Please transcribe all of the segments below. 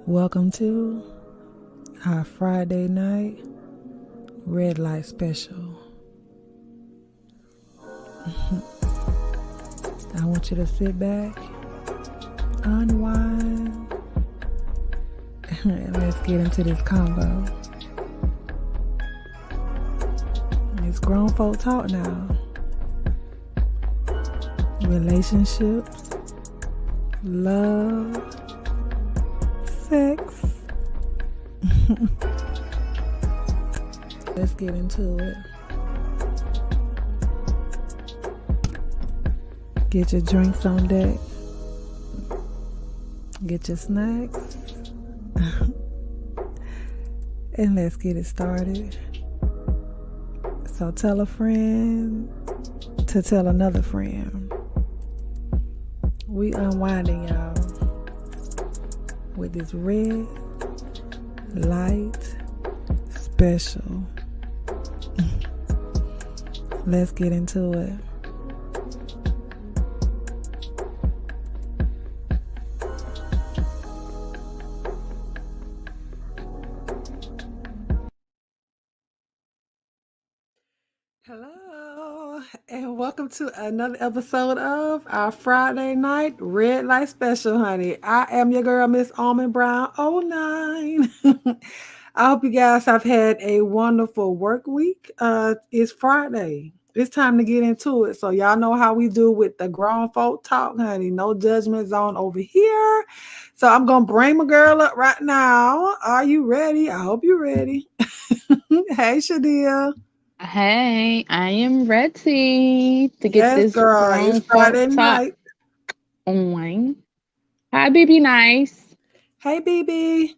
Welcome to our Friday night red light special. I want you to sit back, unwind, and let's get into this combo. It's grown folk talk now. Relationships, love, sex. Let's get into it. Get your drinks on deck. Get your snacks. And let's get it started. So tell a friend to tell another friend. We unwinding, y'all, with this red light special. Let's get into it. Hello, and welcome to another episode of our Friday night red light special, honey. I am your girl, Miss Almond Brown 09. I hope you guys have had a wonderful work week. It's Friday. It's time to get into it. So y'all know how we do with the grown folk talk, honey. No judgment zone over here. So I'm going to bring my girl up right now. Are you ready? I hope you're ready. Hey, Shadia. Hey, I am ready to get Yes, this girl. It's grown Friday folk talk night. on. Hi, baby, nice. Hey, BB.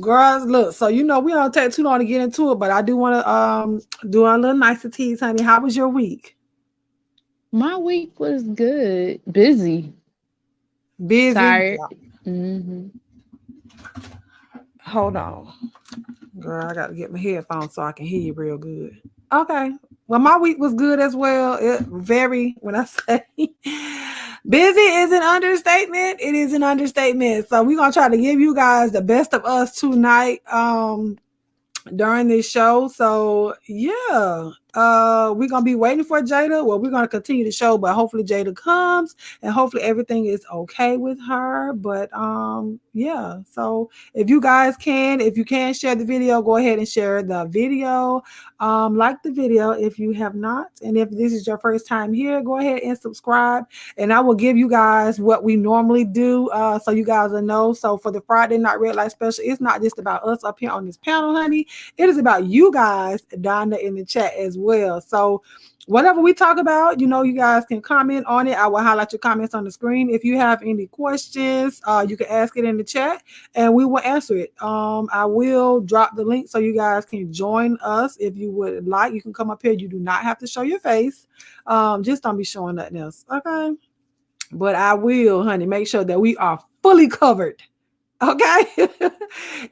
Girls, look. So we don't take too long to get into it, but I do want to do a little niceties, honey. How was your week? My week was good. Busy, Busy. tired. hmm Hold on, girl. I got to get my headphones so I can hear you real good. Okay. Well, my week was good as well. When I say busy is an understatement, it is an understatement. So we're gonna try to give you guys the best of us tonight. During this show. So yeah, we're gonna be waiting for Jada. Well, we're gonna continue the show, but hopefully Jada comes and hopefully everything is okay with her. But yeah. So if you can share the video, go ahead and share the video. Like the video if you have not, and if this is your first time here, go ahead and subscribe. And I will give you guys what we normally do, so you guys will know. So for the Friday Night Red Light Special, it's not just about us up here on this panel, honey. It is about you guys down there in the chat as well. So whatever we talk about, you guys can comment on it. I will highlight your comments on the screen. If you have any questions, you can ask it in the chat and we will answer it. I will drop the link so you guys can join us if you would like. You can come up here. You do not have to show your face. Just don't be showing nothing else. Okay. But I will, honey, make sure that we are fully covered. Okay.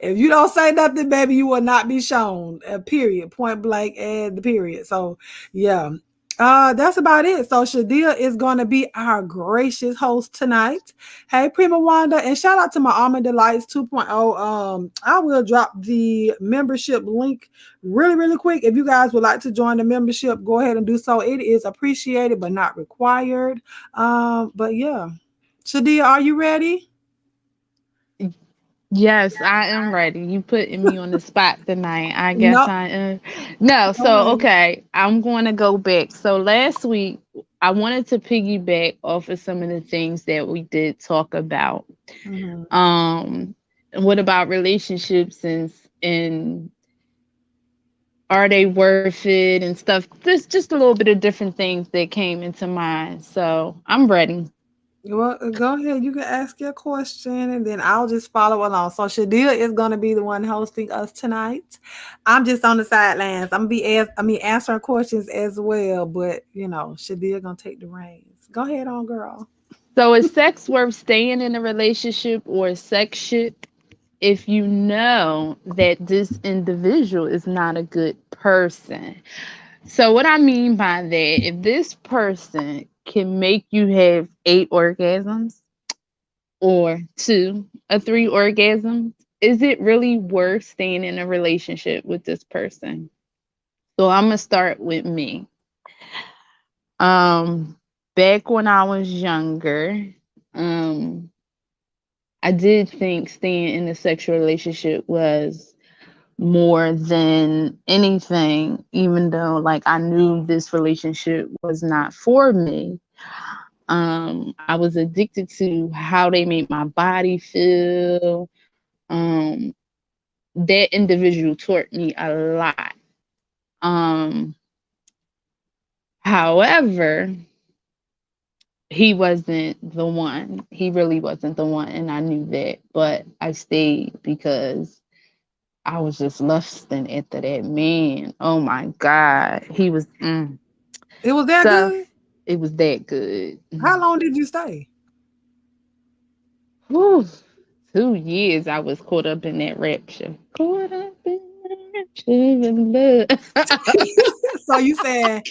If you don't say nothing, baby, you will not be shown. Period. Point blank and the period. So yeah. That's about it. So Shadia is going to be our gracious host tonight. Hey, Prima Wanda, and shout out to my Almond Delights 2.0. I will drop the membership link really, really quick. If you guys would like to join the membership, go ahead and do so. It is appreciated, but not required. But yeah. Shadia, are you ready? Yes, I am ready. You putting me on the spot tonight. I guess No. I am. No, Go so ahead. okay, I'm going to go back. So last week, I wanted to piggyback off of some of the things that we did talk about. Mhm. Um, what about relationships and are they worth it and stuff? Just a little bit of different things that came into mind. So I'm ready. Well, go ahead. You can ask your question, and then I'll just follow along. So Shadia is going to be the one hosting us tonight. I'm just on the sidelines. Answering questions as well, but Shadia gonna take the reins. Go ahead, on girl. So is sex worth staying in a relationship or a sex ship if you know that this individual is not a good person? So what I mean by that, if this person can make you have 8 orgasms or 2, a 3 orgasms, is it really worth staying in a relationship with this person? So I'm gonna start with me. Um, Back when I was younger, um, I did think staying in a sexual relationship was more than anything, even though like I knew this relationship was not for me. I was addicted to how they made my body feel. Um, that individual taught me a lot. Um, However, he wasn't the one. He really wasn't the one, and I knew that. But I stayed because I was just lusting after that man. Oh my God, he was. It was that So good? it was that good. How long did you stay? Whew. 2 years I was caught up in that rapture. Caught up in that rapture of love. So you said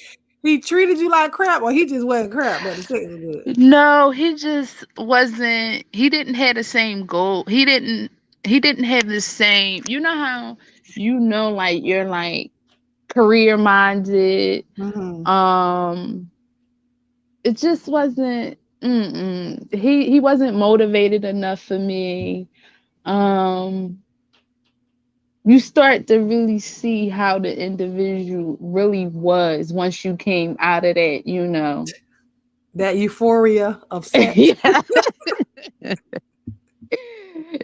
he treated you like crap, or he just wasn't crap, but the sex was good. No, he just wasn't. He didn't have the same goal. He didn't have the same. You know how like you're like career minded. Mm-hmm. Um, it just wasn't. He wasn't motivated enough for me. Um, you start to really see how the individual really was once you came out of that. That euphoria of sex.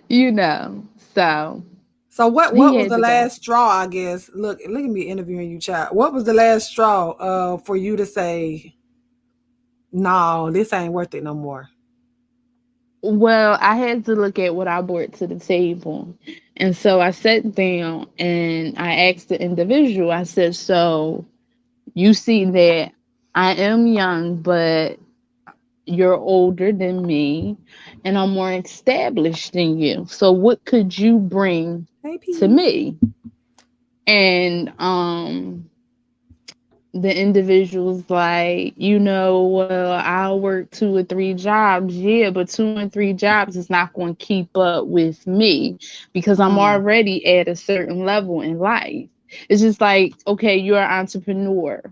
Yeah. So So what he was had the to go. last straw? I guess. Look at me interviewing you, child. What was the last straw? For you to say, no, this ain't worth it no more. Well, I had to look at what I brought to the table. And so I sat down and I asked the individual, I said, so you see that I am young, but you're older than me and I'm more established than you. So what could you bring Hey, to peace. me? And the individuals like, well, I'll work 2 or 3 jobs. Yeah, but 2 and 3 jobs is not going to keep up with me because I'm Mm, already at a certain level in life. It's just like, okay, you're an entrepreneur.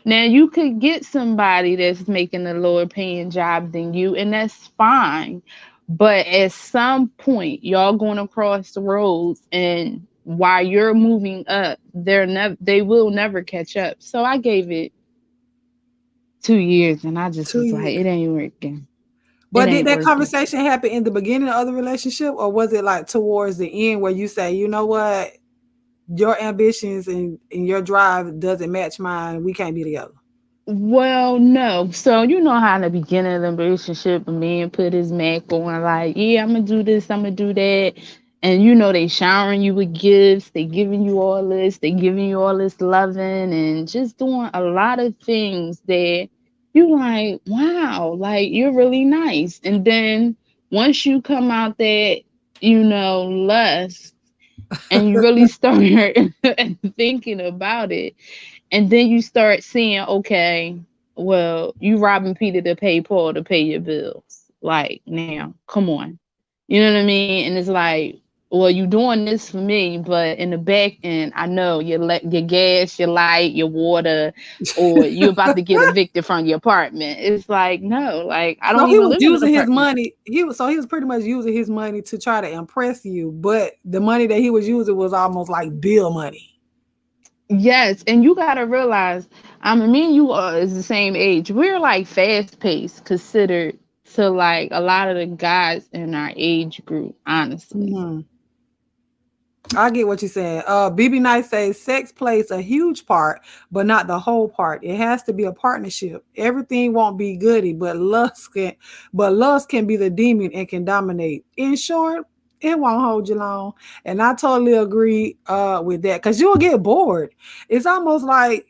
Now you could get somebody that's making a lower paying job than you, and that's fine. But at some point, y'all going to cross the roads, and while you're moving up, they will never catch up. So I gave it 2 years, and I just two was like, years. it ain't working. It But did ain't that working. conversation happen in the beginning of the relationship, or was it like towards the end where you say, you know what, your ambitions and your drive doesn't match mine. We can't be together. Well, no. So you know how in the beginning of the relationship, a man put his mac on like, yeah, I'm gonna do this, I'm gonna do that, and they showering you with gifts, they giving you all this, they giving you all this loving, and just doing a lot of things that you like, wow, like you're really nice. And then once you come out that, lust, and you really start thinking about it, and then you start seeing, okay, well, you robbing Peter to pay Paul to pay your bills. Like, now, come on. You know what I mean? And it's like, well, you doing this for me, but in the back end, I know your gas, your light, your water, or you about to get evicted from your apartment. It's like, no, like I So don't he even was live in an using his apartment. money. He was pretty much using his money to try to impress you, but the money that he was using was almost like bill money. Yes, and you gotta realize, me and you are is the same age. We're like fast paced, considered to like a lot of the guys in our age group. Honestly, Mm-hmm. I get what you're saying. BB Knight says sex plays a huge part, but not the whole part. It has to be a partnership. Everything won't be goody, but lust can be the demon and can dominate. In short, it won't hold you long. And I totally agree with that because you'll get bored. It's almost like,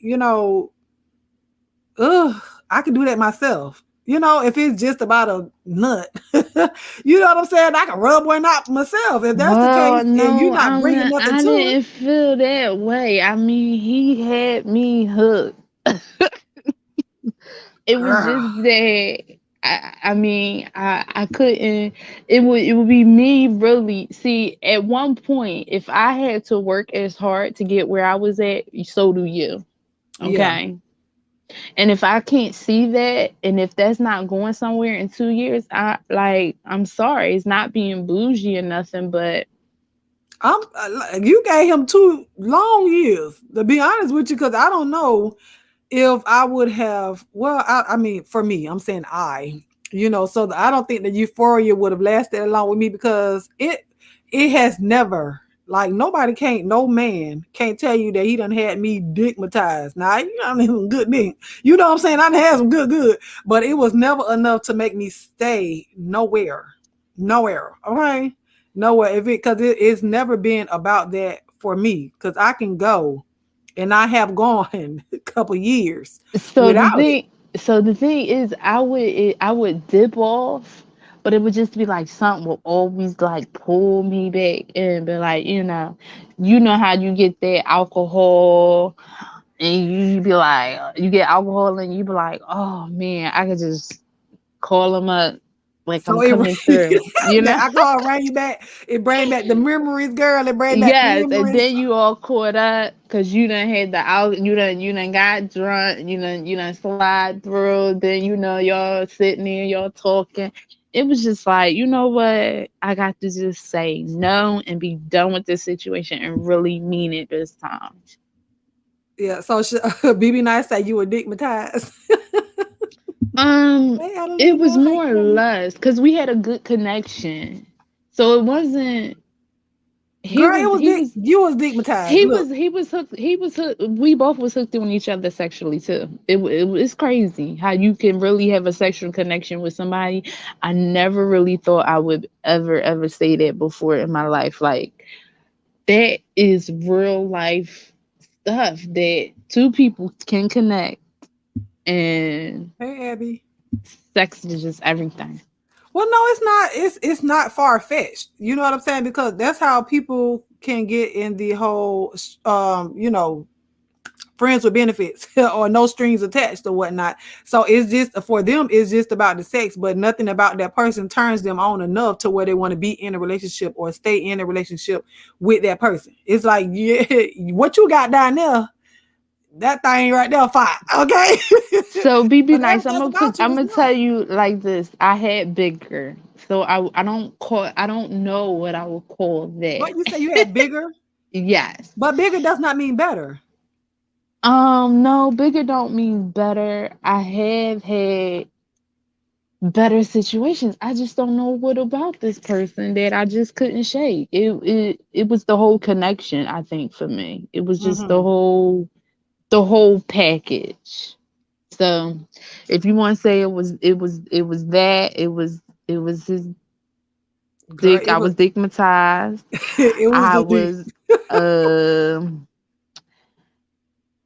ugh, I can do that myself. If it's just about a nut, you know what I'm saying? I can rub one out myself. If that's the case, well, and you're no, not bringing nothing I to it. didn't feel that way. He had me hooked. It was Girl. just that. I mean, I couldn't. It would be me really. See, at one point, if I had to work as hard to get where I was at, so do you. Yeah. Okay. And if I can't see that, and if that's not going somewhere in 2 years, I'm sorry, it's not being bougie or nothing, but You gave him 2 long years, to be honest with you, because I don't know if I would have. Well, I mean, for me, I'm saying so I don't think the euphoria would have lasted long with me because it has never, like, no man can't tell you that he done had me digmatized. Now, I mean, some good dick. You know what I'm saying? I done had some good, but it was never enough to make me stay nowhere. Okay, nowhere. Because it's never been about that for me. Because I can go, and I have gone a couple years so the without it. thing so the thing is, I would dip off, but it would just be like something will always like pull me back and be like, you know how you get that alcohol, and you be like, you get alcohol and you be like, oh man, I could just call them up, like I'm So it coming through, the alcohol bring you back. It bring back the memories, girl. It bring back the Yes, and memories. then you all caught up because you done had the out, you done got drunk, you done slide through. Then y'all sitting there, y'all talking. It was just like, you know what? I got to just say no and be done with this situation and really mean it this time. Yeah. So BB Nice say you were digmatized. Um, Hey, it was Adelina. Hey, more or Kelly. less because we had a good connection, so it wasn't. He Girl, it was was he was you was digmatized. He Look. was he was hooked. He was hooked. We both was hooked on each other sexually too. It's crazy how you can really have a sexual connection with somebody. I never really thought I would ever say that before in my life. Like, that is real life stuff that two people can connect, and Hey, Abby. sex is just everything. Well, no, it's not. It's not far fetched. You know what I'm saying? Because that's how people can get in the whole, friends with benefits or no strings attached or whatnot. So it's just for them, it's just about the sex, but nothing about that person turns them on enough to where they want to be in a relationship or stay in a relationship with that person. It's like, yeah, what you got down there, that thing right there, fine. Okay. So BB But Nice, everything I'm else gonna about put you I'm is gonna tell not. you like this. I had bigger, so I don't know what I would call But that. you say you had bigger, Yes. but bigger does not mean better. No, bigger don't mean better. I have had better situations. I just don't know what about this person that I just couldn't shake. It was the whole connection, I think, for me. It was just the Mm-hmm. whole package. So, if you want to say it was that, it was his Girl, dick. it I was was stigmatized. it was I the D. was um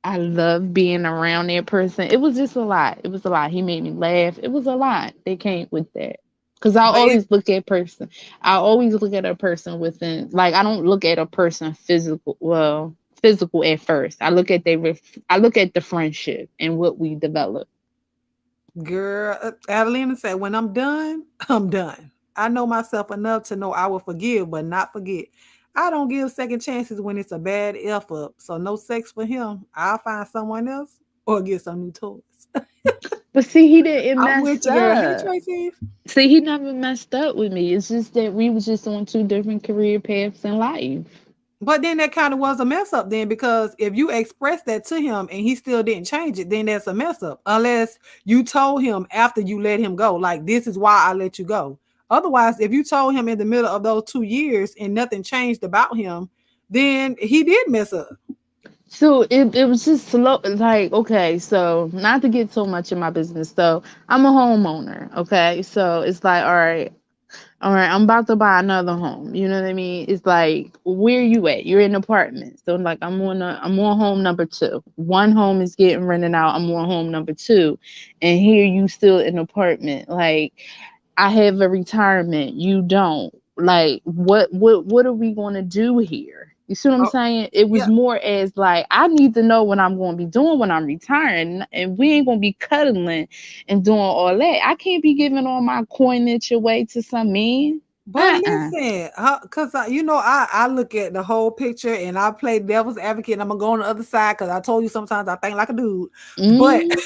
I love being around that person. It was just a lot. It was a lot. He made me laugh. It was a lot that came with that. Cause I But it always look at person. I always look at a person within. Like, I don't look at a person physical. Well, physical at first. I look at the friendship and what we develop. Girl, Adelina said, when I'm done, I'm done. I know myself enough to know I will forgive, but not forget. I don't give second chances when it's a bad F up. So no sex for him. I'll find someone else or get some new toys. But see, he didn't I'm mess with you, girl. Hey, up. Tracy. See, he never messed up with me. It's just that we was just on two different career paths in life. But then that kind of was a mess up then, because if you express that to him and he still didn't change it, then that's a mess up. Unless you told him after you let him go, like, this is why I let you go. Otherwise, if you told him in the middle of those 2 years and nothing changed about him, then he did mess up. So it was just slow. Like, okay, so not to get so much in my business. So I'm a homeowner. Okay, so it's like, all right, I'm about to buy another home. You know what I mean? It's like, where you at? You're in an apartment. So like, I'm on home number two. One home is getting rented out. I'm on home number two, and here you still in an apartment. Like, I have a retirement. You don't. Like, what are we gonna do here? You see what I'm Oh, saying? It was yeah. more as like I need to know what I'm going to be doing when I'm retiring, and we ain't going to be cuddling and doing all that. I can't be giving all my coinage away to some man. But Uh-uh. listen, because I look at the whole picture and I play devil's advocate and I'm gonna go on the other side because I told you sometimes I think like a dude. But Mm,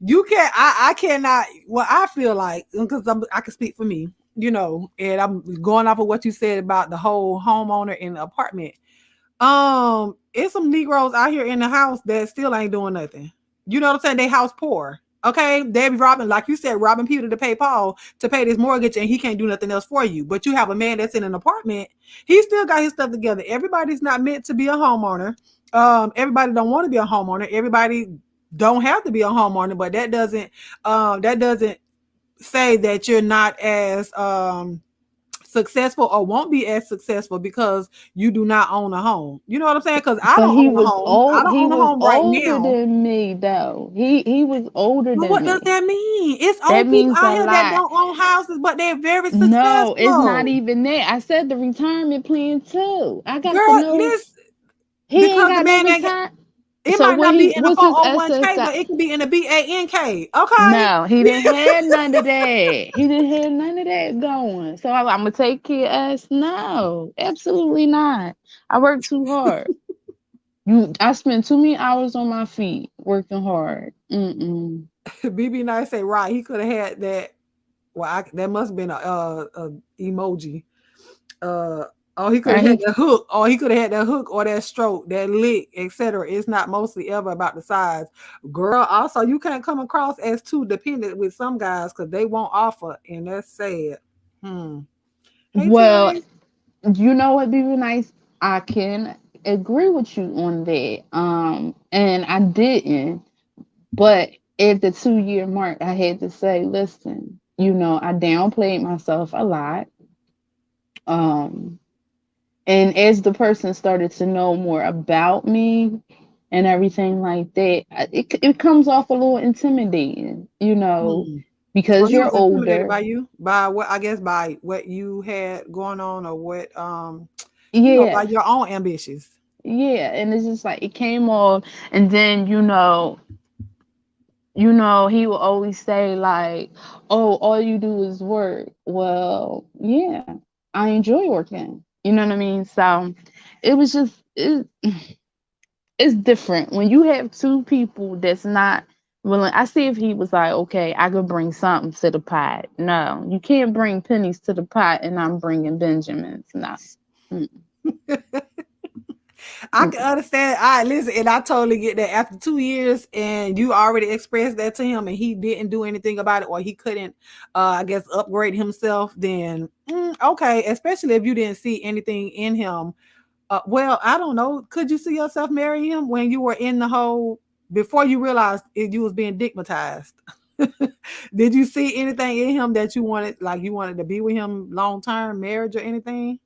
you can't, I cannot, well, I feel like, because I can speak for me, and I'm going off of what you said about the whole homeowner in the apartment. It's some Negroes out here in the house that still ain't doing nothing. You know what I'm saying? They house poor. Okay, they be robbing, like you said, robbing Peter to pay Paul to pay this mortgage, and he can't do nothing else for you. But you have a man that's in an apartment; he still got his stuff together. Everybody's not meant to be a homeowner. Everybody don't want to be a homeowner. Everybody don't have to be a homeowner, but that doesn't say that you're not as successful or won't be as successful because you do not own a home. You know what I'm saying? Because I but don't he own a was home. I old. don't He own a was home right older now. than me, though. He was older But than what does me. that mean? It's That old people means out a here that lot. don't own houses, but they're very No, it's not successful. even that. I said the retirement plan too. I got to Girl, know listen, he ain't because the got no man ain't retire. it So might what not be he in a what's his 401k, SS? but it can be in a BANK. Okay. No, he didn't have none of that. He didn't have none of that going. So I'm gonna take care of us? No, absolutely not. I work too hard. I spend too many hours on my feet working hard. Mm-mm. BB Nice say right. He could have had that. Well, that must have been a emoji. Uh, oh, he could Right? have had that hook, or he could have had that hook, or that stroke, that lick, etc. It's not mostly ever about the size, girl. Also, you can't come across as too dependent with some guys because they won't offer, and that's sad. Hmm. Hey, Well, Terry. you know what, be nice. I can agree with you on that. And I didn't. But at the 2 year mark, I had to say, listen, I downplayed myself a lot. Um, and as the person started to know more about me and everything like that, it comes off a little intimidating, Hmm. Oh, because he you're was intimidated older. by you, by what I guess by what you had going on, or what by Yeah, your own ambitions. yeah. And it's just like it came off, and then he will always say like, "Oh, all you do is work." Well, yeah, I enjoy working. You know what I mean? So it was just it's different when you have two people that's not willing. I see if he was like, "Okay, I could bring something to the pot." No, you can't bring pennies to the pot, and I'm bringing Benjamins. No. Mm, I mm. can understand. I listen, and I totally get that. After 2 years, and you already expressed that to him, and he didn't do anything about it, or he couldn't, I guess, upgrade himself. Then okay, especially if you didn't see anything in him. Well, I don't know. Could you see yourself marrying him when you were in the whole before you realized you was being digmatized? Did you see anything in him that you wanted to be with him long term, marriage or anything?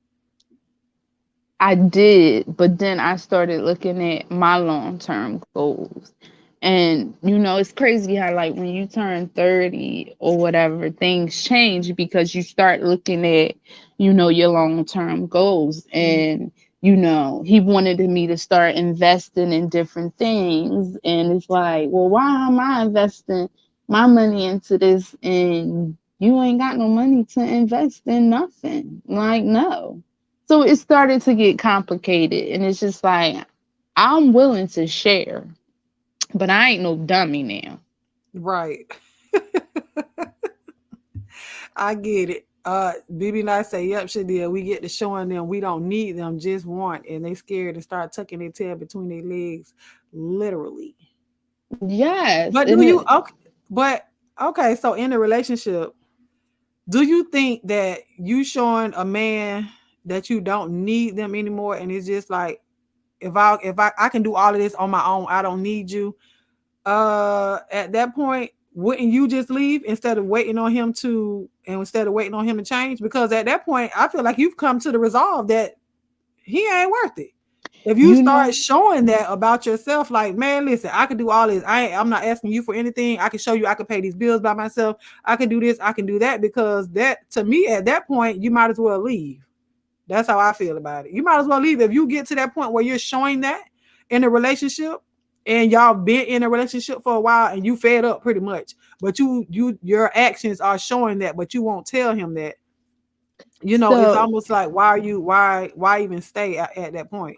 I did, but then I started looking at my long term goals. And it's crazy how like when you turn 30 or whatever, things change because you start looking at, your long term goals. And, he wanted me to start investing in different things. And it's like, well, why am I investing my money into this and you ain't got no money to invest in nothing? Like, no. So it started to get complicated, and it's just like I'm willing to share, but I ain't no dummy now. Right. I get it. BB Nice say, "Yep, Shadia, we get to showing them we don't need them, just want, and they scared to start tucking their tail between their legs, literally." Yes, But do you okay? But okay, so in a relationship, do you think that you showing a man that you don't need them anymore, and it's just like if I can do all of this on my own, I don't need you. At that point, wouldn't you just leave instead of waiting on him to change? Because at that point, I feel like you've come to the resolve that he ain't worth it. If you you start know, showing that about yourself, like, man, listen, I can do all this. I'm not asking you for anything. I can show you I can pay these bills by myself. I can do this, I can do that, because that to me at that point, you might as well leave. That's how I feel about it. You might as well leave. If you get to that point where you're showing that in a relationship and y'all been in a relationship for a while and you fed up pretty much, but your actions are showing that, but you won't tell him that. It's So almost like why are you why even stay at that point?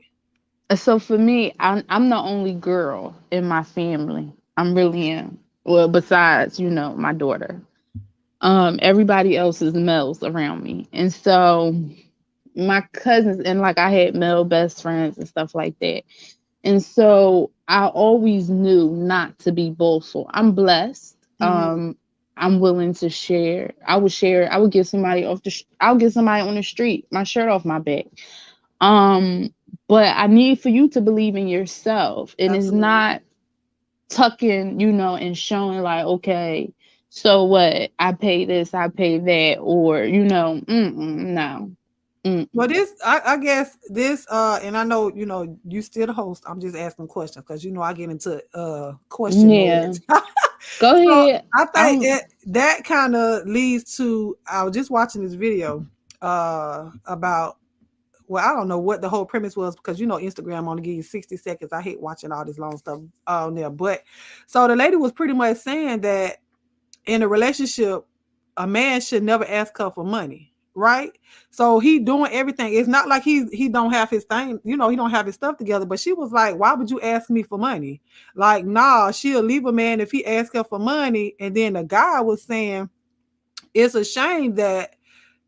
so for me, I'm the only girl in my family. I'm really am. Well, besides, my daughter. Everybody else is males around me. And so my cousins, and like I had male best friends and stuff like that. And so I always knew not to be boastful. I'm blessed. Mm-hmm. I'm willing to share. I would give somebody I'll give somebody on the street my shirt off my back. Um, but I need for you to believe in yourself. And it's Absolutely. not tucking, and showing like, okay, so what? I pay this, I pay that, or no. Well, Mm-mm. I guess this, and I know, you still the host. I'm just asking questions because I get into question mode. Yeah. Go So ahead. I think I'm that kind of leads to, I was just watching this video about, well, I don't know what the whole premise was because Instagram only give you 60 seconds. I hate watching all this long stuff on there. But so the lady was pretty much saying that in a relationship, a man should never ask her for money, right? So he doing everything. It's not like he don't have his thing, he don't have his stuff together. But she was like, "Why would you ask me for money?" Like, nah, she'll leave a man if he asks her for money. And then the guy was saying, "It's a shame that."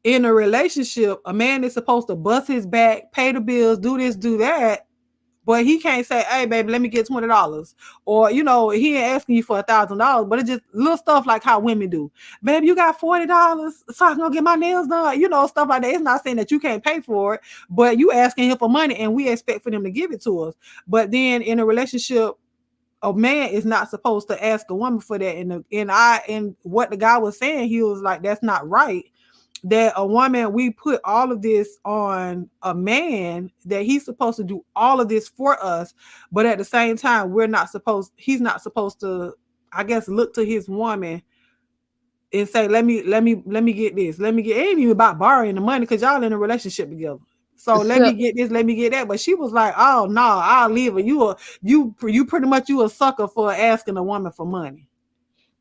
In a relationship, a man is supposed to bust his back, pay the bills, do this, do that, but he can't say, "Hey, baby, let me get $20," or he ain't asking you for $1,000. But it's just little stuff like how women do. Baby, you got $40, so I can go get my nails done. Stuff like that. It's not saying that you can't pay for it, but you asking him for money, and we expect for them to give it to us. But then in a relationship, a man is not supposed to ask a woman for that. And what the guy was saying, he was like, "That's not right." That a woman, we put all of this on a man, that he's supposed to do all of this for us, but at the same time he's not supposed to, I guess, look to his woman and say, let me get this, it ain't even about borrowing the money because y'all in a relationship together. So let so me get this, let me get that. But she was like, "Oh no, I'll leave her. You pretty much, you a sucker for asking a woman for money."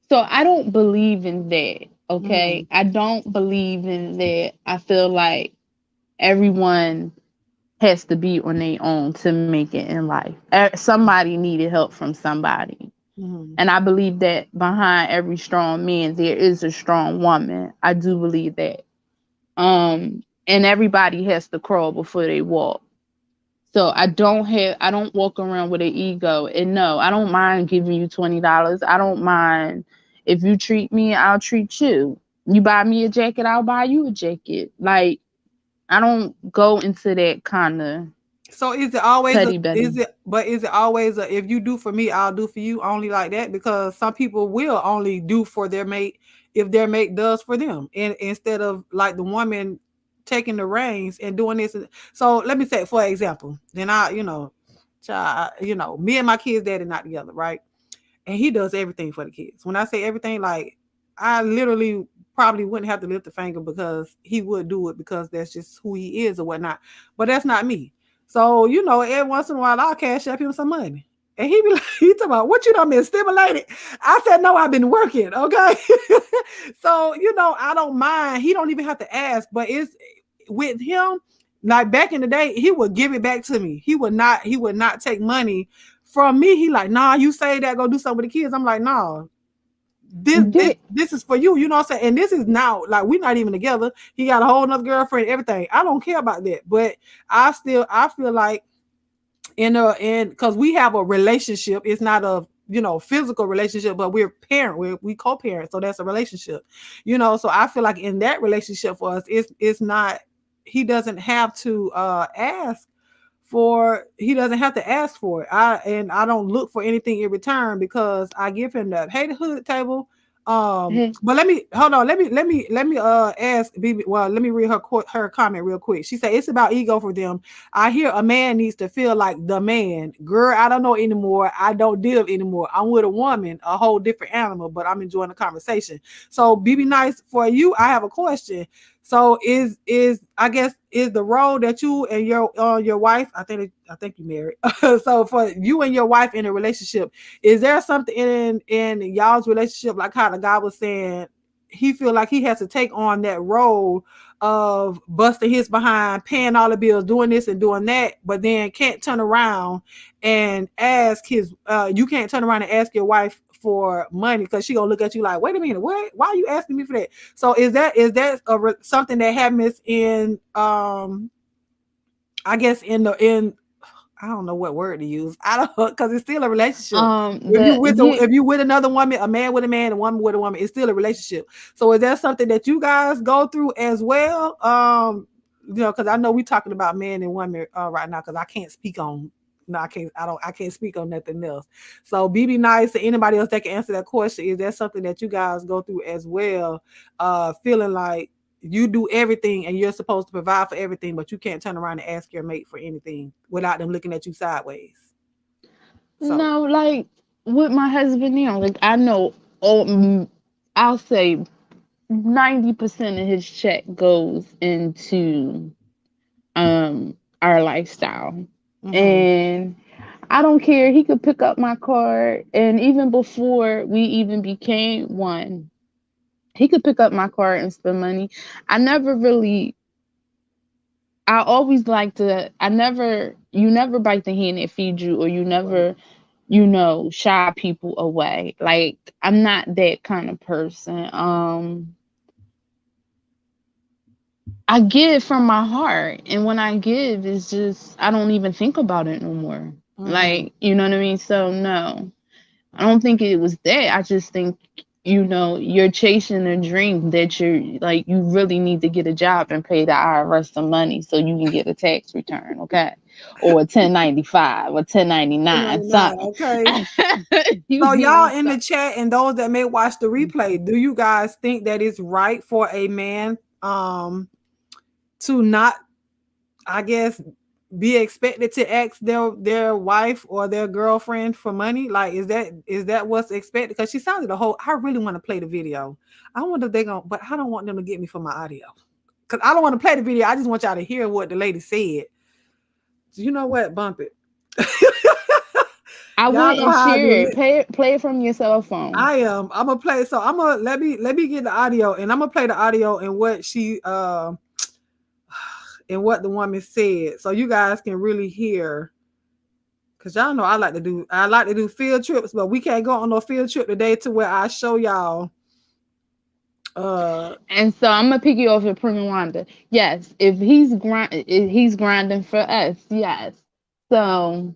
so I don't believe in that. Mm-hmm. Okay. I don't believe in that. I feel like everyone has to be on their own to make it in life. Somebody needed help from somebody. Mm-hmm. And I believe that behind every strong man there is a strong woman. I do believe that. And everybody has to crawl before they walk. So I don't walk around with an ego. And no, I don't mind giving you $20. I don't mind if you treat me, I'll treat you. You buy me a jacket, I'll buy you a jacket. Like, I don't go into that kind of So is it always a petty is betty. it but is it always a, if you do for me, I'll do for you, only like that? Because some people will only do for their mate if their mate does for them. And instead of like the woman taking the reins and doing this. So let me say, for example, then child, me and my kids' daddy not together, right? And he does everything for the kids. When I say everything, like I literally probably wouldn't have to lift a finger because he would do it because that's just who he is or whatnot. But that's not me. So, every once in a while I'll cash up him some money. And he be like, he talking about what, you done been stimulated. I said, no, I've been working. Okay. So, I don't mind. He don't even have to ask, but it's with him, like back in the day, he would give it back to me. He would not take money from me. He like, "Nah, you say that, go do something with the kids." I'm like, "Nah, this this Did, this is for you." You know what I'm saying? And this is now, like, we're not even together. He got a whole nother girlfriend, everything. I don't care about that. But I feel like in because we have a relationship. It's not a physical relationship, but we're parent. We co-parent, so that's a relationship. So I feel like in that relationship for us, it's not. He doesn't have to he doesn't have to ask for it. I don't look for anything in return because I give him that. Hey, the hood table. hey, But let me hold on. Let me ask BB. Well, let me read her comment real quick. She said it's about ego for them. I hear a man needs to feel like the man. Girl, I don't know anymore. I don't deal anymore. I'm with a woman, a whole different animal, but I'm enjoying the conversation. So BB Nice, for you, I have a question. So is I guess is the role that you and your wife, I think you married. So for you and your wife in a relationship, is there something in y'all's relationship, like how the guy was saying, he feel like he has to take on that role of busting his behind, paying all the bills, doing this and doing that, but then can't turn around and ask his you can't turn around and ask your wife for money, because she gonna look at you like, wait a minute, what, why are you asking me for that? So is that something that happens in I guess in I don't know what word to use. I don't, because it's still a relationship. The yeah, If you with another woman, a man with a man, a woman with a woman, it's still a relationship. So is that something that you guys go through as well? Because I know we talking about men and women right now. Because I can't speak on. No, I can't speak on nothing else. So be nice to anybody else that can answer that question. Is that something that you guys go through as well? Feeling like you do everything and you're supposed to provide for everything, but you can't turn around and ask your mate for anything without them looking at you sideways. So, no, like with my husband now, like I know, oh, I'll say 90% of his check goes into our lifestyle, mm-hmm, and I don't care. He could pick up my card, and even before we even became one, he could pick up my card and spend money. I never really. I always like to. I never. You never bite the hand that feeds you, or you right. never, shy people away. Like I'm not that kind of person. I give from my heart, and when I give, it's just I don't even think about it no more. Mm-hmm. Like, you know what I mean? So no, I don't think it was that. I just think, you're chasing a dream that you're like, you really need to get a job and pay the IRS some money so you can get a tax return, okay? Or a 1095 or 1099, 1099, something. okay. You So need y'all in the something. chat and those that may watch the replay, do you guys think that it's right for a man to not, I guess, be expected to ask their wife or their girlfriend for money? Like, is that what's expected? Because she sounded a whole. I really want to play the video. I wonder if they're gonna, but I don't want them to get me for my audio because I don't want to play the video. I just want y'all to hear what the lady said. So you know what? Bump it. I Y'all know wouldn't how I share do. it. Play it from your cell phone. I am. I'm gonna play. So I'm gonna let me get the audio, and I'm gonna play the audio and what she and what the woman said, so you guys can really hear. Cause y'all know I like to do field trips, but we can't go on no field trip today to where I show y'all. Uh, And so I'm gonna pick you off of Prima Wanda. Yes, if he's grinding for us, yes. So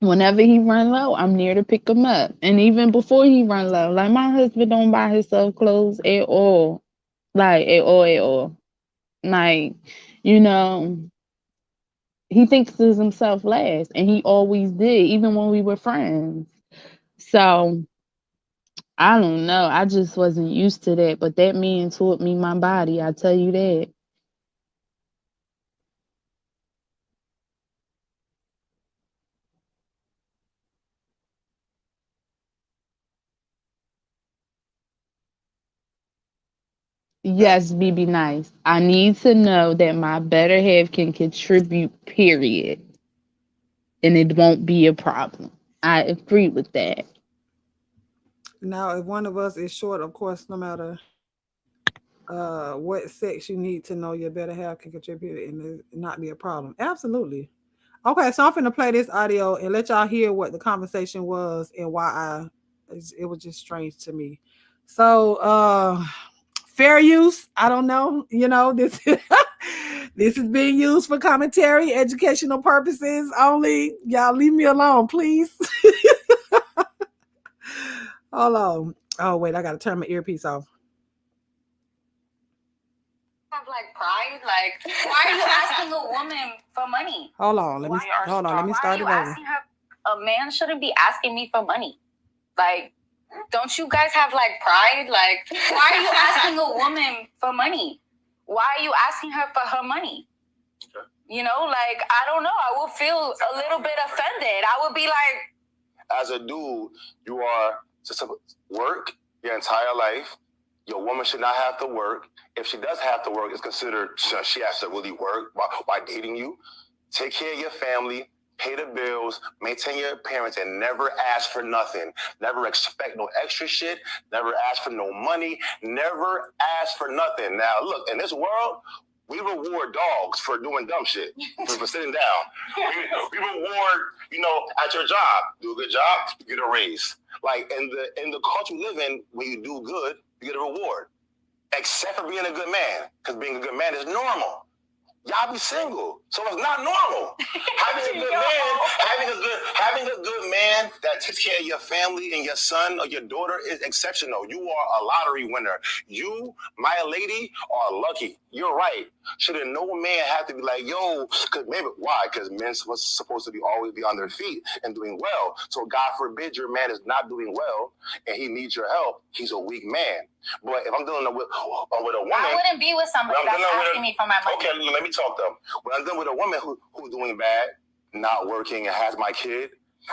whenever he run low, I'm near to pick him up. And even before he run low, like my husband don't buy himself clothes at all. Like at all, at all. Like, you know, he thinks of himself last. And he always did, even when we were friends. So I don't know. I just wasn't used to that. But that man taught me my body, I tell you that. Yes, BB nice. I need to know that my better half can contribute, period. And it won't be a problem. I agree with that. Now, if one of us is short, of course, no matter what sex, you need to know your better half can contribute and it not be a problem. Absolutely. Okay, so I'm finna play this audio and let y'all hear what the conversation was and why it was just strange to me. So fair use, I don't know, this this is being used for commentary, educational purposes only. Y'all leave me alone, please. Hold on. Oh wait, I gotta turn my earpiece off. Have like pride, like why are you asking a woman for money? Hold on, let me start it over. Asking her, a man shouldn't be asking me for money. Like, don't you guys have like pride? Like, why are you asking a woman for money? Why are you asking her for her money? Like, I don't know. I will feel a little bit offended. I would be like, as a dude, you are just work your entire life. Your woman should not have to work. If she does have to work, it's considered she has to really work by dating you. Take care of your family, pay the bills, maintain your appearance, and never ask for nothing. Never expect no extra shit. Never ask for no money. Never ask for nothing. Now, look, in this world, we reward dogs for doing dumb shit, for sitting down. We reward, at your job, do a good job, you get a raise. Like in the culture we live in, when you do good, you get a reward. Except for being a good man, because being a good man is normal. Y'all be single, so it's not normal. Having a good man that takes care of your family and your son or your daughter is exceptional. You are a lottery winner. You, my lady, are lucky. You're right. Shouldn't no man have to be like, yo, because maybe why? Because men was supposed to always be on their feet and doing well. So God forbid your man is not doing well and he needs your help. He's a weak man. But if I'm dealing with a woman, I wouldn't be with somebody that's asking me for my money. Okay, let me talk to them. When I'm dealing with a woman who's doing bad, not working, and has my kid,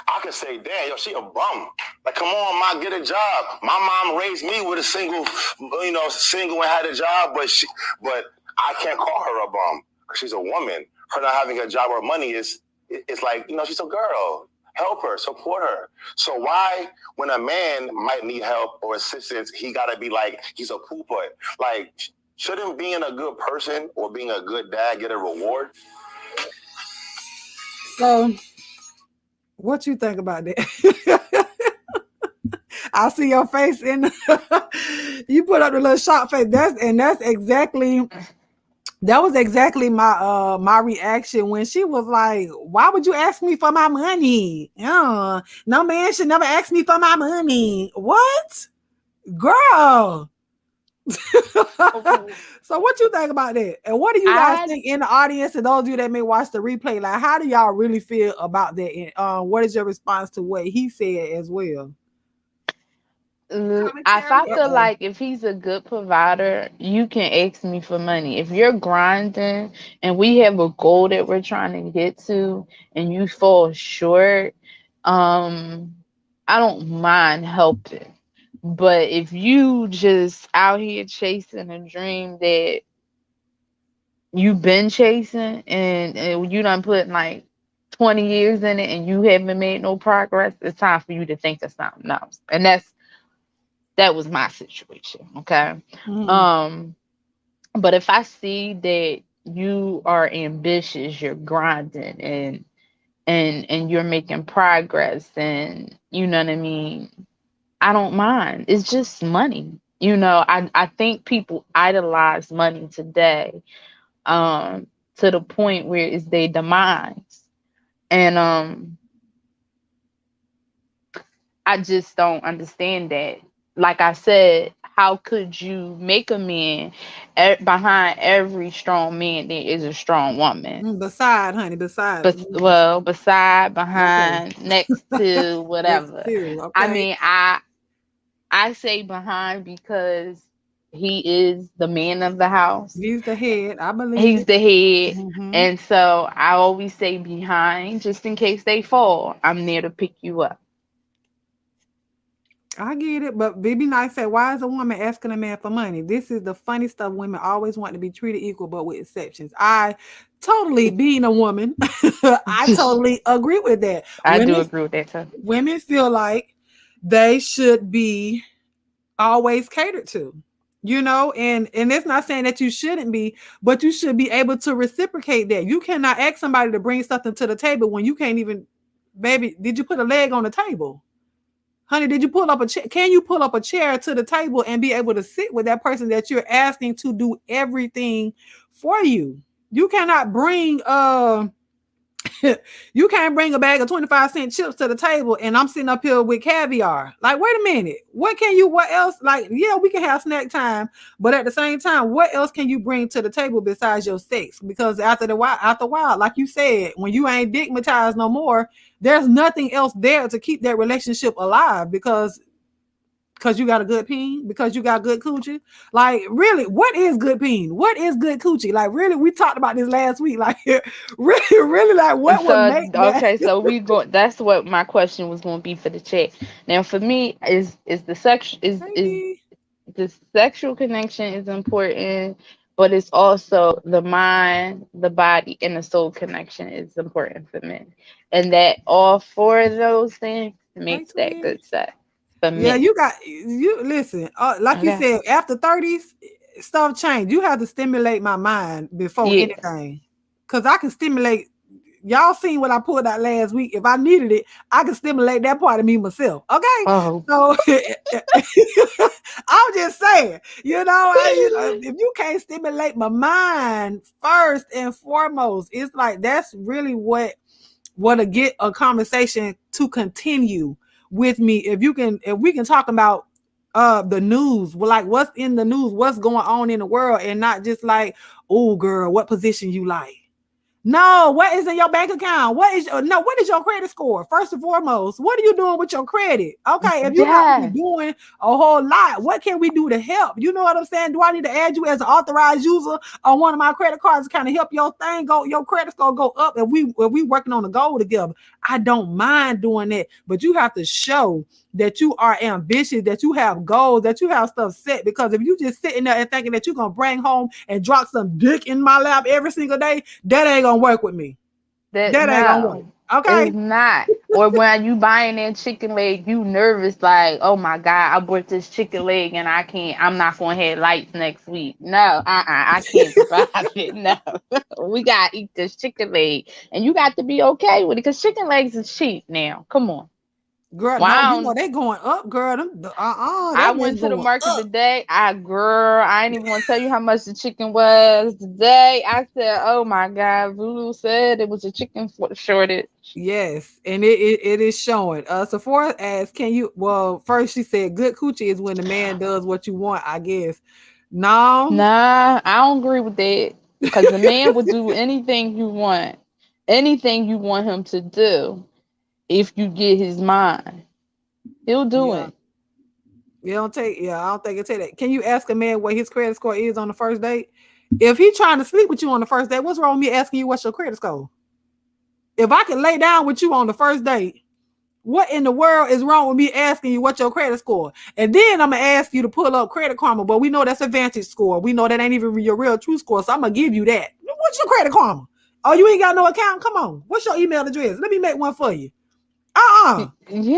I can say, damn, yo, she a bum. Like, come on, ma, get a job. My mom raised me with a single and had a job, but I can't call her a bum because she's a woman. Her not having a job or money it's like, she's a girl. Help her, support her. So why, when a man might need help or assistance, he gotta be like, he's a pooper? Like, shouldn't being a good person or being a good dad get a reward? So, what you think about that? I see your face in. You put up the little shock face. That was exactly my reaction when she was like, why would you ask me for my money? No man should never ask me for my money. What? Girl. So what you think about that? And what do you guys think in the audience and those of you that may watch the replay? Like, how do y'all really feel about that? And what is your response to what he said as well? I feel like if he's a good provider, you can ask me for money. If you're grinding and we have a goal that we're trying to get to and you fall short, I don't mind helping. But if you just out here chasing a dream that you've been chasing and you done put like 20 years in it and you haven't made no progress, it's time for you to think of something else. And that was my situation. Okay. Mm-hmm. But if I see that you are ambitious, you're grinding and you're making progress and you know what I mean, I don't mind. It's just money. I think people idolize money today, to the point where it's their demise. And I just don't understand that. Like I said, how could you make a man behind every strong man there is a strong woman? Beside, Behind, okay. Next to, whatever. Next to, okay. I mean, I say behind because he is the man of the house. He's the head, I believe. He's the head. Mm-hmm. And so I always say behind, just in case they fall, I'm there to pick you up. I get it, but Baby Nice said, why is a woman asking a man for money? This is the funny stuff. Women always want to be treated equal, but with exceptions. I totally, being a woman, I totally agree with that. I do agree with that too. Women feel like they should be always catered to, and it's not saying that you shouldn't be, but you should be able to reciprocate that. You cannot ask somebody to bring something to the table when you can't even, baby, did you put a leg on the table? Honey, did you pull up a chair? Can you pull up a chair to the table and be able to sit with that person that you're asking to do everything for you? You cannot bring you can't bring a bag of 25-cent chips to the table and I'm sitting up here with caviar. Like, wait a minute. What else? Like, yeah, we can have snack time, but at the same time, what else can you bring to the table besides your sex? Because after a while, like you said, when you ain't digmatized no more, there's nothing else there to keep that relationship alive because you got a good peen, because you got good coochie. Like, really, what is good peen? What is good coochie? Like, really, we talked about this last week. Like, really, like, what would make that? Okay, so that's what my question was going to be for the chat. Now, for me, is the sex is the sexual connection is important, but it's also the mind, the body, and the soul connection is important for men. And that all four of those things Hey, makes that twin. good sex for Yeah, me. you listen. Like you Okay. said, after 30s, stuff change. You have to stimulate my mind before Yes. anything, because I can stimulate. Y'all seen what I pulled out last week. If I needed it, I can stimulate that part of me myself. Okay, Oh. so I'm just saying, if you can't stimulate my mind first and foremost, it's like that's really what to get a conversation to continue with me. If we can talk about the news, like what's in the news, what's going on in the world, and not just like, oh girl, what position you like. No, what is in your bank account? What is your credit score? First and foremost, what are you doing with your credit? Okay, if you're not really Yes. doing a whole lot, what can we do to help? You know what I'm saying? Do I need to add you as an authorized user on one of my credit cards to kind of help your credit score go up if we working on a goal together? I don't mind doing that, but you have to show that you are ambitious, that you have goals, that you have stuff set. Because if you just sitting there and thinking that you're gonna bring home and drop some dick in my lap every single day, that ain't gonna work with me. That ain't gonna work. No, Okay. it's not. Or when you buying that chicken leg, you nervous like, oh my God, I bought this chicken leg and I'm not gonna have lights next week. No, I can't survive it. No. We gotta eat this chicken leg. And you got to be okay with it because chicken legs is cheap now. Come on. Girl, no, Wow. they going up, girl. I That mess went to the going market up. today. I ain't even want to tell you how much the chicken was today. I said, "Oh my God!" Voodoo said it was a chicken shortage. Yes, and it is showing. Sephora asks, can you? Well, first she said, good coochie is when the man does what you want. I guess. No, Nah, I don't agree with that. Cause the man would do anything you want him to do. If you get his mind, he'll do yeah, it. you don't take. Yeah, I don't think it take that. Can you ask a man what his credit score is on the first date? If he trying to sleep with you on the first date, what's wrong with me asking you what's your credit score? If I can lay down with you on the first date, what in the world is wrong with me asking you what's your credit score? And then I'm gonna ask you to pull up Credit Karma, but we know that's a Vantage score. We know that ain't even your real true score, so I'm gonna give you that. What's your Credit Karma? Oh, you ain't got no account? Come on. What's your email address? Let me make one for you.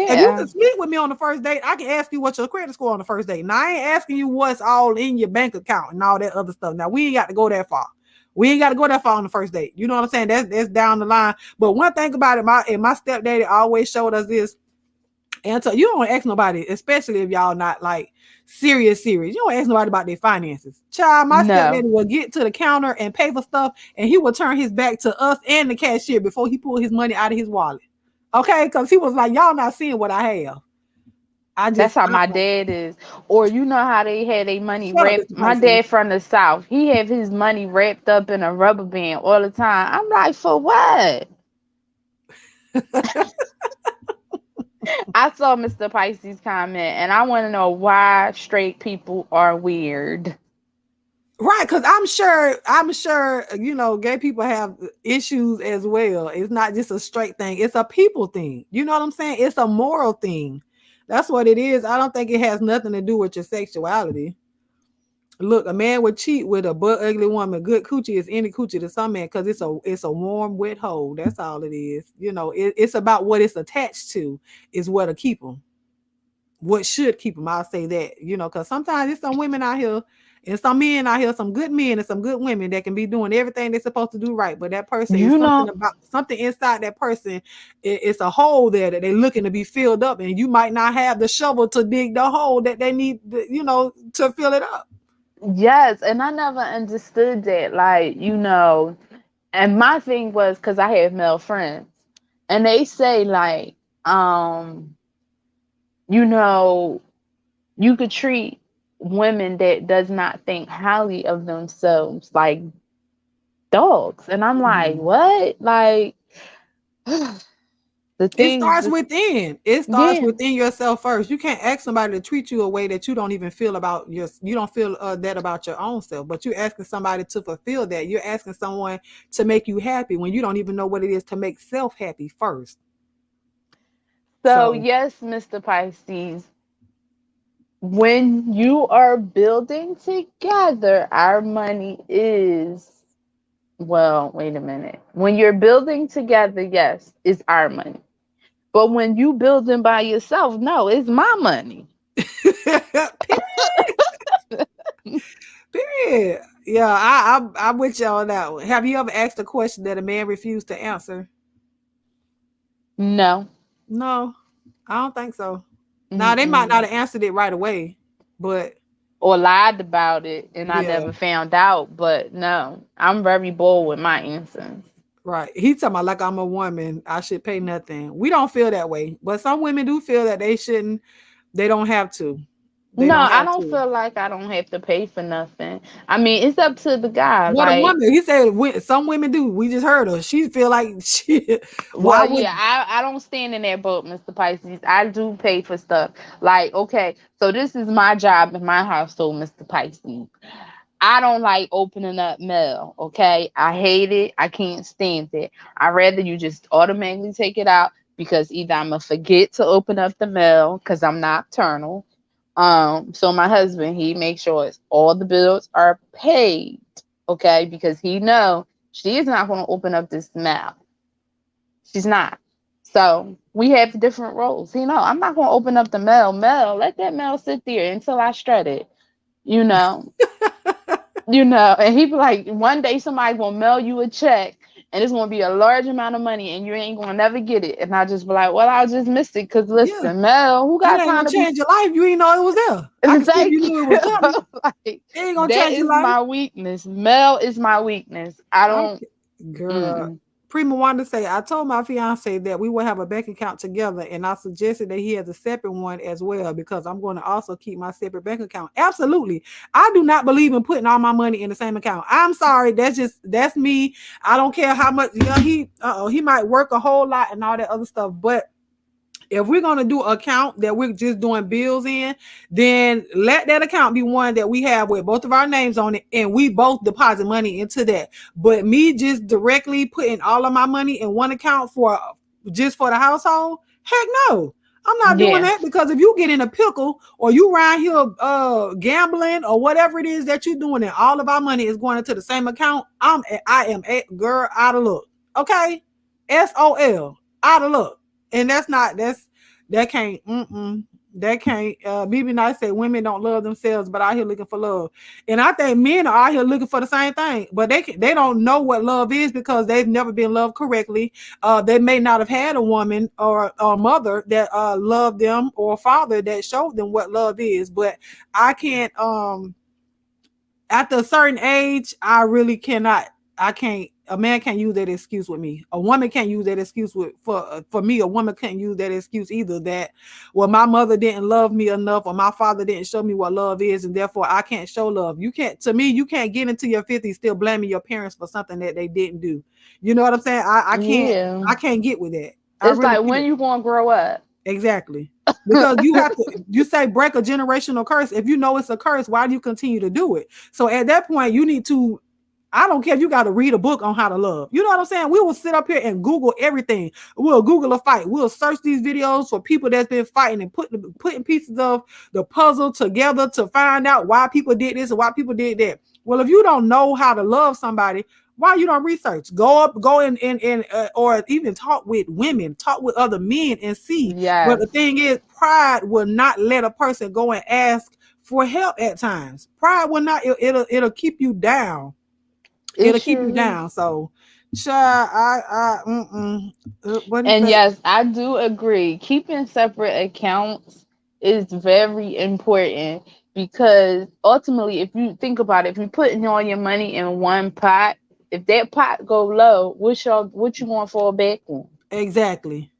If you Yeah, can speak with me on the first date, I can ask you what's your credit score on the first date. Now I ain't asking you what's all in your bank account and all that other stuff. Now we ain't got to go that far. We ain't got to go that far on the first date. You know what I'm saying? That's down the line. But one thing about it, my stepdaddy always showed us this. And so you don't ask nobody, especially if y'all not like serious. You don't ask nobody about their finances. Child, my no, stepdaddy will get to the counter and pay for stuff, and he will turn his back to us and the cashier before he pulled his money out of his wallet. Okay, because he was like, y'all not seeing what I have. that's how my dad is. Or you know how they had their money Shut up, wrapped. Mr. My Pisces. dad from the South, he have his money wrapped up in a rubber band all the time. I'm like, for what? I saw Mr. Pisces comment, and I want to know why straight people are weird. Right, because I'm sure, gay people have issues as well. It's not just a straight thing, it's a people thing. You know what I'm saying? It's a moral thing. That's what it is. I don't think it has nothing to do with your sexuality. Look, a man would cheat with a butt ugly woman. Good coochie is any coochie to some man because it's a warm, wet hole. That's all it is. It's about what it's attached to is what'll keep them. What should keep them? I'll say that. Because sometimes there's some women out here and some men out here, some good men and some good women that can be doing everything they're supposed to do right. But that person is You know, something inside that person. It's a hole there that they're looking to be filled up, and you might not have the shovel to dig the hole that they need, to fill it up. yes, and I never understood that. Like, and my thing was because I have male friends, and they say like, um, you know, you could treat women that does not think highly of themselves like dogs, and I'm like, Mhm. what? Like, the It things, starts within. It starts yeah. within yourself first. You can't ask somebody to treat you a way that you don't even feel about you don't feel that about your own self. But you're asking somebody to fulfill that. You're asking someone to make you happy when you don't even know what it is to make self happy first. So So yes, Mr. Pisces, When you are building together, our money is, well, wait a minute. When you're building together, yes, it's our money. But when you building by yourself, no, it's my money. Period. Yeah, I'm with you on that one. Have you ever asked a question that a man refused to answer? No. No, I don't think so. Now they might not Mm-mm. have answered it right away, but Or lied about it and I yeah, never found out. But no, I'm very bold with my answers. right. He talking about like I'm a woman, I should pay nothing. We don't feel that way, but some women do feel that they shouldn't. They don't have to. They No, don't I have don't to. feel like I don't have to pay for nothing. I mean, it's up to the guy. What a Like, woman. He said some women do. We just heard her. She feel like she. Why well, would? yeah, I don't stand in that boat, Mr. Pisces. I do pay for stuff. Like, okay, so this is my job in my household, Mr. Pisces. I don't like opening up mail, okay? I hate it. I can't stand it. I'd rather you just automatically take it out because either I'm gonna forget to open up the mail because I'm nocturnal. So my husband, he makes sure all the bills are paid, okay? Because he know she is not gonna open up this mail. She's not. So we have different roles. You know, I'm not gonna open up the mail. Let that mail sit there until I shred it. You know, and he be like, one day somebody gonna mail you a check and it's gonna be a large amount of money and you ain't gonna never get it. And I just be like, well, I'll just miss it because Yeah, listen, mail, who it got ain't time gonna to be change your life. You ain't know it was there. I can see if you thank knew it you. was coming. Like, It ain't gonna that change your is life. my weakness. Mail is my weakness. I I'm don't girl. mm-mm. Prima wanted to say, I told my fiance that we will have a bank account together, and I suggested that he has a separate one as well because I'm going to also keep my separate bank account. Absolutely, I do not believe in putting all my money in the same account. I'm sorry, that's me. I don't care how much. Yeah, he might work a whole lot and all that other stuff, but if we're going to do an account that we're just doing bills in, then let that account be one that we have with both of our names on it and we both deposit money into that. But me just directly putting all of my money in one account for just for the household, heck no. I'm not doing Yeah. that because if you get in a pickle or you around here gambling or whatever it is that you're doing and all of our money is going into the same account, I am a girl out of luck. Okay? SOL out of luck. And that can't that can't BB Nice said women don't love themselves but out here looking for love. And I think men are out here looking for the same thing, but they don't know what love is because they've never been loved correctly. They may not have had a woman or a mother that loved them or a father that showed them what love is. But I can't after a certain age, I really cannot. I can't. A man can't use that excuse with me. A woman can't use that excuse for me. A woman can't use that excuse either. That well, my mother didn't love me enough, or my father didn't show me what love is, and therefore I can't show love. You can't. To me, you can't get into your 50s still blaming your parents for something that they didn't do. You know what I'm saying? I can't. Yeah. I can't get with that. I It's really like, when can't. you gonna grow up? Exactly. Because you have to, you say break a generational curse. If you know it's a curse, why do you continue to do it? So at that point, you need to, I don't care if you got to read a book on how to love. You know what I'm saying? We will sit up here and Google everything. We'll Google a fight. We'll search these videos for people that's been fighting and putting pieces of the puzzle together to find out why people did this and why people did that. Well, if you don't know how to love somebody, why you don't research? Go in or even talk with women, talk with other men and see. But Yes. the thing is, pride will not let a person go and ask for help at times. Pride will not, it'll keep you down. It It'll keep sure you is. down. So, child, what do you And say? yes, I do agree. Keeping separate accounts is very important because ultimately, if you think about it, if you're putting all your money in one pot, if that pot go low, what you going to fall back on? Exactly.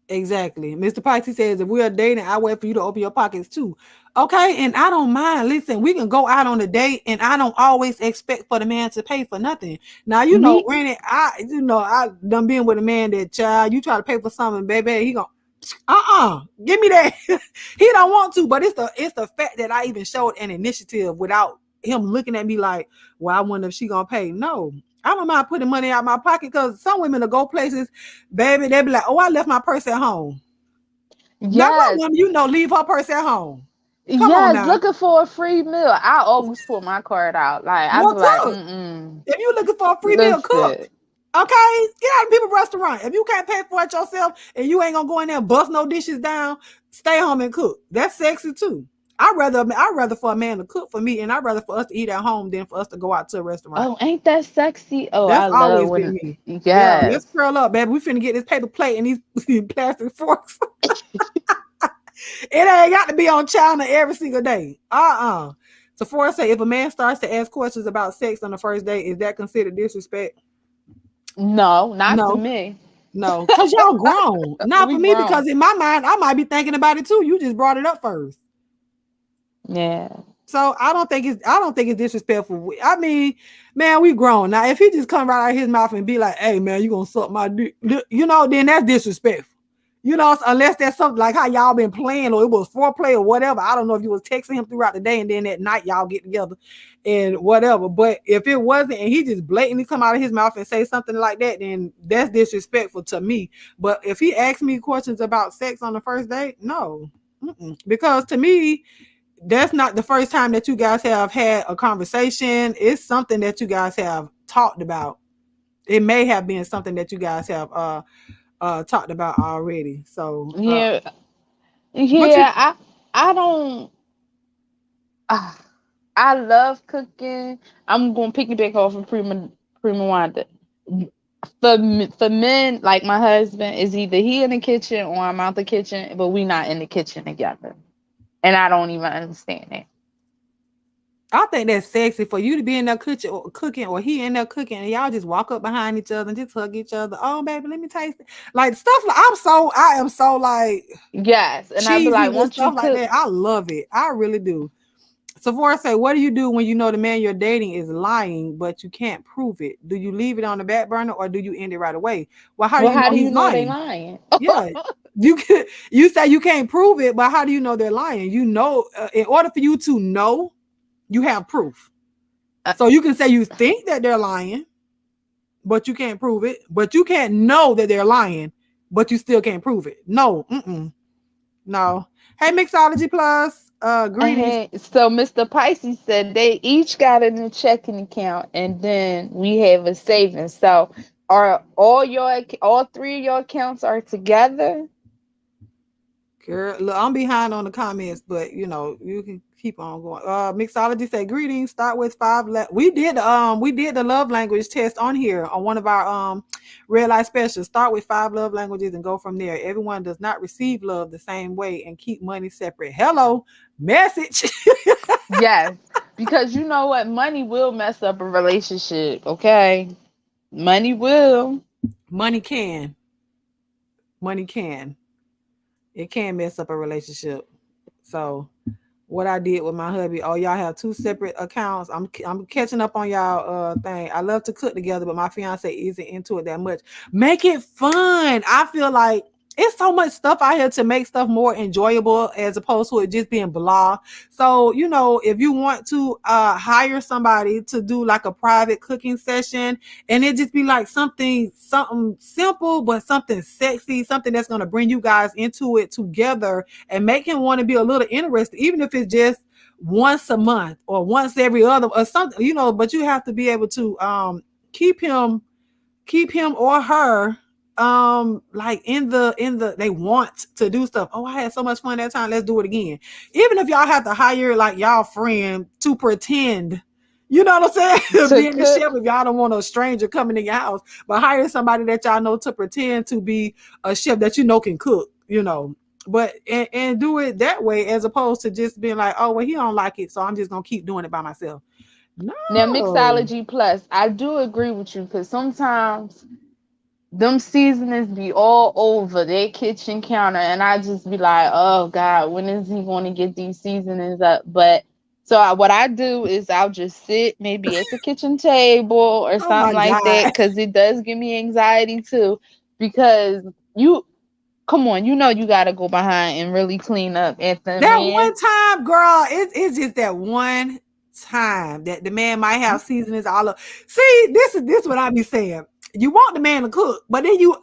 Exactly. Mr. Pikes, he says, if we are dating, I wait for you to open your pockets too. Okay. And I don't mind. Listen, we can go out on a date and I don't always expect for the man to pay for nothing. Now, Me, granted, I done been with a man that child, you try to pay for something, baby, he gonna give me that. He don't want to, but it's the fact that I even showed an initiative without him looking at me like, well, I wonder if she gonna pay. No, I don't mind putting money out my pocket because some women will go places, baby, they be like, oh, I left my purse at home. Now what yes, woman leave her purse at home? Come on now. looking for a free meal. I always pull my card out. Like I be like, If you looking for a free meal, cook. listen. Okay, get out of people's restaurant. If you can't pay for it yourself and you ain't gonna go in there and bust no dishes down, stay home and cook. That's sexy too. I'd rather for a man to cook for me, and I'd rather for us to eat at home than for us to go out to a restaurant. Oh, ain't that sexy? Oh, That's I love always been when me. yes. Yeah, let's curl up, baby. We finna get this paper plate and these plastic forks. It ain't got to be on China every single day. Sephora say, if a man starts to ask questions about sex on the first date, is that considered disrespect? No, not to me. No, because y'all grown. Not for me, grown. because in my mind, I might be thinking about it too. You just brought it up first. Yeah. So I don't think it's disrespectful. I mean, man, we grown. Now, if he just come right out of his mouth and be like, hey man, you gonna suck my dick, then that's disrespectful. Unless that's something like how y'all been playing, or it was foreplay or whatever. I don't know if you was texting him throughout the day and then at night y'all get together and whatever. But if it wasn't and he just blatantly come out of his mouth and say something like that, then that's disrespectful to me. But if he asks me questions about sex on the first date, no. Because to me, that's not the first time that you guys have had a conversation. It's something that you guys have talked about. It may have been something that you guys have talked about already. So I don't. I love cooking. I'm gonna piggyback off of Prima Wanda. For men, like my husband, is either he in the kitchen or I'm out the kitchen, but we not in the kitchen together, and I don't even understand that. I think that's sexy for you to be in there cooking, or he in there cooking, and y'all just walk up behind each other and just hug each other. Oh, baby, let me taste it. Like stuff like I am so like yes, and I be like, once you cook, like that, I love it. I really do. Sephora say, what do you do when you know the man you're dating is lying, but you can't prove it? Do you leave it on the back burner or do you end it right away? Well, how do you know he's lying? They lying? Yeah, you say you can't prove it, but how do you know they're lying? In order for you to know, you have proof. So you can say you think that they're lying, but you can't prove it. But you can't know that they're lying, but you still can't prove it. No, no. Hey, Mixology Plus. Greetings. So Mr. Pisces said they each got a new checking account, and then we have a savings. So are all three of your accounts are together? Girl, look, I'm behind on the comments, but you can keep on going. Mixology say greetings. Start with 5. We did the love language test on here on one of our red light specials. Start with 5 love languages and go from there. Everyone does not receive love the same way and keep money separate. Hello, message. Yes, because you know what? Money will mess up a relationship. Okay, money will. Money can. It can mess up a relationship. So what I did with my hubby, y'all have 2 separate accounts. I'm catching up on y'all thing. I love to cook together, but my fiance isn't into it that much. Make it fun. I feel like it's so much stuff out here to make stuff more enjoyable as opposed to it just being blah. So, if you want to hire somebody to do like a private cooking session, and it just be like something simple, but something sexy, something that's going to bring you guys into it together and make him want to be a little interested, even if it's just once a month or once every other or something, but you have to be able to keep him or her like in the they want to do stuff. Oh, I had so much fun that time, let's do it again. Even if y'all have to hire like y'all friend to pretend, you know what I'm saying, being the chef, if y'all don't want a stranger coming in your house, but hire somebody that y'all know to pretend to be a chef that can cook, but and do it that way, as opposed to just being like, oh well, he don't like it, so I'm just gonna keep doing it by myself. No. Now, Mixology Plus, I do agree with you, because sometimes them seasonings be all over their kitchen counter, and I just be like, oh God, when is he going to get these seasonings up? But so what I do is I'll just sit maybe at the kitchen table or something like that, because it does give me anxiety too, because come on, you got to go behind and really clean up at the that one time, girl. It's just that one time that the man might have seasonings all over. See, this is what I be saying. You want the man to cook, but then you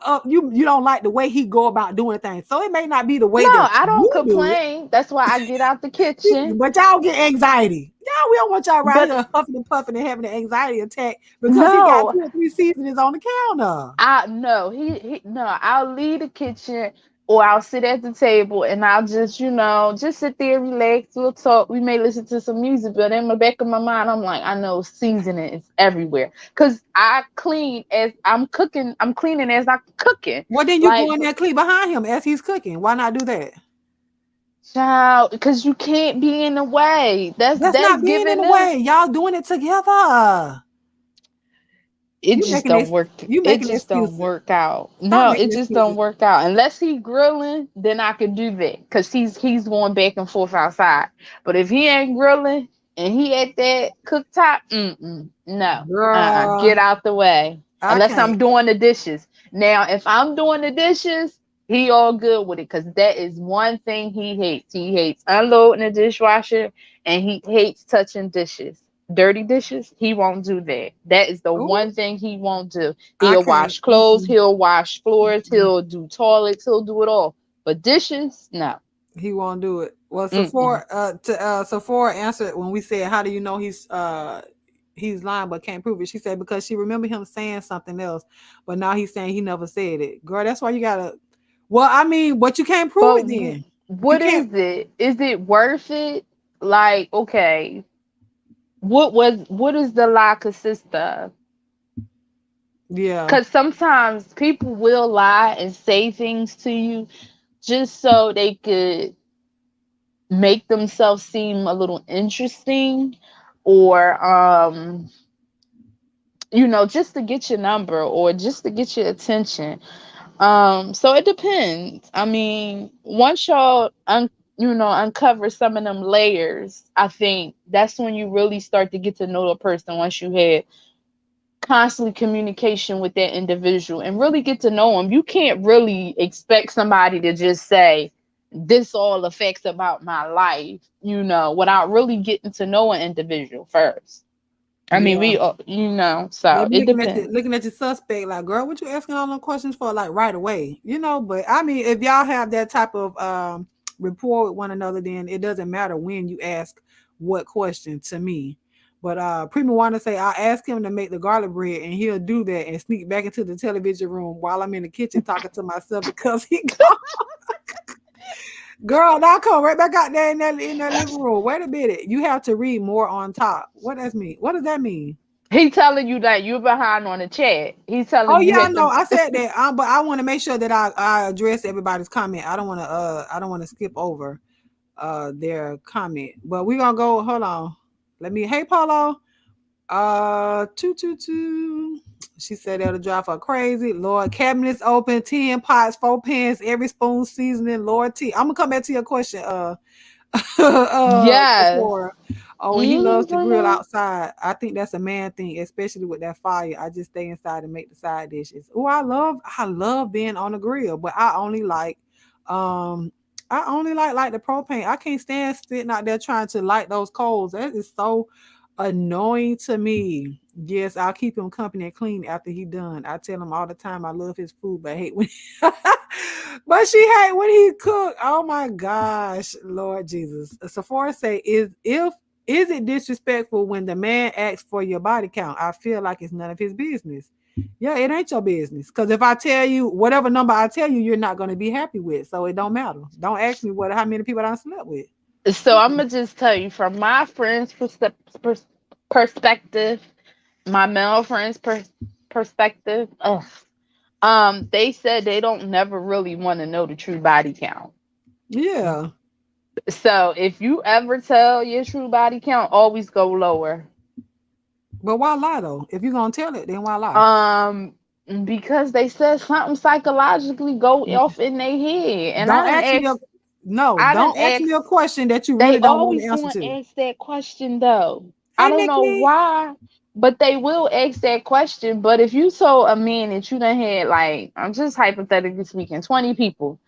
don't like the way he go about doing things. So it may not be the way No, that I don't you do it. complain. That's why I get out the kitchen. But y'all get anxiety. Y'all, we don't want y'all right But here huffing and puffing and having an anxiety attack because he got no, 2 or 3 seasonings on the counter. I no, he no, I'll leave the kitchen or I'll sit at the table and I'll just, just sit there, relax, we'll talk. We may listen to some music, but in the back of my mind, I'm like, I know seasoning is everywhere. Cause I clean as I'm cooking, I'm cleaning as I'm cooking. Well, then you go Like, in there clean behind him as he's cooking. Why not do that? child, because you can't be in the way. That's That's not being in giving the them. way. Y'all doing it together. It You just making don't this. work. You It making just don't excuses. work out. Stop No, it making just don't excuses. work out. Unless he grilling, then I could do that because he's going back and forth outside. But if he ain't grilling and he at that cooktop, no, get Girl, out the way. I Unless can't. I'm doing the dishes. Now, if I'm doing the dishes, he all good with it because that is one thing he hates. He hates unloading the dishwasher and he hates touching dishes. Dirty dishes, he won't do that. That is the Oh, one thing he won't do. I He'll can't. wash clothes, he'll wash floors, he'll do toilets, he'll do it all. But dishes, no. He won't do it. Well, Mm-mm. Sephora answered when we said, "How do you know he's lying but can't prove it?" She said because she remembered him saying something else, but now he's saying he never said it. Girl, that's why you gotta. Well, I mean, but you can't prove But it then. You what can't. is it? Is it worth it? Like, okay, what is the lie consist of? Yeah, Because sometimes people will lie and say things to you just so they could make themselves seem a little interesting or just to get your number or just to get your attention. So it depends. I mean, once y'all uncover some of them layers, I think that's when you really start to get to know a person once you had constantly communication with that individual and really get to know them. You can't really expect somebody to just say this all affects about my life, without really getting to know an individual first. I mean, yeah. They so be it depends. looking at your suspect like, girl, what you asking all them questions for? Like right away, But I mean, if y'all have that type of rapport with one another, then it doesn't matter when you ask what question to me. But Prima want to say I ask him to make the garlic bread, and he'll do that and sneak back into the television room while I'm in the kitchen talking to myself because he gone. Girl, now come right back out there in that living room. Wait a minute, you have to read more on top. What does mean? What does that mean? He telling you that you're behind on the chat. He's Oh telling you yeah, I had know. to. I said that, but I want to make sure that I address everybody's comment. I don't want to skip over their comment. But we're gonna go. Hold on. Hey Paulo. 222. She said that'll drive her crazy. Lord, cabinets open, 10 pots, 4 pans, every spoon seasoning. Lord T. I'm gonna come back to your question. Yes. Sephora. Oh, and he loves to grill Mm-hmm. outside. I think that's a man thing, especially with that fire. I just stay inside and make the side dishes. Oh, I love being on the grill, but um I only like the propane. I can't stand sitting out there trying to light those coals. That is so annoying to me. Yes, I'll keep him company and clean after he done. I tell him all the time I love his food, but I hate when but she hate when he cook. Oh my gosh, Lord Jesus. Sephora say is it disrespectful when the man asks for your body count? I feel like it's none of his business. Yeah, it ain't your business. Because if I tell you whatever number I tell you, you're not going to be happy with. So it don't matter. Don't ask me how many people I slept with. So I'm gonna just tell you from my friends' perspective, my male friends' perspective. Ugh. They said they don't never really want to know the true body count. Yeah. So if you ever tell your true body count, always go lower. But why lie though? If you're gonna tell it, then why lie? Um, because they said something psychologically go off in their head, and Don't ask me a no, I don't didn't ask ask. me a question that you They really don't want to always answer gonna to. ask that question though. I Hey don't know Nikki. why, but they will ask that question. But if you told a man that you done had like, I'm just hypothetically speaking, 20 people,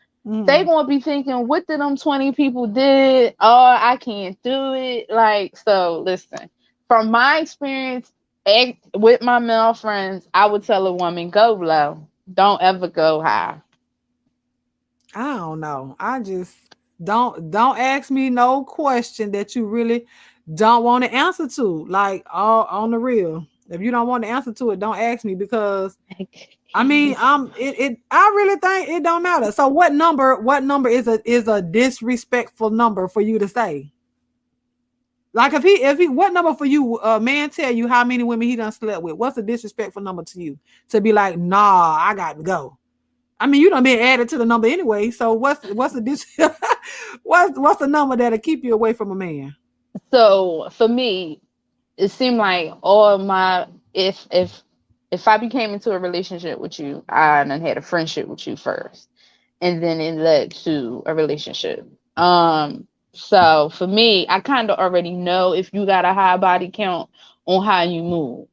they Mm. gonna be thinking, what did them 20 people did? Oh, I can't do it. Like, so listen, from my experience, with my male friends, I would tell a woman, go low. Don't ever go high. I don't know. I just don't ask me no question that you really don't want to answer to. Like all on the real. If you don't want to answer to it, don't ask me because I mean, I really think it don't matter. So what number is a disrespectful number for you to say? Like if he what number for you, a man tell you how many women he done slept with? What's a disrespectful number to you? To be like, nah, I got to go. I mean, you done been added to the number anyway. So what's the what's the number that'll keep you away from a man? So for me, it seemed like all my if I became into a relationship with you, I done had a friendship with you first, and then it led to a relationship. So for me, I kind of already know if you got a high body count on how you move.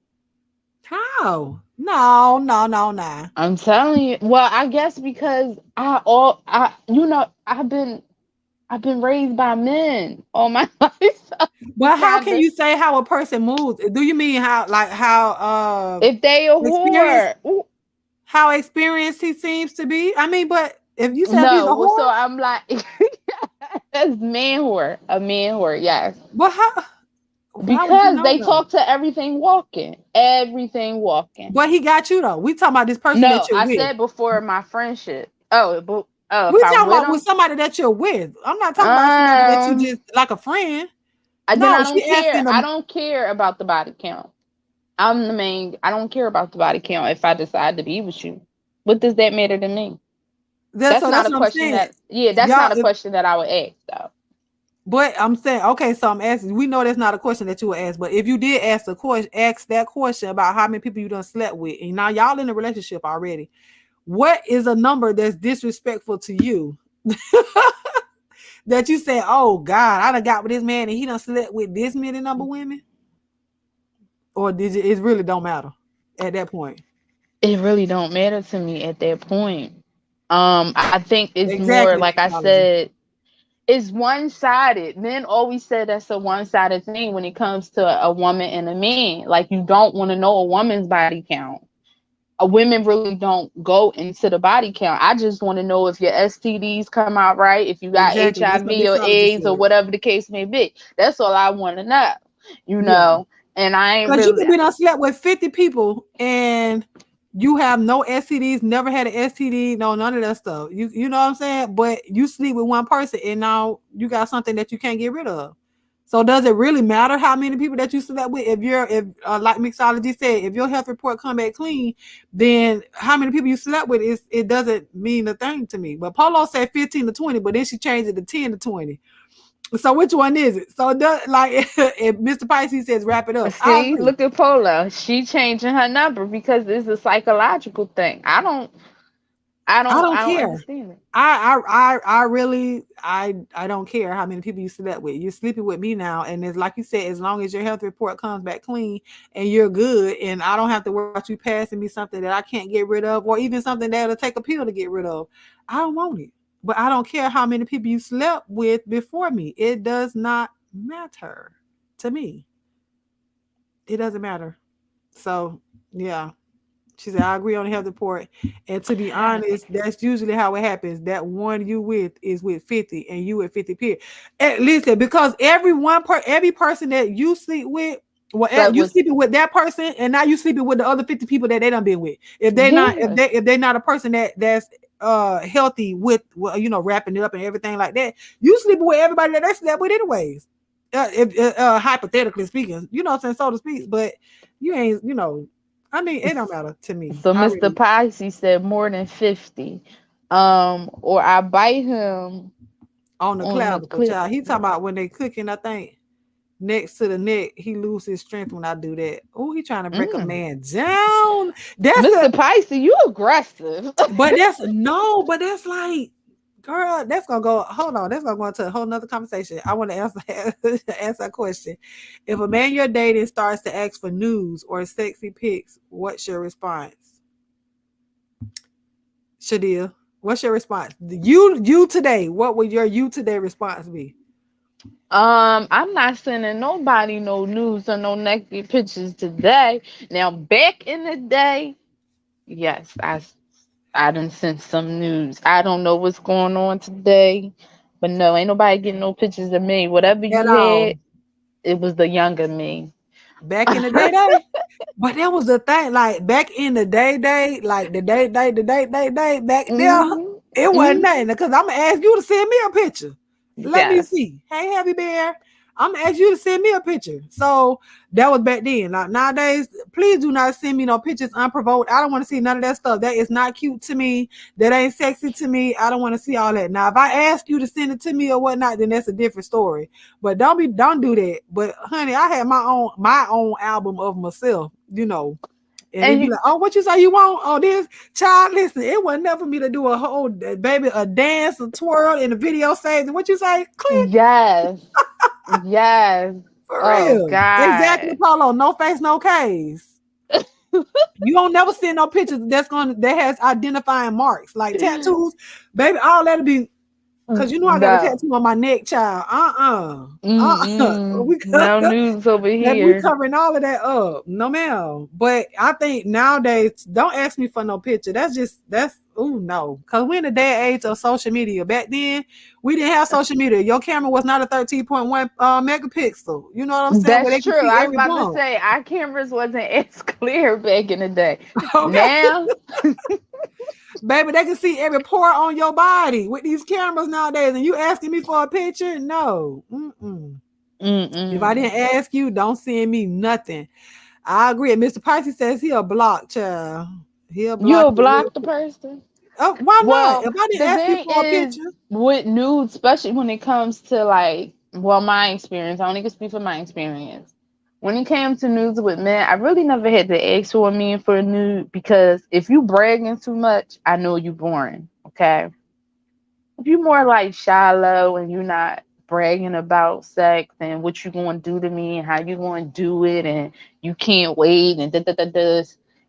How? No. I'm telling you. Well, I guess because I've been raised by men all my life. So But how can kinda, you say how a person moves? Do you mean how if they a experience whore, how experienced he seems to be? I mean, but if you say if he's a no. Well, so whore, I'm like, that's a man whore, yes. well, how would you Because know they though? talk to everything walking. But he got you though. We talking about this person that No, you're I with. said before my friendship. We If I'm talking with about with them, somebody that you're with. I'm not talking about somebody that you just like a friend. then No, I don't she care. asking I them. don't care about the body count. I'm the main. I don't care about the body count if I decide to be with you. What does that matter to me? That's So not that's a what I'm question saying. that. Yeah, that's Y'all, not a question that I would ask though. but I'm saying, okay, so I'm asking, we know that's not a question that you would ask, but if you did ask that question about how many people you done slept with, and now y'all in a relationship already, what is a number that's disrespectful to you? That you say, oh God, I done got with this man and he done slept with this many number of women? Or it really don't matter at that point? It really don't matter to me at that point. I think it's more Exactly, like I mixology. said, it's one-sided. Men always say that's a one-sided thing when it comes to a woman and a man. Like you don't want to know a woman's body count. A women really don't go into the body count. I just want to know if your STDs come out right, if you got Exactly. That's what HIV or mixology AIDS or said. whatever the case may be. That's all I want to know. You Yeah. know, and I ain't Because you really. could be done slept with 50 people and you have no STDs, never had an STD, no, none of that stuff. You know what I'm saying? But you sleep with one person and now you got something that you can't get rid of. So does it really matter how many people that you slept with? If like mixology said, if your health report come back clean, then how many people you slept with it doesn't mean a thing to me. But Polo said 15 to 20, but then she changed it to 10 to 20. So which one is it? So like if Mr. Pisces says wrap it up, I See, agree. look at Polo. She changing her number because it's a psychological thing. I don't I don't care. understand it. I really I don't care how many people you slept with. You're sleeping with me now, and it's like you said, as long as your health report comes back clean and you're good, and I don't have to worry about you passing me something that I can't get rid of, or even something that'll take a pill to get rid of. I don't want it. But I don't care how many people you slept with before me. It does not matter to me. It doesn't matter. So yeah. She said, I agree on the health report. And to be honest, that's usually how it happens. That one you with is with 50 and you with 50 period. And listen, because every person that you sleep with, well, But you was sleeping with that person and now you sleeping with the other 50 people that they done been with. If they not yeah. if they not a person that's healthy with, well, wrapping it up and everything like that, you sleeping with everybody that they slept with anyways. Hypothetically speaking, you know what I'm saying, so to speak, but you ain't, I mean, it don't matter to me. So I Mr. really Pisces said more than 50. Or I bite him on the on the clavicle, clip. child. He talking about when they cooking, I think, next to the neck, he loses strength when I do that. Oh, he trying to break a Mm. man down. That's a Mr. Pisces, you aggressive. but that's no, but that's like, girl, that's gonna go. Hold on, that's gonna go into a whole nother conversation. I want to answer a question. If a man you're dating starts to ask for news or sexy pics, what's your response? Shadia, what's your response? You today, what would your you today response be? I'm not sending nobody no news or no naked pictures today. Now, back in the day, yes, I done sent some news. I don't know what's going on today, but no, ain't nobody getting no pictures of me. Whatever at you had, all. it was the younger me. Back in the day. But that was the thing, like back in the day, like the day, back there, Hmm. it wasn't Hmm. nothing. Because I'm gonna ask you to send me a picture. Let me Yes, see. Hey, Happy Bear, I'm gonna ask you to send me a picture. So that was back then. Like nowadays, please do not send me no pictures unprovoked. I don't want to see none of that stuff. That is not cute to me. That ain't sexy to me. I don't want to see all that. Now, if I ask you to send it to me or whatnot, then that's a different story. But don't do that. But honey, I had my own album of myself, and it'd and be like, oh, what you say you want? Oh, this child, listen, it wasn't enough for me to do a whole baby a dance, a twirl, and a video saved. And what you say? Click yes, yes. for Oh real. Exactly, God. Polo. No face, no case. You don't never send no pictures that has identifying marks like tattoos, baby. All that'll be because I got a No. tattoo on my neck, child. Mm-mm. We No news over That we here. covering all of that up. No ma'am. But I think nowadays, don't ask me for no picture. That's oh no. Cause we're in the day and age of social media. Back then, we didn't have social media. Your camera was not a 13.1 megapixel. You know what I'm saying? Where That's they can true. see I was every about to bump. say our cameras wasn't as clear back in the day. Okay. Now, Baby, they can see every pore on your body with these cameras nowadays. And you asking me for a picture? No. Mm-mm. If I mm-mm. didn't ask you, don't send me nothing. I agree. And Mr. Pisces says he'll block, child. He'll block You'll you real block the quick. person. Oh, why not? Well, If I didn't the ask you thing for a is picture, with nudes, especially when it comes to like, well, my experience, I only can speak for my experience. When it came to nudes with men, I really never had to ask for a man for a nude because if you bragging too much, I know you boring. Okay. If you more like shallow and you're not bragging about sex and what you going to do to me and how you going to do it and you can't wait and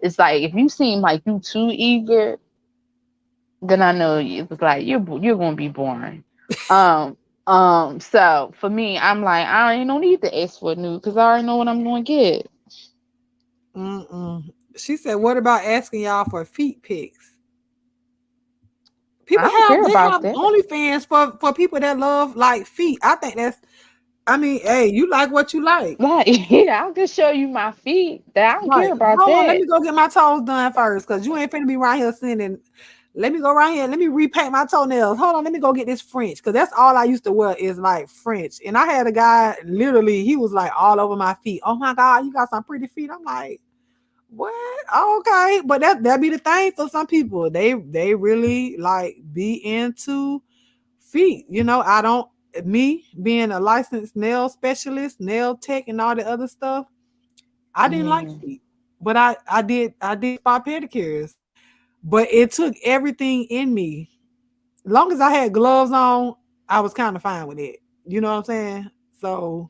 it's like if you seem like you too eager, then I know it's like you're going to be boring. Um so for me, I'm like I ain't no need to ask for a nude because I already know what I'm going to get. mm-mm. She said, "What about asking y'all for feet pics? I People don't have care they about have that. OnlyFans for people that love like feet. I think that's. I mean, hey, you like what you like. Like, yeah, I'll just show you my feet. That I don't Right. care about Hold on. Let that. me go get my toes done first because you ain't finna be right here sending. Let me go right here. Let me repaint my toenails. Hold on. Let me go get this French because that's all I used to wear is like French. And I had a guy literally, he was like all over my feet. Oh my God, you got some pretty feet. I'm like, what? Okay. But that be the thing for some people. They really like be into feet. I don't, me being a licensed nail specialist, nail tech, and all the other stuff. I didn't like Yeah. feet, but I did spot pedicures. But it took everything in me. Long as I had gloves on, I was kind of fine with it. You know what I'm saying? So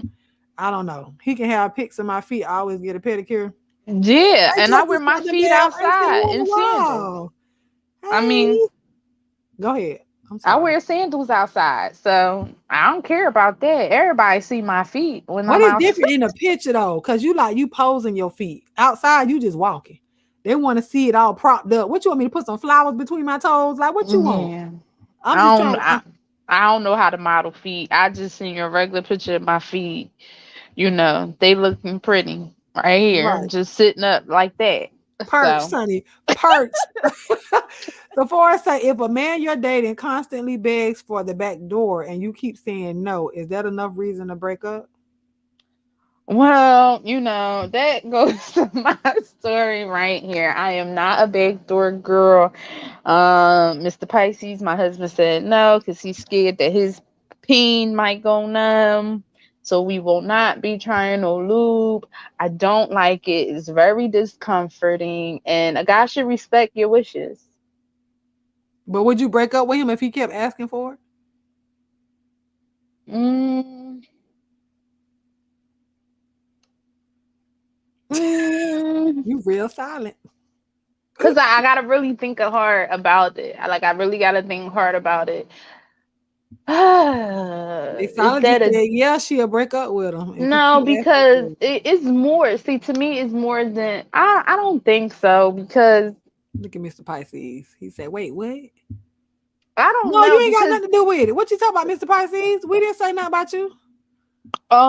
I don't know. He can have pics of my feet. I always get a pedicure. Yeah, Hey, and I wear Justice my Southern feet Bell. I ain't seen outside you in in a sandals. while. I mean, Hey, go ahead. I'm I sorry. wear sandals outside, so I don't care about that. Everybody see my feet when But I'm it's outside. different in the picture though, because you posing your feet. Outside, you just walking. They want to see it all propped up. What you want me to put some flowers between my toes? Like what you want? Yeah, I'm I just don't. trying. I don't know how to model feet. I just seen your regular picture of my feet. You know, they looking pretty right here, Right. just sitting up like that. Perks, So, honey. Perks. So for I say, if a man you're dating constantly begs for the back door and you keep saying no, is that enough reason to break up? well, that goes to my story right here. I am not a backdoor girl. Mr. Pisces, my husband said no because he's scared that his peen might go numb. So we will not be trying no lube. I don't like it. It's very discomforting, and a guy should respect your wishes. But would you break up with him if he kept asking for it? Mm, mm, You real silent. Cause I gotta really think hard about it. I really gotta think hard about it. Is Mixology that a said, yeah, she'll break up with him if he no? keep asking Because for it. it's more. See, to me, it's more than I don't think so because Look at Mr. Pisces. He said, wait, what? I don't No, you know ain't got because nothing to do with it. What you talking about, Mr. Pisces? We didn't say nothing about you.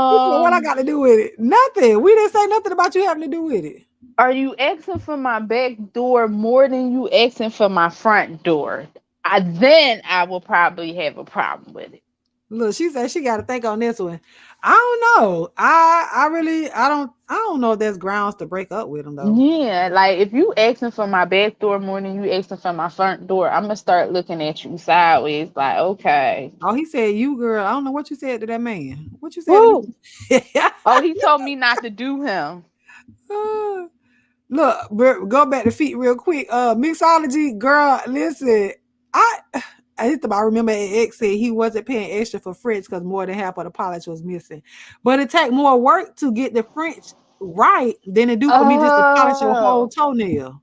He said, what I um got to do with it? Nothing. We didn't say nothing about you having to do with it. are you asking for my back door more than you asking for my front door? Then I will probably have a problem with it. Look, she said she got to think on this one. I don't know. I don't know if there's grounds to break up with him though. Yeah, like if you asking for my back door more than you asking for my front door, I'm gonna start looking at you sideways. Like, okay, Oh, he said you girl. I don't know what you said to that man. What you said to woo. me? Oh, he told me not to do him. Look, go back to feet real quick. Mixology, girl, listen. I I just about remember an ex said he wasn't paying extra for French because more than half of the polish was missing. But it take more work to get the French right than it do for me just to polish your whole Oh, toenail.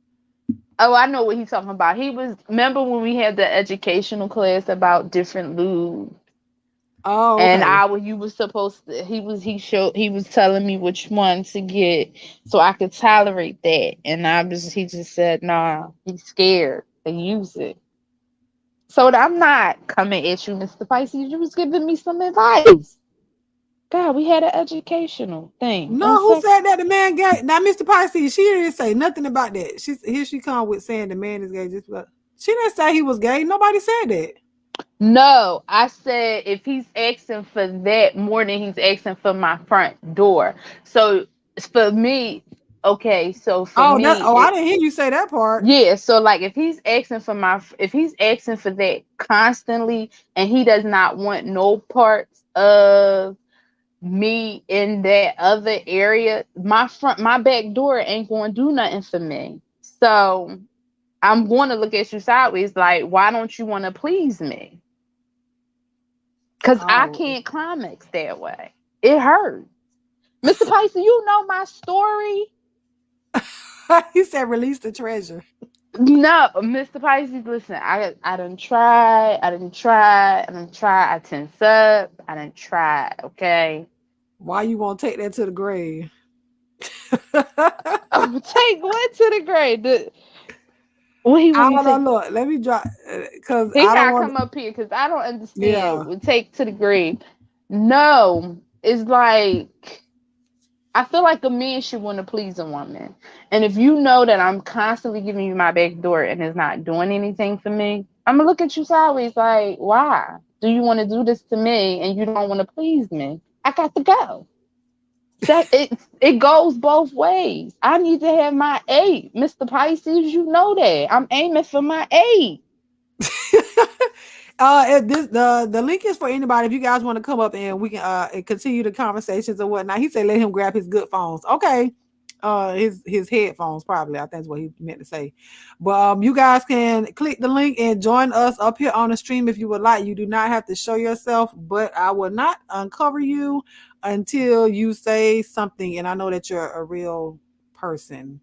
oh, I know what he's talking about. He was remember when we had the educational class about different lube, Oh, and okay. you was supposed to. He was telling me which one to get so I could tolerate that, and he just said nah, he's scared to use it. So I'm not coming at you, Mr. Pisces. You was giving me some advice. God, we had an educational thing No, on who sex. said that the man gay? Now, Mr. Pisces, she didn't say nothing about that. Here she come with saying the man is gay. She didn't say he was gay. Nobody said that. No, I said if he's asking for that more than he's asking for my front door. So for me, okay, so for Oh, me, I didn't hear you say that part. yeah, so like if he's asking for that constantly and he does not want no parts of me in that other area, my back door ain't going to do nothing for me. So I'm going to look at you sideways like, why don't you want to please me? Because I Oh, can't climax that way. It hurts. Mr. Pisces, you know my story. he said release the treasure. No, Mr. Pisces, listen, I didn't try. I tense up. I didn't try, okay? Why you won't take that to the grave? Take what to the grave? What he I want me to don't know. take? Look, let me drop because He I don't gotta want. come up here because I don't Yeah, understand. We take to the grave. No, it's like I feel like a man should want to please a woman. And if you know that I'm constantly giving you my back door and it's not doing anything for me, I'm gonna look at you sideways like, why? Do you want to do this to me and you don't want to please me? I got to go. It goes both ways. I need to have my 8. Mr. Pisces, you know that. I'm aiming for my 8. if this the link is for anybody. If you guys want to come up and we can and continue the conversations or whatnot. He said let him grab his good phones. Okay, his headphones probably. I think that's what he meant to say. But you guys can click the link and join us up here on the stream if you would like. You do not have to show yourself, but I will not uncover you until you say something, and I know that you're a real person.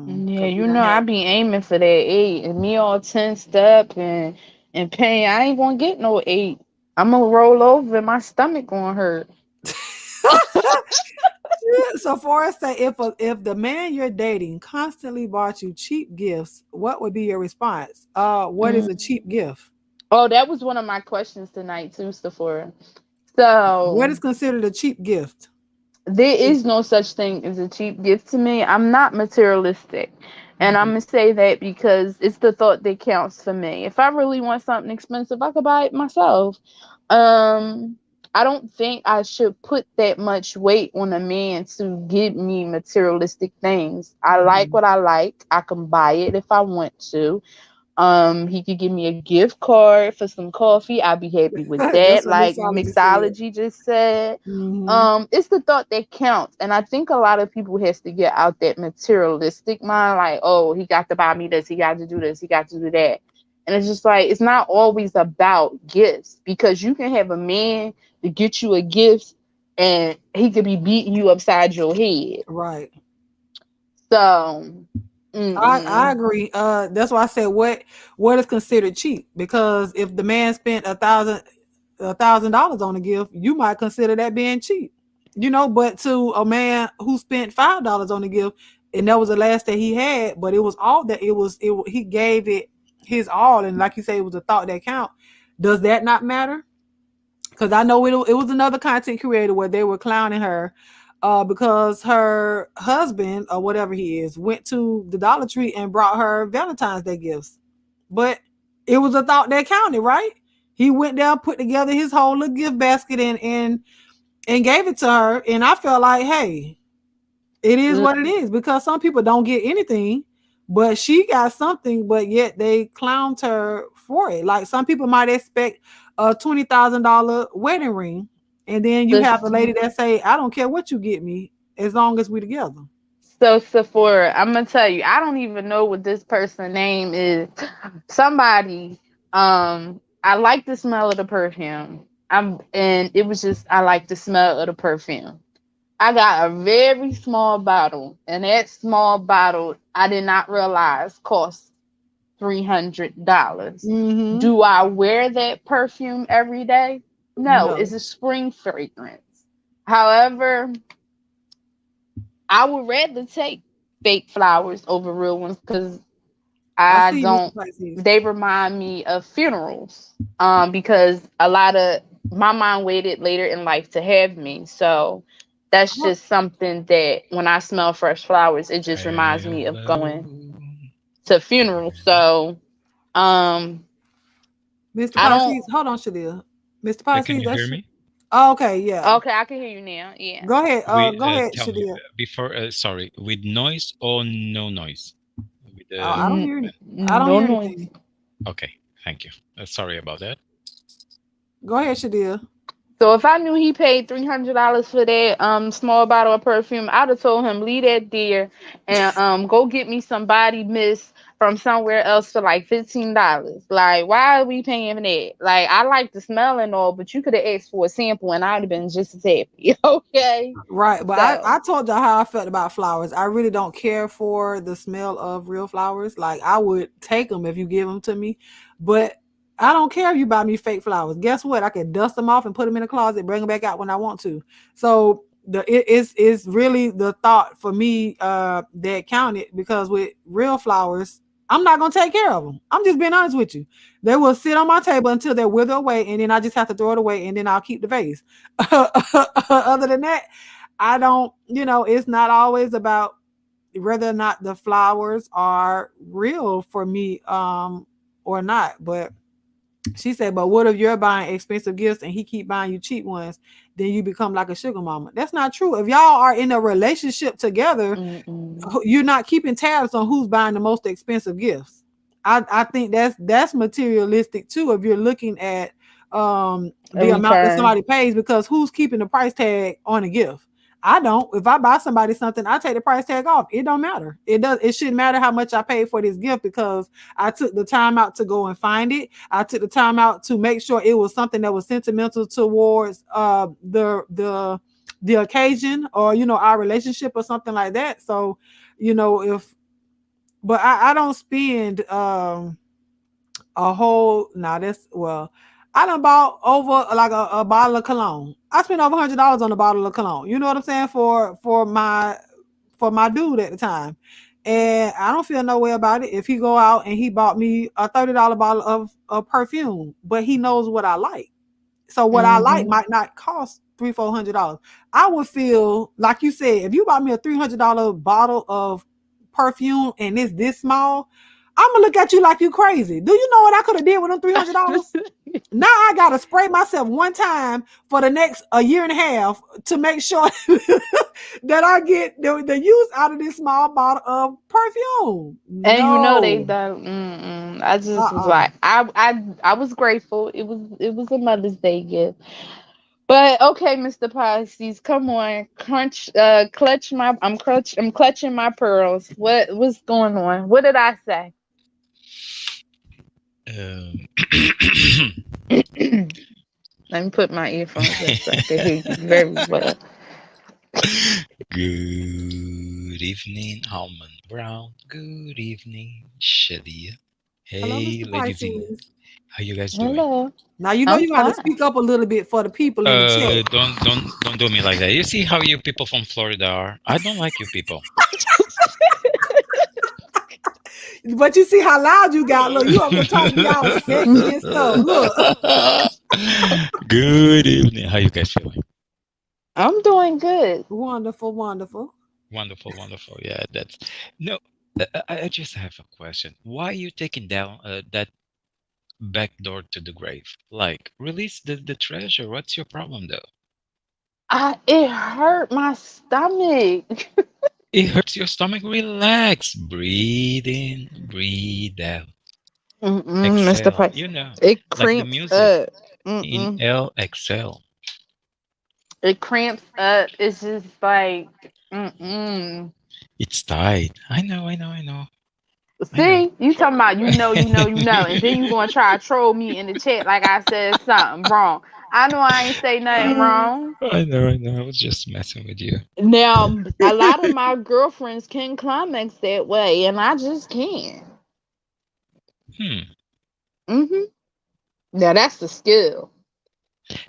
Yeah, Because we you don't know I have. be aiming for that 8 and me all tensed up and pain. I ain't gonna get no 8. I'm gonna roll over and my stomach gonna hurt. So Forrest say if the man you're dating constantly bought you cheap gifts, what would be your response? What is a Mm. cheap gift? Oh, that was one of my questions tonight too, Sephora. What So is considered a cheap gift? there is no such thing as a cheap gift to me. I'm not materialistic. And I'm Mhm. going to say that because it's the thought that counts for me. If I really want something expensive, I could buy it myself. Um, I don't think I should put that much weight on a man to give me materialistic things. I like Mhm. what I like. I can buy it if I want to. He could give me a gift card for some coffee. I'd be happy with That's that. what Like mixology said. mixology just said. Mhm. It's the thought that counts. And I think a lot of people has to get out that materialistic mind, like, oh, he got to buy me this, he got to do this, he got to do that. And it's just like it's not always about gifts because you can have a man to get you a gift and he could be beating you upside your head. Right. So I mm-mm. agree. That's why I said what is considered cheap because if the man spent 1,000, $1,000 on a gift, you might consider that being cheap, but to a man who spent $5 on a gift, and that was the last that he had, but it was all that he gave it his all, and like you say, it was a thought that count. Does that not matter? Because I know it was another content creator where they were clowning her because her husband or whatever he is went to the Dollar Tree and brought her Valentine's Day gifts, but it was a thought that counted, right? He went down, put together his whole little gift basket and gave it to her, and I felt like, hey, it is what it is, because some people don't get anything, but she got something, but yet they clowned her for it. Like some people might expect a $20,000 wedding ring, and then you have a lady that say, I don't care what you get me as long as we together. So Sephora, I'm gonna tell you, I don't even know what this person's name is. Somebody, I like the smell of the perfume. And it was just I like the smell of the perfume. I got a very small bottle, and that small bottle I did not realize cost $300. Mm-hmm. Do I wear that perfume every day? No, No. it's a spring fragrance. However, I would rather take fake flowers over real ones because I I see don't. Mr. Pisces. They remind me of funerals. Because a lot of my mom waited later in life to have me, so that's just something that when I smell fresh flowers, it just reminds me of going to funerals. So, Mr. I don't. Pisces, hold on, Shadia. Mr. Can Pisces, you hear that's me? oh, okay, yeah. Okay, I can hear you now. Yeah. Go ahead. We Go ahead, tell me Shadia. before. Sorry, with noise or no noise? With Oh, I don't hear No noise. anything. Okay, thank you. Sorry about that. Go ahead, Shadia. So if I knew he paid $300 for that small bottle of perfume, I'd have told him leave that there and go get me some body mist from somewhere else for like $15. Like, why are we paying for that? Like, I like the smell and all, but you could have asked for a sample and I'd have been just as happy. Okay. Right, but So I told you how I felt about flowers. I really don't care for the smell of real flowers. Like I would take them if you give them to me, but I don't care if you buy me fake flowers. Guess what? I can dust them off and put them in the closet, bring them back out when I want to. So it's really the thought for me that counted, because with real flowers, I'm not gonna take care of them. I'm just being honest with you. They will sit on my table until they wither away, and then I just have to throw it away, and then I'll keep the vase. Other than that, I don't, it's not always about whether or not the flowers are real for me or not. But she said, but what if you're buying expensive gifts and he keep buying you cheap ones? Then you become like a sugar mama. That's not true. If y'all are in a relationship together, you're not keeping tabs on who's buying the most expensive gifts. I think that's materialistic too. If you're looking at the amount that somebody pays, because who's keeping the price tag on a gift? I don't. If I buy somebody something, I take the price tag off. It don't matter. It shouldn't matter how much I paid for this gift, because I took the time out to go and find it. I took the time out to make sure it was something that was sentimental towards the occasion, or our relationship or something like that. So, but I don't spend a whole I done bought over like a bottle of cologne. I spent over $100 on a bottle of cologne. You know what I'm saying? For my dude at the time. And I don't feel no way about it if he go out and he bought me a $30 bottle of perfume, but he knows what I like. So what I like might not cost $300-400. I would feel like you said, if you bought me a $300 bottle of perfume and it's this small, I'm gonna look at you like you crazy. Do you know what I could have did with them $300? Now I gotta spray myself one time for the next a year and a half to make sure that I get the use out of this small bottle of perfume. And they done. I just was like, I was grateful. It was a Mother's Day gift. But okay, Mr. Pisces, come on, I'm clutching my pearls. What's going on? What did I say? Let me put my earphones in so I can hear you very well. Good evening, Almond Brown. Good evening, Shadia. Hello, Hey, Mr. ladies in, Pisces. how you guys doing? Hello. Now you know I'm you got to fine. speak up a little bit for the people in the chat. Don't do me like that. You see how you people from Florida are? I don't like you people. But you see how loud you got. Look, you over there trying to be all sexy and stuff. Look. Good evening. How you guys feeling? I'm doing good. Wonderful, wonderful. Wonderful, wonderful. Yeah, that's no. I just have a question. Why are you taking down that back door to the grave? Like, release the treasure. What's your problem, though? It hurt my stomach. It hurts your stomach. Relax. Breathe in, breathe out. Mr. Exhale. Price. You know, It like the cramps music. up. Mm-mm. Inhale, exhale. It cramps up. It's just like, mm-mm. It's tight. I know, I know, I know. I know. See, you talking about and then you gonna try to troll me in the chat like I said something wrong. I know I ain't say nothing wrong. I know, I know. I was just messing with you. Now, a lot of my girlfriends can climax that way, and I just can't. Hmm. Mm-hmm. Now that's the skill.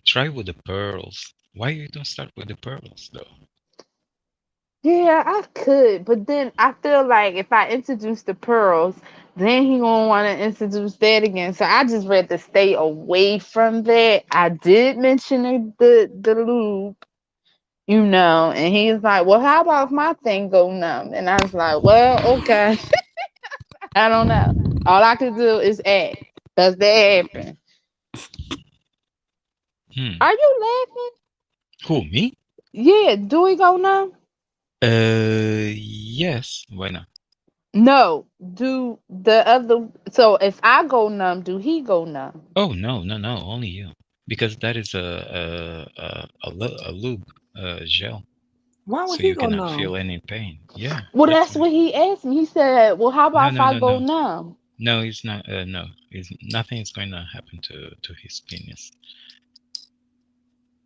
Try with the pearls. Why you don't start with the pearls though? Yeah, I could, but then I feel like if I introduce the pearls, then he gonna want to introduce that again. So I just rather stay away from that. I did mention the lube, and he's like, "Well, how about if my thing go numb?" And I was like, "Well, okay, I don't know. All I could do is ask. Does that happen? Hmm. Are you laughing? Who, me? Yeah, do we go numb? Yes. Why not? No, do the other. So if I go numb, do he go numb? Oh no, no, no, only you. Because that is a lube gel, Why would so he you go cannot numb? feel any pain. Yeah, Well, that's that's why. what he asked me. He said, "Well, how No, about if no, I no, go no. numb?" No, it's not. No, it's nothing is going to happen to his penis.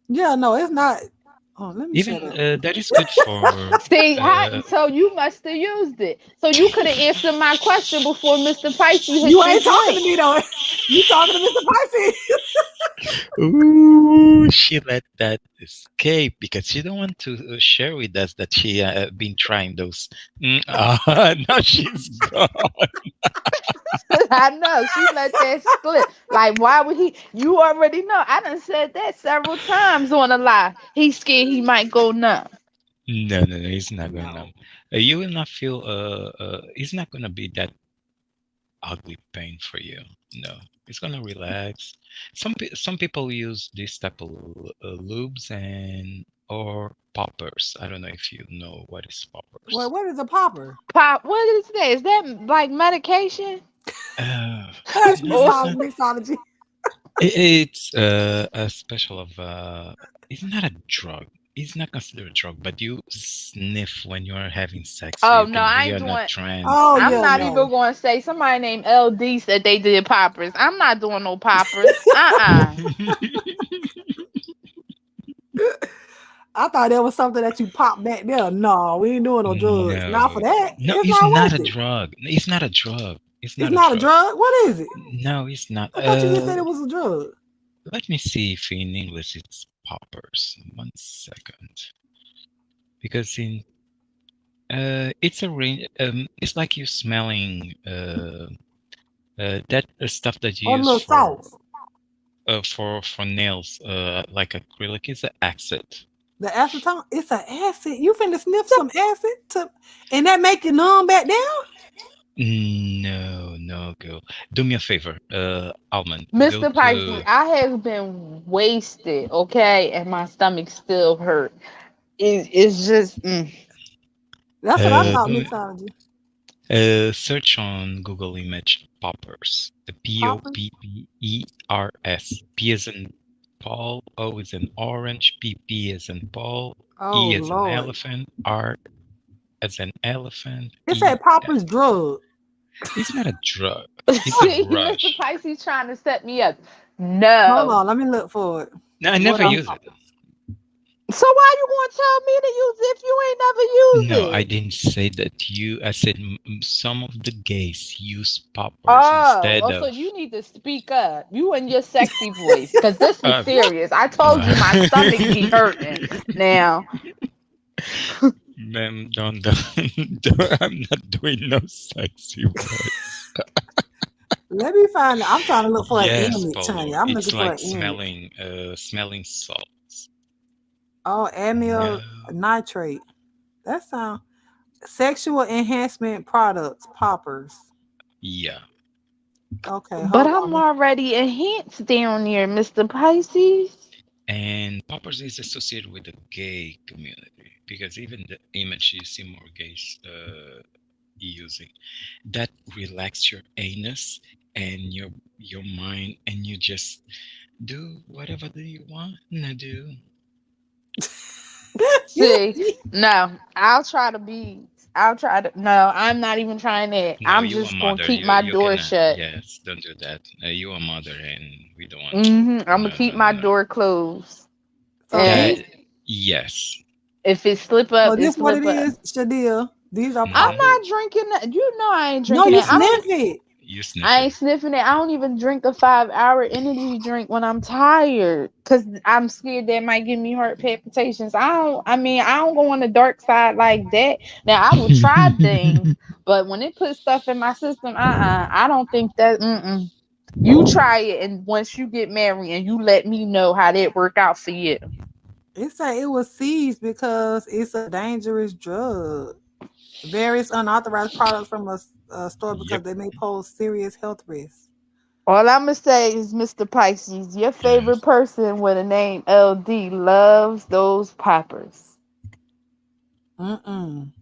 Yeah, no, it's not. Oh, let me shut Even up. that is good for. See, Uh, so you must have used it. So you could have answered my question before Mr. Pisces hit You ain't this talking link. to me though. You talking to Mr. Pisces. Ooh, she let that escape because she don't want to share with us that she been trying those. Now she's gone. I know she let that slip. Like, why would he? You already know. I done said that several times on a lie. He's scared he might go numb. No, no, no, it's not going No. to. You will not feel. It's not gonna be that ugly pain for you. No, it's gonna relax. Some people use this type of lubes and or poppers. I don't know if you know what is Well, poppers. what is a popper? Pop, what is that? Is that like medication? Uh, Hush, no, it's not. mixology. It's a special of. It's not a drug. It's not considered a drug, but you sniff when you are having sex, so Oh you no, can I be ain't on a doing. trance. Oh I'm yeah, not even no. going to say somebody named LD said they did poppers. I'm not doing no poppers. Uh-uh. I thought that was something that you pop back there. No, we ain't doing no drugs. Not for No, that. no, It's it's not not worth a it. drug. It's not a drug. It's It's not a not a drug. drug. What is it? No, it's not. I thought you just said it was a drug. Let me see if in English it's poppers. 1 second. Because in it's a range. It's like you smelling that stuff that you Or a use little sauce. for nails, like acrylic. It's an acid. The acetone, it's an acid. You finna sniff some acid and that make you numb back down? No, no, girl. Do me a favor, Almond. Go Mr. Pisces, to. I have been wasted, okay, and my stomach still hurt. It's just That's what I Uh, thought, do, mixology. Search on Google image poppers. Poppers? Poppers. P as in Paul, O is in orange, P as in Paul, Oh E as an Lord. elephant, R as an elephant, It E. said poppers drug. It's not a drug. It's a see, Mr. rush. Pisces trying to set me up. Hold No. on, let me look for it. No, I What never are use it. poppers? So why you gonna tell me to use it if you ain't never used No, I it? didn't say that you. I said some of the gays use poppers Oh, instead well, so of. you need to speak up. You and your sexy voice, because this is Uh, serious. I told you my stomach be hurting. Now, ma'am, don't. I'm not doing no sexy voice. Let me find. I'm trying to look for an Yes, image, honey. Polo. I'm It's looking for like an image. smelling salts. Oh, No. amyl nitrate. That sound sexual enhancement products, poppers. Yeah. Okay, but hold I'm on. already enhanced down here, Mr. Pisces. And poppers is associated with the gay community because even the image you see more gays using that relax your anus and your mind, and you just do whatever do you want to do. See, no, I'll try to, no, I'm not even trying that. No, I'm you a just gonna mother. keep You my you door cannot. shut. Yes, don't do that. You a mother, and we don't want. I'm gonna No, keep no, my no, no. door closed. So That And these, yes. if it slip so up, it this what it slip up. is, Shadia. These are I'm Hmm. poppers. not drinking that. You know I ain't No, drinking you that. sniff it. You sniff I it. ain't sniffing it. I don't even drink a 5 hour energy drink when I'm tired. Cause I'm scared that might give me heart palpitations. I don't go on the dark side like that. Now I will try things, but when it puts stuff in my system, I don't think that you try it, and once you get married and you let me know how that work out for you. It say it was seized because it's a dangerous drug. Various unauthorized products from a store because Yep. they may pose serious health risks. All I'm gonna say is, Mr. Pisces, your favorite Yes. person with a name LD loves those poppers. Mm-mm.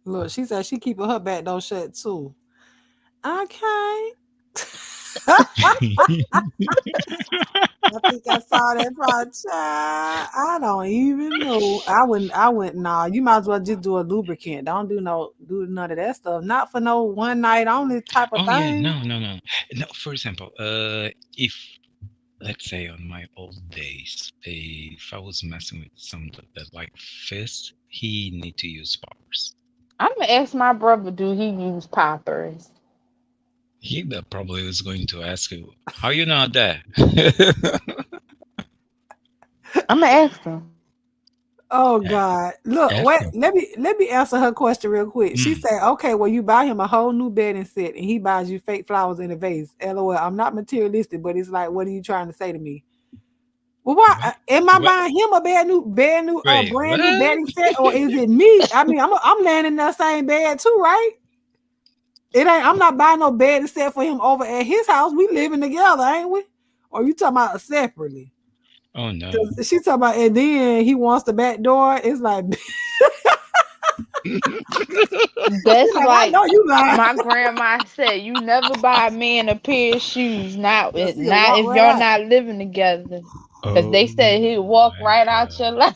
Look, she said she keeping her back door shut too. Okay. I think I saw that project. I don't even know. I wouldn't nah. You might as well just do a lubricant. Don't do none of that stuff. Not for no one night only type of Oh yeah, thing. no, no, no, no. For example, if let's say on my old days, if I was messing with something that like fist, he need to use powers. I'm gonna ask my brother, do he use poppers? He probably was going to ask you, how you know that? I'm gonna ask him. Oh A- God. Look, Ask wait, him. let me answer her question real quick. She Mm. said, okay, well, you buy him a whole new bedding set and he buys you fake flowers in a vase. LOL. I'm not materialistic, but it's like, what are you trying to say to me? Well, why What? am I What? buying him a Wait, brand new what? bedding set, or is it me? I mean, I'm laying in that same bed too, right? It ain't. I'm not buying no bedding set for him over at his house. We living together, ain't we? Or you talking about separately? Oh no. Because she talking about, and then he wants the back door. It's like, she That's like, I like know you lying. my grandma said, you never buy a man a pair of shoes. Not Because he'll not walk if right y'all out. not living together. Cause Oh they said he'd walk my right out your god. life.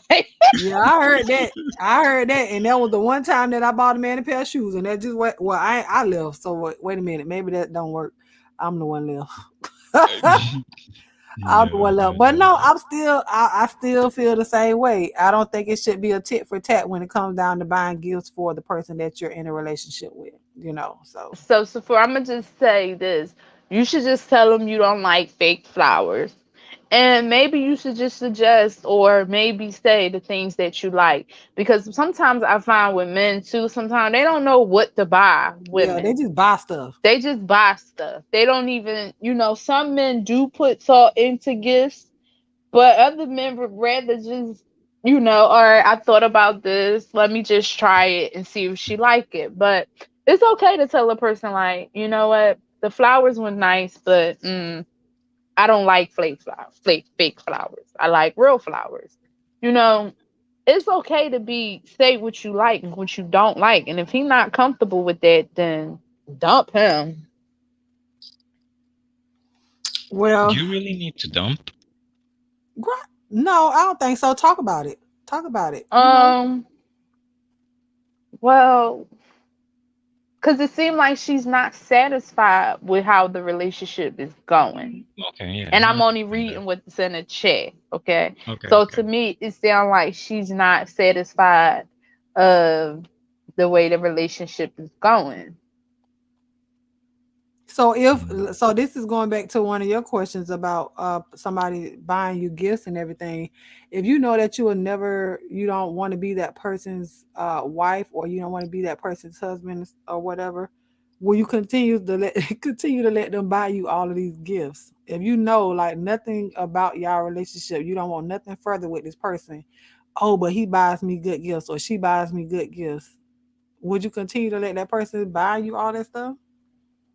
Yeah, I heard that. I heard that, and that was the one time that I bought a man a pair of shoes, and that just what. Well, I left. So wait a minute, maybe that don't work. I'm the one left. I'm No, the one no, left. But no, no, no. I still feel the same way. I don't think it should be a tit for tat when it comes down to buying gifts for the person that you're in a relationship with. So So for I'm gonna just say this: you should just tell them you don't like fake flowers, and maybe you should just suggest or maybe say the things that you like. Because sometimes I find with men too, sometimes they don't know what to buy yeah, they women. just buy stuff. They just buy stuff. They don't even, some men do put thought into gifts, but other men would rather just, all right, I thought about this. Let me just try it and see if she like it. But it's okay to tell a person like, you know what, the flowers were nice, but I don't like fake flowers. I like real flowers. You know, it's okay to say what you like and what you don't like. And if he's not comfortable with that, then dump him. Well, You really need to dump. no, I don't think so. Talk about it. Talk about it. Well, because it seemed like she's not satisfied with how the relationship is going. Okay, yeah, And I I'm only understand reading what's in the chat, okay? that. Okay, So okay. to me, it sounds like she's not satisfied of the way the relationship is going. So Mm. this is going back to one of your questions about somebody buying you gifts and everything. If you know that you don't want to be that person's wife, or you don't want to be that person's husband or whatever, will you continue to let continue to let them buy you all of these gifts? If you know like nothing about y'all relationship, you don't want nothing further with this person. Oh, but he buys me good gifts or she buys me good gifts. Would you continue to let that person buy you all that stuff?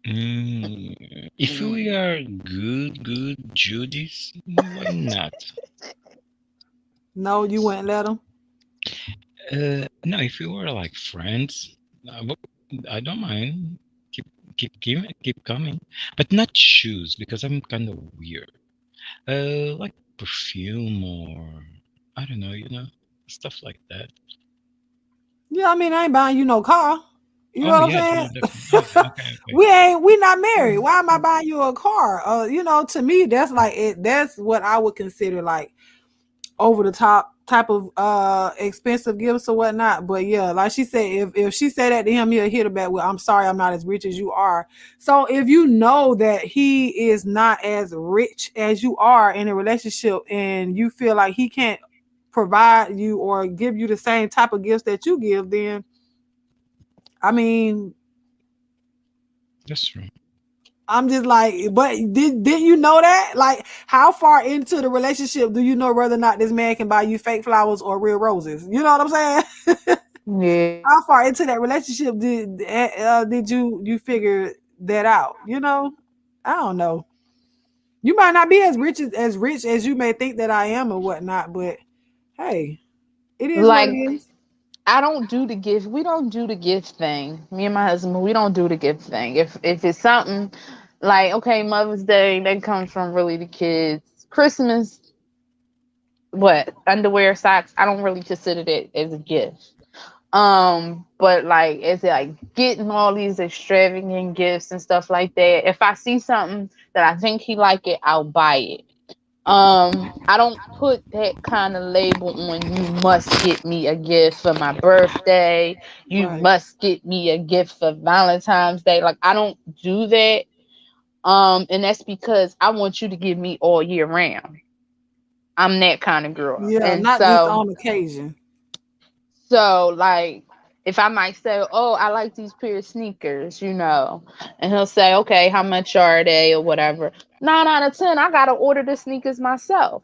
If we are good Judies, why not? No, you wouldn't let them. No, if we were like friends, I don't mind. Keep coming, but not shoes because I'm kind of weird. Like perfume or I don't know, stuff like that. Yeah, I mean, I ain't buying you no car. You know Oh what I'm yeah, no, saying? definitely. Okay, okay, okay. We not married. Why am I buying you a car? To me, that's like it. That's what I would consider like over the top type of expensive gifts or whatnot. But yeah, like she said, if she said that to him, he'll hit her back with, "I'm sorry, I'm not as rich as you are." So if you know that he is not as rich as you are in a relationship, and you feel like he can't provide you or give you the same type of gifts that you give, then I mean, That's true. I'm just like, but did you know that? Like, how far into the relationship do you know whether or not this man can buy you fake flowers or real roses? You know what I'm saying? Yeah. How far into that relationship did you figure that out? I don't know. You might not be as rich as you may think that I am or whatnot, but hey, it is what it Like, is. I don't do the gift. We don't do the gift thing. Me and my husband, we don't do the gift thing. If it's something like, okay, Mother's Day, that comes from really the kids. Christmas, what? Underwear, socks, I don't really consider that as a gift. But like, is it like getting all these extravagant gifts and stuff like that? If I see something that I think he like it, I'll buy it. I don't put that kind of label on, you must get me a gift for my birthday, you Right. must get me a gift for Valentine's Day. Like, I don't do that. And that's because I want you to give me all year round. I'm that kind of girl. Yeah, And not just so on occasion. like, if I might say, "Oh, I like these pair of sneakers," and he'll say, "Okay, how much are they?" or whatever. 9 out of 10, I gotta order the sneakers myself.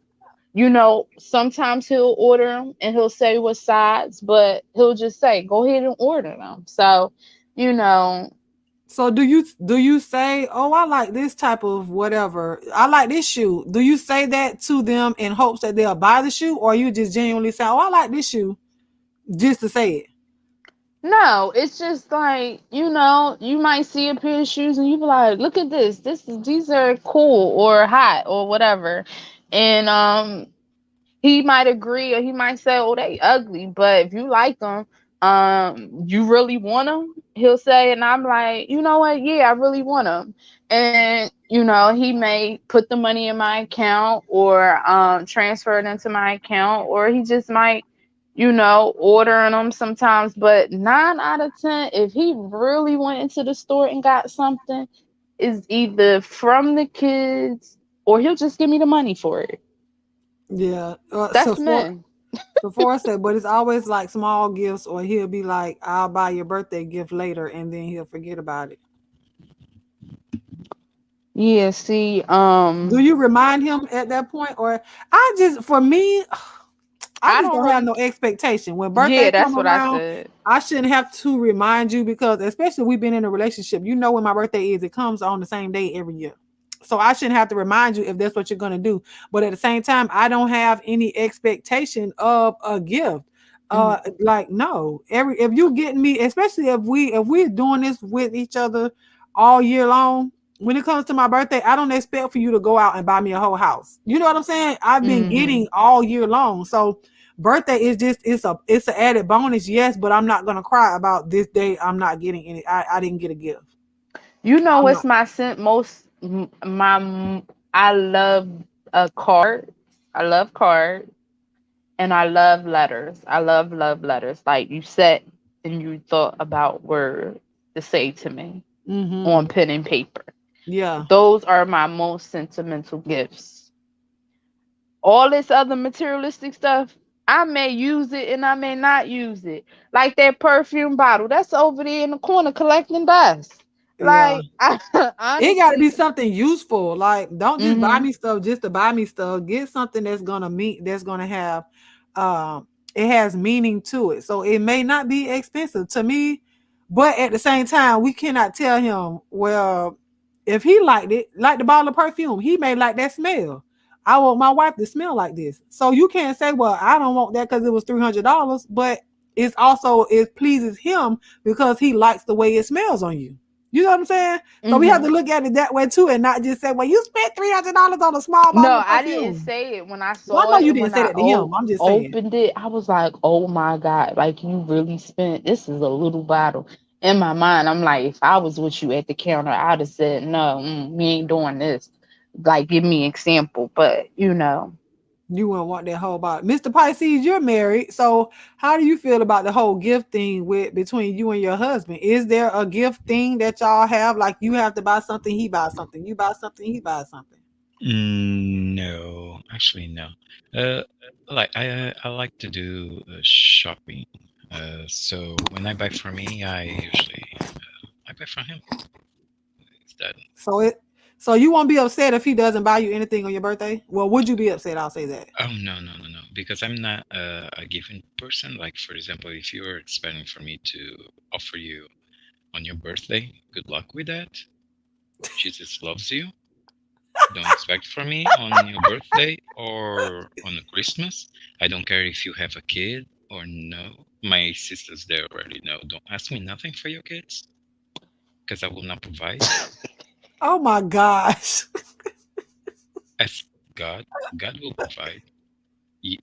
Sometimes he'll order them and he'll say what size, but he'll just say, "Go ahead and order them." So, you know, So do you say, "Oh, I like this type of whatever. I like this shoe." Do you say that to them in hopes that they'll buy the shoe, or you just genuinely say, "Oh, I like this shoe," just to say it? no, it's just like, you might see a pair of shoes and you be like, "Look at this. These are cool or hot or whatever," and he might agree or he might say, "Oh, they ugly," but if you like them, you really want them, he'll say, and I'm like, "You know what? Yeah, I really want them." And he may put the money in my account or transfer it into my account, or he just might ordering them sometimes. But 9 out of 10, if he really went into the store and got something, is either from the kids or he'll just give me the money for it. Yeah. That's men. Sephora said, but it's always like small gifts, or he'll be like, "I'll buy your birthday gift later," and then he'll forget about it. Yeah, see, Do you remind him at that point, or for me, I I just don't don't have really. no expectation. When birthday Yeah, come that's what I around, said. I shouldn't have to remind you, because especially we've been in a relationship. You know when my birthday is, it comes on the same day every year. So I shouldn't have to remind you if that's what you're gonna do. But at the same time, I don't have any expectation of a gift. Mhm. Like no, if you getting me, especially if we're doing this with each other all year long, when it comes to my birthday, I don't expect for you to go out and buy me a whole house. You know what I'm saying? I've been Mhm. getting all year long. So birthday is just it's an added bonus, yes, but I'm not gonna cry about this day. I'm not getting any. I didn't get a gift. You know I'm what's not. my most I love a card. I love cards and I love letters. I love letters. Like you sat and you thought about words to say to me on Mm-hmm. pen and paper. Yeah. Those are my most sentimental gifts. All this other materialistic stuff, I may use it and I may not use it. Like that perfume bottle, that's over there in the corner collecting dust. Yeah. Like, It got to honestly, be something useful. Like, don't just buy mm-hmm. me stuff just to buy me stuff. Get something that's gonna meet. That's gonna have, it has meaning to it. So it may not be expensive to me, but at the same time, we cannot tell him. Well, if he liked it, like the bottle of perfume, he may like that smell. I want my wife to smell like this. So you can't say, well, I don't want that because it was $300, but it's also it pleases him because he likes the way it smells on you. You know what I'm saying? So we have Mm-hmm. to look at it that way too, and not just say, "Well, you spent $300 on a small bottle No, of I didn't perfume." say it when I Well, I saw know it you and didn't when say I that to him. I'm just saying. opened it, I was like, oh my God, like you really spent this is a little bottle. In my mind, I'm like, if I was with you at the counter, I'd have said, no, we ain't doing this. Like, give me example. But You wouldn't want that whole bottle. Mr. Pisces, you're married. So how do you feel about the whole gift thing with between you and your husband? Is there a gift thing that y'all have? Like you have to buy something, he buys something. You buy something, he buys something. No, actually no. Uh, like I like to do shopping. So when I buy for me, I usually I buy for him. Is that? So so you won't be upset if he doesn't buy you anything on your birthday? Well, would you be upset? I'll say that. Oh no, because I'm not a giving person. Like for example, if you're expecting for me to offer you on your birthday, good luck with that. Jesus loves you. Don't expect from me on your birthday or on Christmas. I don't care if you have a kid or no. My sisters, they already know. Don't ask me nothing for your kids because I will not provide. Oh my gosh. Ask God. God will provide.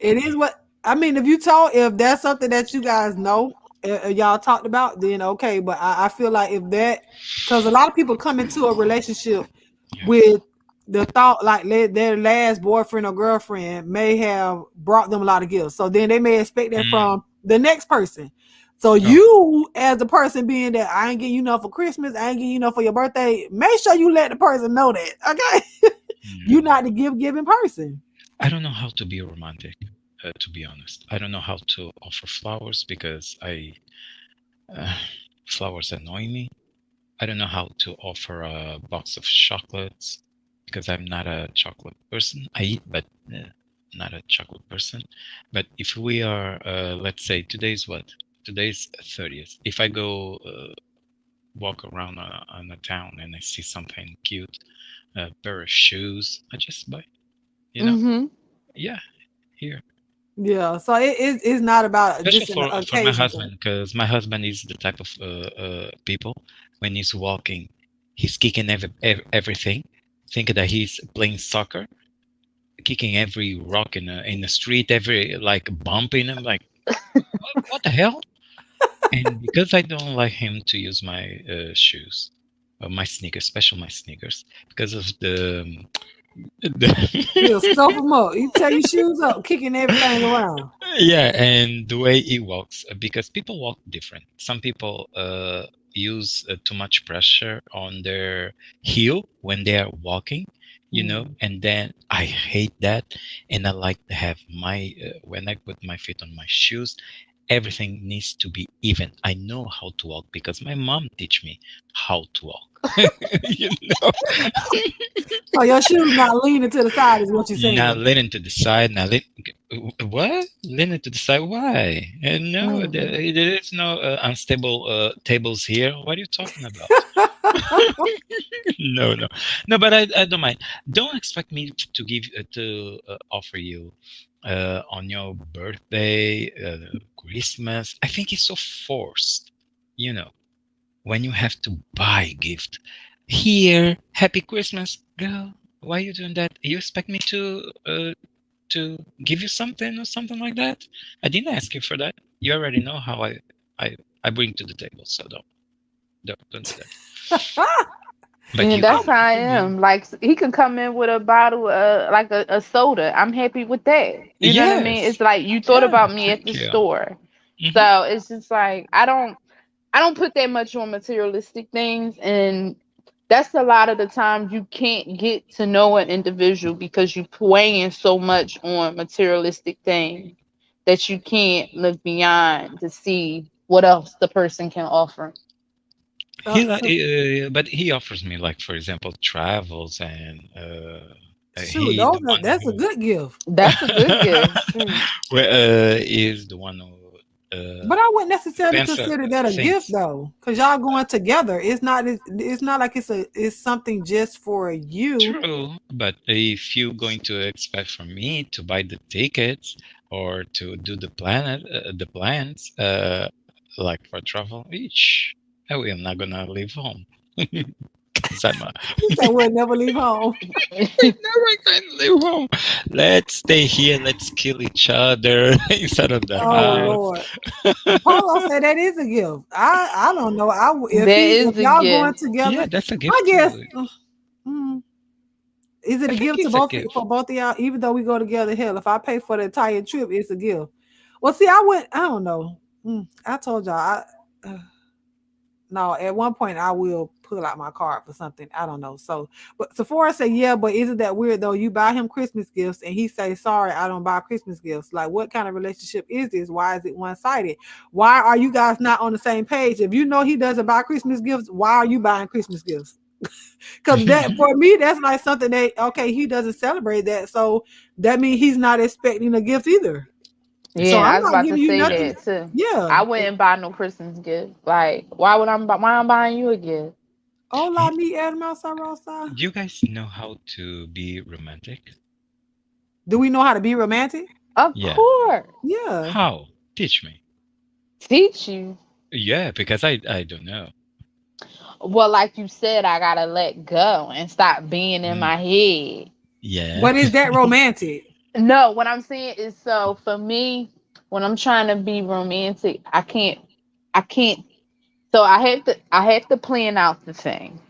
It is what I mean. If that's something that you guys know, y'all talked about, then okay. But I feel like if that, because a lot of people come into a relationship Yeah. with the thought like their last boyfriend or girlfriend may have brought them a lot of gifts, so then they may expect that Mm. from the next person. So Oh. you, as the person being that I ain't getting you enough for Christmas, I ain't getting you enough for your birthday, make sure you let the person know that. Okay, you're Mm. not the gift giving person. I don't know how to be romantic, to be honest. I don't know how to offer flowers because uh, flowers annoy me. I don't know how to offer a box of chocolates because I'm not a chocolate person. I eat, but not a chocolate person. But if we are, let's say today's what? Today's 30th. If I go walk around on a town and I see something cute, a pair of shoes, I just buy. You know? mm-hmm. Yeah, here. Yeah, so it's not about Especially just an for my occasion thing. husband, because my husband is the type of people when he's walking, he's kicking everything, thinking that he's playing soccer, kicking every rock in the street, every like bumping him, like what the hell? And because I don't like him to use my shoes, my sneakers, especially my sneakers, because of the He'll stuff them up. He tear your shoes up, kicking everything around. Yeah, and the way he walks, because people walk different. Some people use too much pressure on their heel when they are walking, Mm. and then I hate that. And I like to have when I put my feet on my shoes, everything needs to be even. I know how to walk because my mom teach me how to walk. you know, So your shoes not leaning to the side is what you're Not saying. leaning to the side, not lean. What? Leaning to the side? Why? And no, Mm-hmm. there is no unstable tables here. What are you talking about? No. But I don't mind. Don't expect me to give to offer you on your birthday, Christmas. I think it's so forced. You know, when you have to buy gift here, Happy Christmas, girl. Why are you doing that? You expect me to to give you something or something like that. I didn't ask you for that. You already know how I bring to the table, so don't do that. But Yeah, you that's can how I give me. am. Like he could come in with a bottle, like a soda. I'm happy with that. You know what I mean? Yes. It's like you thought Yeah. about me at Thank the you. store. Hmm. So it's just like I don't put that much on materialistic things, and that's a lot of the times you can't get to know an individual because you weighing so much on materialistic things that you can't look beyond to see what else the person can offer. So, But he offers me, like, for example, travels, and shoot, he the one that's a who good gift. That's a good gift. Shoot. is the one who But I wouldn't necessarily spends consider that a gift things. though, because y'all going together. It's not like it's something just for you. True, but if you're going to expect from me to buy the tickets or to do the plans, like for travel, each, I will not gonna leave home. Is that my? He said we'll never leave home. We never can leave home. Let's stay here. Let's kill each other inside of the Oh house. Lord. Polo said that is a gift. I don't know. That If is a y'all going gift. Yeah, together, that's a I gift guess. too. mm, is it I a think gift to it's a gift. both of y'all? Even though we go together, hell, if I pay for the entire trip, it's a gift. Well, see, I went. I don't know. I told y'all. Uh, no, at one point I will pull out my card for something. I don't know. So, but Sephora said, yeah, but isn't that weird though? You buy him Christmas gifts and he say, sorry, I don't buy Christmas gifts. Like, what kind of relationship is this? Why is it one sided? Why are you guys not on the same page? If you know he doesn't buy Christmas gifts, why are you buying Christmas gifts? Because that for me, that's like something that okay, he doesn't celebrate that. So that means he's not expecting a gift either. So Yeah, I'm I was not about to giving you say nothing. that too. Yeah. I wouldn't buy no Christmas gift. Like, why I'm buying you a gift? Hola, mi hermosa Rosa. Do you guys know how to be romantic? Do we know how to be romantic? Of Yeah. course. Yeah. How? Teach me. Teach you. Yeah, because I don't know. Well, like you said, I gotta let go and stop being in Mm, my head. yeah. But is that romantic? No, what I'm saying is so for me, when I'm trying to be romantic, I can't so I have to plan out the thing.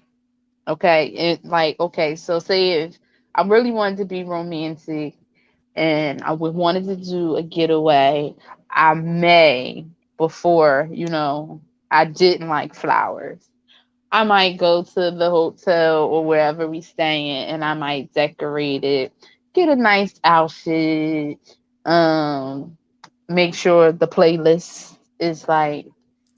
Okay. It like okay, so say if I really wanted to be romantic and I would wanted to do a getaway, I may before, I didn't like flowers. I might go to the hotel or wherever we staying and I might decorate it, get a nice outfit, um, make sure the playlist is like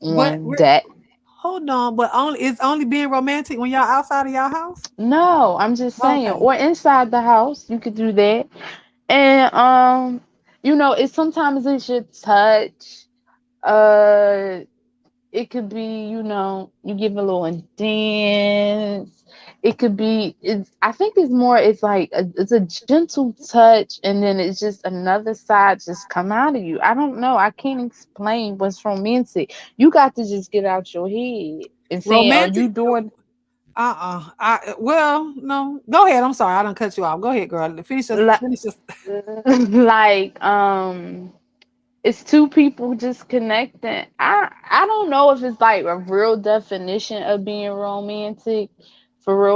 But on we're deck. hold on, but only it's only being romantic when y'all outside of y'all house? No, I'm just saying, Okay. or inside the house, you could do that. And it's sometimes it's your touch. Uh it could be, you give a little dance. It could be I think it's like it's a gentle touch and then it's just another side just come out of you. I don't know. I can't explain what's romantic. You got to just get out your head and saying, are you Romantic? doing I well, no. Go ahead. I'm sorry. I don't cut you off. Go ahead, girl. like Finish this. like it's two people just connecting. I don't know if it's like a real definition of being romantic,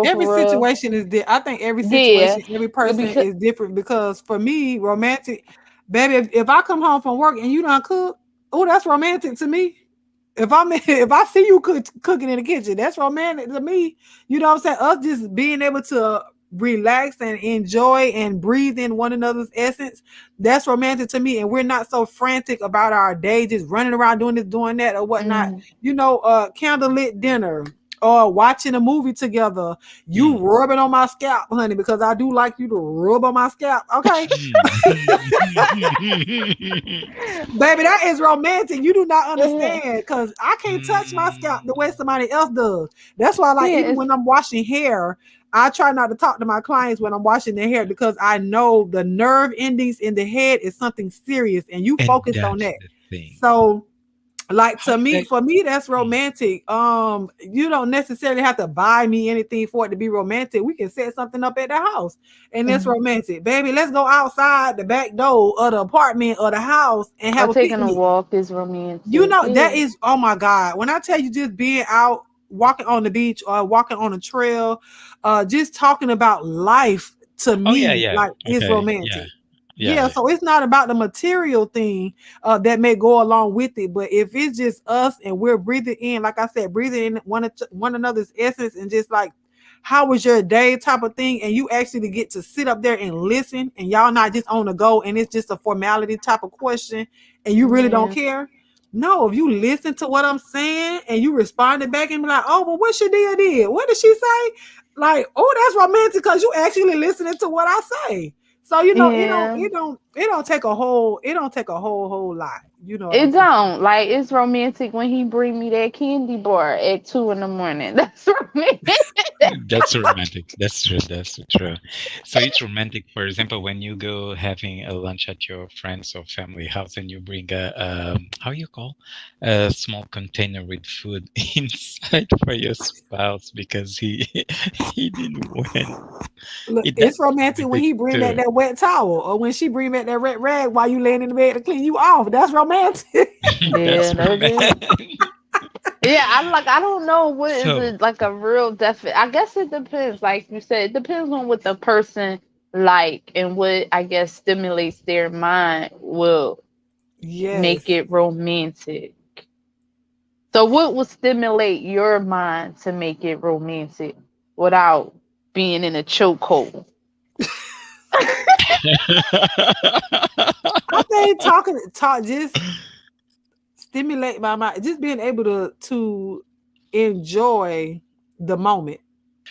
Every for real. situation is I think every Yeah, situation, every person because is different because for me, romantic, baby, if I come home from work and you don't cook, oh, that's romantic to me. If I'm if I see you cooking in the kitchen, that's romantic to me. You know what I'm saying? Us just being able to relax and enjoy and breathe in one another's essence, that's romantic to me. And we're not so frantic about our day, just running around doing this, doing that, or whatnot. mm, Candlelit dinner or watching a movie together. You Mm. rubbing on my scalp, honey, because I do like you to rub on my scalp. Okay. Baby, that is romantic. You do not yeah, understand because I can't touch my scalp the way Mm. somebody else does. That's why, like, yeah, even when I'm washing hair, I try not to talk to my clients when I'm washing their hair because I know the nerve endings in the head is something serious and you And focus on that's that. the thing. So Like How to do me, they? for me, that's Mm. romantic. You don't necessarily have to buy me anything for it to be romantic. We can set something up at the house and that's Mhm. romantic. Baby, let's go outside the back door of the apartment or the house and Or have a taking a picnic. walk is You romantic. know, that Yeah. is, oh my God. When I tell you just being out walking on the beach or walking on a trail, just talking about life to Oh yeah, me, yeah. like is Okay, yeah, romantic. yeah, Yeah, yeah. so it's not about the material thing that may go along with it, but if it's just us and we're breathing in, like I said, breathing in one another's essence and just like, how was your day type of thing, and you actually get to sit up there and listen, and y'all not just on the go, and it's just a formality type of question, and you really don't Yeah. care. No, if you listen to what I'm saying and you responded back and be like, oh, well, what Shadia did? What did she say? Like, oh, that's romantic because you actually listening to what I say. So you know, Yeah. it don't take a whole whole lot. You know what I'm It saying? don't. Like it's romantic when he bring me that candy bar at 2 in the morning. That's romantic. That's romantic. That's true. That's true. So it's romantic, for example, when you go having a lunch at your friends or family house and you bring a how you call a small container with food inside for your spouse because he he didn't win. Look, It it's that's romantic when romantic he bring back too. that wet towel or when she bring back that red rag while you laying in the bed to clean you off. That's romantic. Yeah, That's that is. romantic. Yeah, I don't know what is So it like a real definite. I guess it depends. Like you said, it depends on what the person like and what I guess stimulates their mind will Yes. make it romantic. So what would stimulate your mind to make it romantic without being in a chokehold? I think talk just stimulate my mind. Just being able to enjoy the moment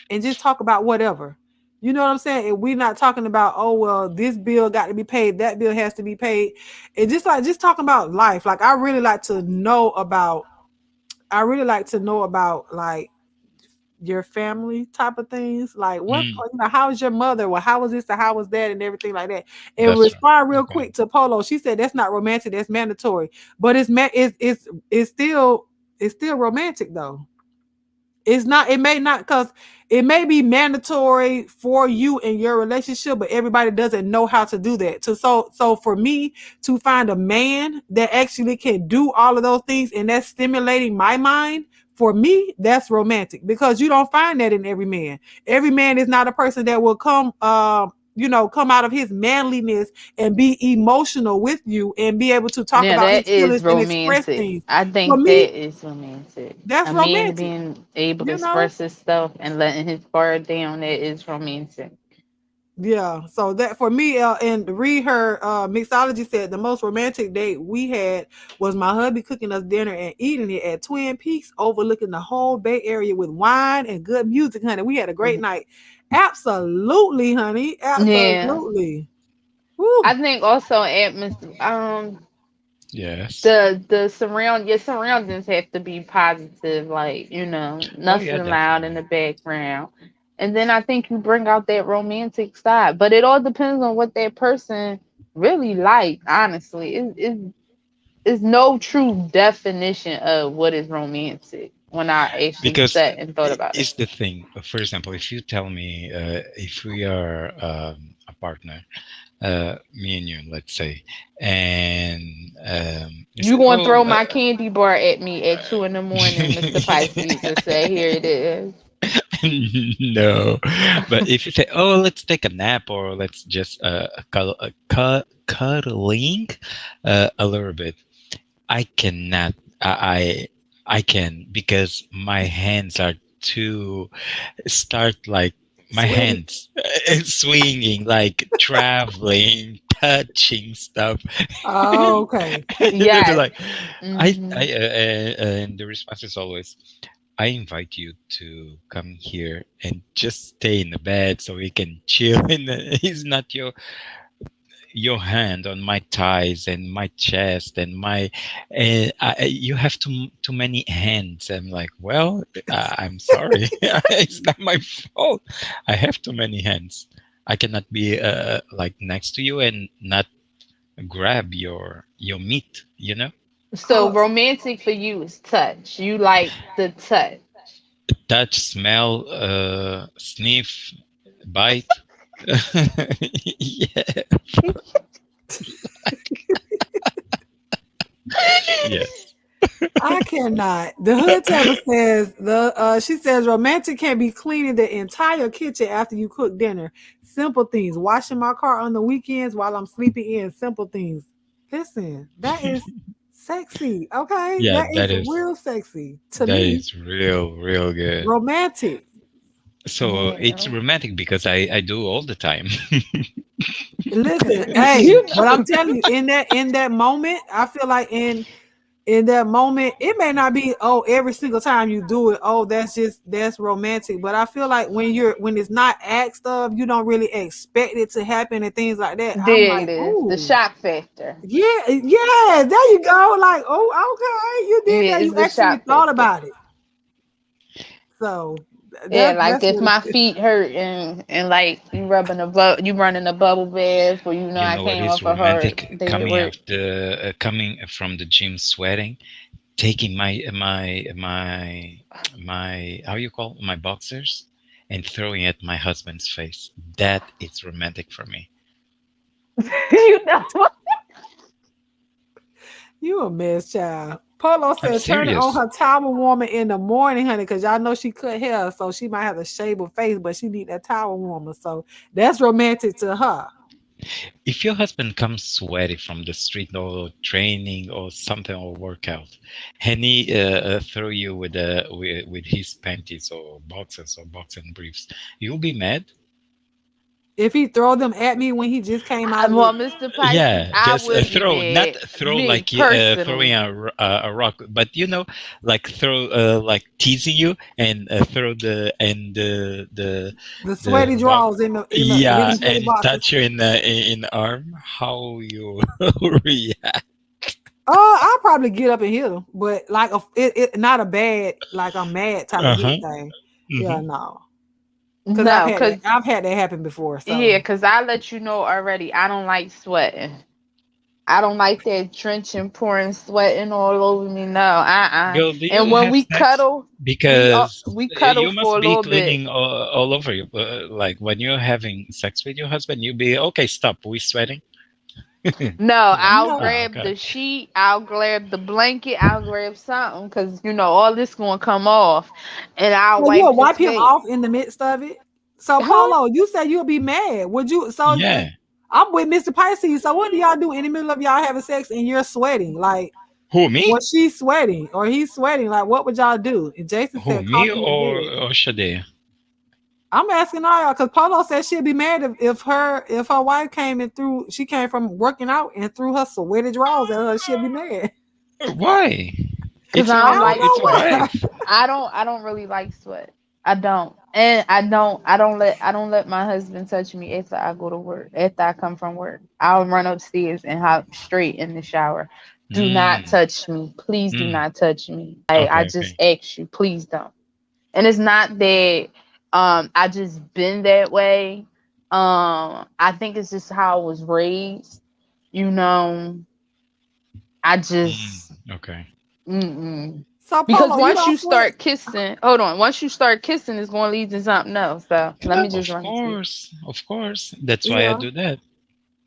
and just talk about whatever. You know what I'm saying? And we're not talking about, oh well, this bill got to be paid, that bill has to be paid. And just talking about life. Like I really like to know about like your family type of things. Like what's Mm, how was your mother? Well, how was this or how was that and everything like that. And that's true. respond real Okay. quick to Polo. She said that's not romantic, that's mandatory. But it's still romantic though. It's not, it may not, because it may be mandatory for you in your relationship, but everybody doesn't know how to do that. So for me to find a man that actually can do all of those things and that's stimulating my mind, for me, that's romantic because you don't find that in every man. Every man is not a person that will come out of his manliness and be emotional with you and be able to talk Yeah, about that his feelings is and express romantic. things. I For think me, that is romantic. that's A man romantic, being able to you know. express his stuff and letting his guard down, that is romantic. Yeah, so that for me, and read her mixology said the most romantic date we had was my hubby cooking us dinner and eating it at Twin Peaks, overlooking the whole Bay Area with wine and good music, honey. We had a great Mhm. night. Absolutely, honey. Yeah. Absolutely. Woo. I think also Yes. the your surroundings have to be positive, like, Oh yeah, nothing loud in definitely. the background. And then I think you bring out that romantic side. But it all depends on what that person really like, honestly. It's no true definition of what is romantic when I actually Because sat and thought about it. it's the thing. For example, if you tell me if we are a partner, me and you, let's say, and you You say, gonna "Oh, throw my candy bar at me at 2 in the morning, Mr. Pisces, and say, here it is. no," but if you say, "Oh, let's take a nap," or let's just cuddling a little bit, I cannot. I can because my hands are too start like my Sweaty. hands swinging, like traveling, touching stuff. Oh, okay. They'll be Yes. like, Hmm. and the response is always, I invite you to come here and just stay in the bed so we can chill. And it's not your hand on my thighs and my chest and my you have too many hands. I'm like, well, I'm sorry. It's not my fault. I have too many hands. I cannot be like next to you and not grab your meat, you know. So romantic for you is touch. You like the touch. Touch, smell, sniff, bite. Yeah. Yes. I cannot. The hood table says she says romantic can be cleaning the entire kitchen after you cook dinner. Simple things. Washing my car on the weekends while I'm sleeping in. Simple things. Listen, that is sexy. Okay. Yeah, That is real sexy to that me. is real good. Romantic. So it's romantic because I do all the time. Listen, hey, You but know. I'm telling you, in that moment, I feel like in that moment, it may not be every single time you do it, that's romantic. But I feel like when it's not asked of, you don't really expect it to happen and things like that. I'm There like, it is. The ooh, shock factor. yeah, there you go. Like, oh, okay, you did Yeah, that. it's You the actually shock thought factor. about it. So Yeah, like that's if what it my is. feet hurt and like you running a bubble bath, or You I know what came is off a hard romantic? day at work. Coming from the gym, sweating, taking my how you call my boxers and throwing at my husband's face. That is romantic for me. You know what? You a mess, child. Polo I'm said, turn it on serious. her towel warmer in the morning, honey, because y'all know she cut hair, so she might have to shave her face, but she need that towel warmer. So that's romantic to her. If your husband comes sweaty from the street or training or something or workout, and he throw you with his panties or boxers or boxing briefs, you'll be mad. If he throw them at me when he just came out of Well, the Mr. Pisces, Yeah, I just would be throw, not mad. throw Me like throwing personally. a rock, but like throw like teasing you and throw the sweaty rock. drawers in the with Yeah, the sweaty and boxes. touch you in the arm. How you react? Oh, I'll probably get up and hit him, but like it not a bad like I'm mad type of Uh-huh. hit thing. Yeah, Hmm. no, because No, cause I've had that happen before. yeah, So cause I let you know already. I don't like sweating. I don't like that drenching, pouring, sweating all over me. No, Girl, do And you when have we sex? cuddle, Because we cuddle you for must a be little bit. cleaning all over you. Like when you're having sex with your husband, you be okay. Stop. We sweating. No, Like, I'll no. oh, grab okay. the sheet, I'll grab the blanket, I'll grab something, because all this gonna come off, and I'll So wipe you'll his wipe him face. off in the midst of it. So Huh? Polo, you said you'll be mad. Would you? So Yeah. I'm with Mr. Pisces. So what do y'all do in the middle of y'all having sex and you're sweating? Like, Who, me? was she sweating or he's sweating? Like, what would y'all do? And Jason Who, said, me coffee in the bed. or Shade? I'm asking all y'all because Polo said she'd be mad if her wife came and she came from working out and threw her sweaty drawers at her. She'd be mad. Why? Because I I don't don't like It's a sweat. know why. wife. I don't really like sweat. I don't. And I don't let my husband touch me after I go to work. After I come from work, I'll run upstairs and hop straight in the shower. Do not Mm, touch me. Please do mm. not touch me. I Okay, just okay. ask you, please don't. And it's not that I just been that way. I think it's just how I was raised. You know, I just Okay. mm-mm. So Because Polo, you once don't you sweat? start kissing, hold on. Once you start kissing, it's going to lead to something else. So let me just Of run it to you. course, of course. That's why I Yeah. do that.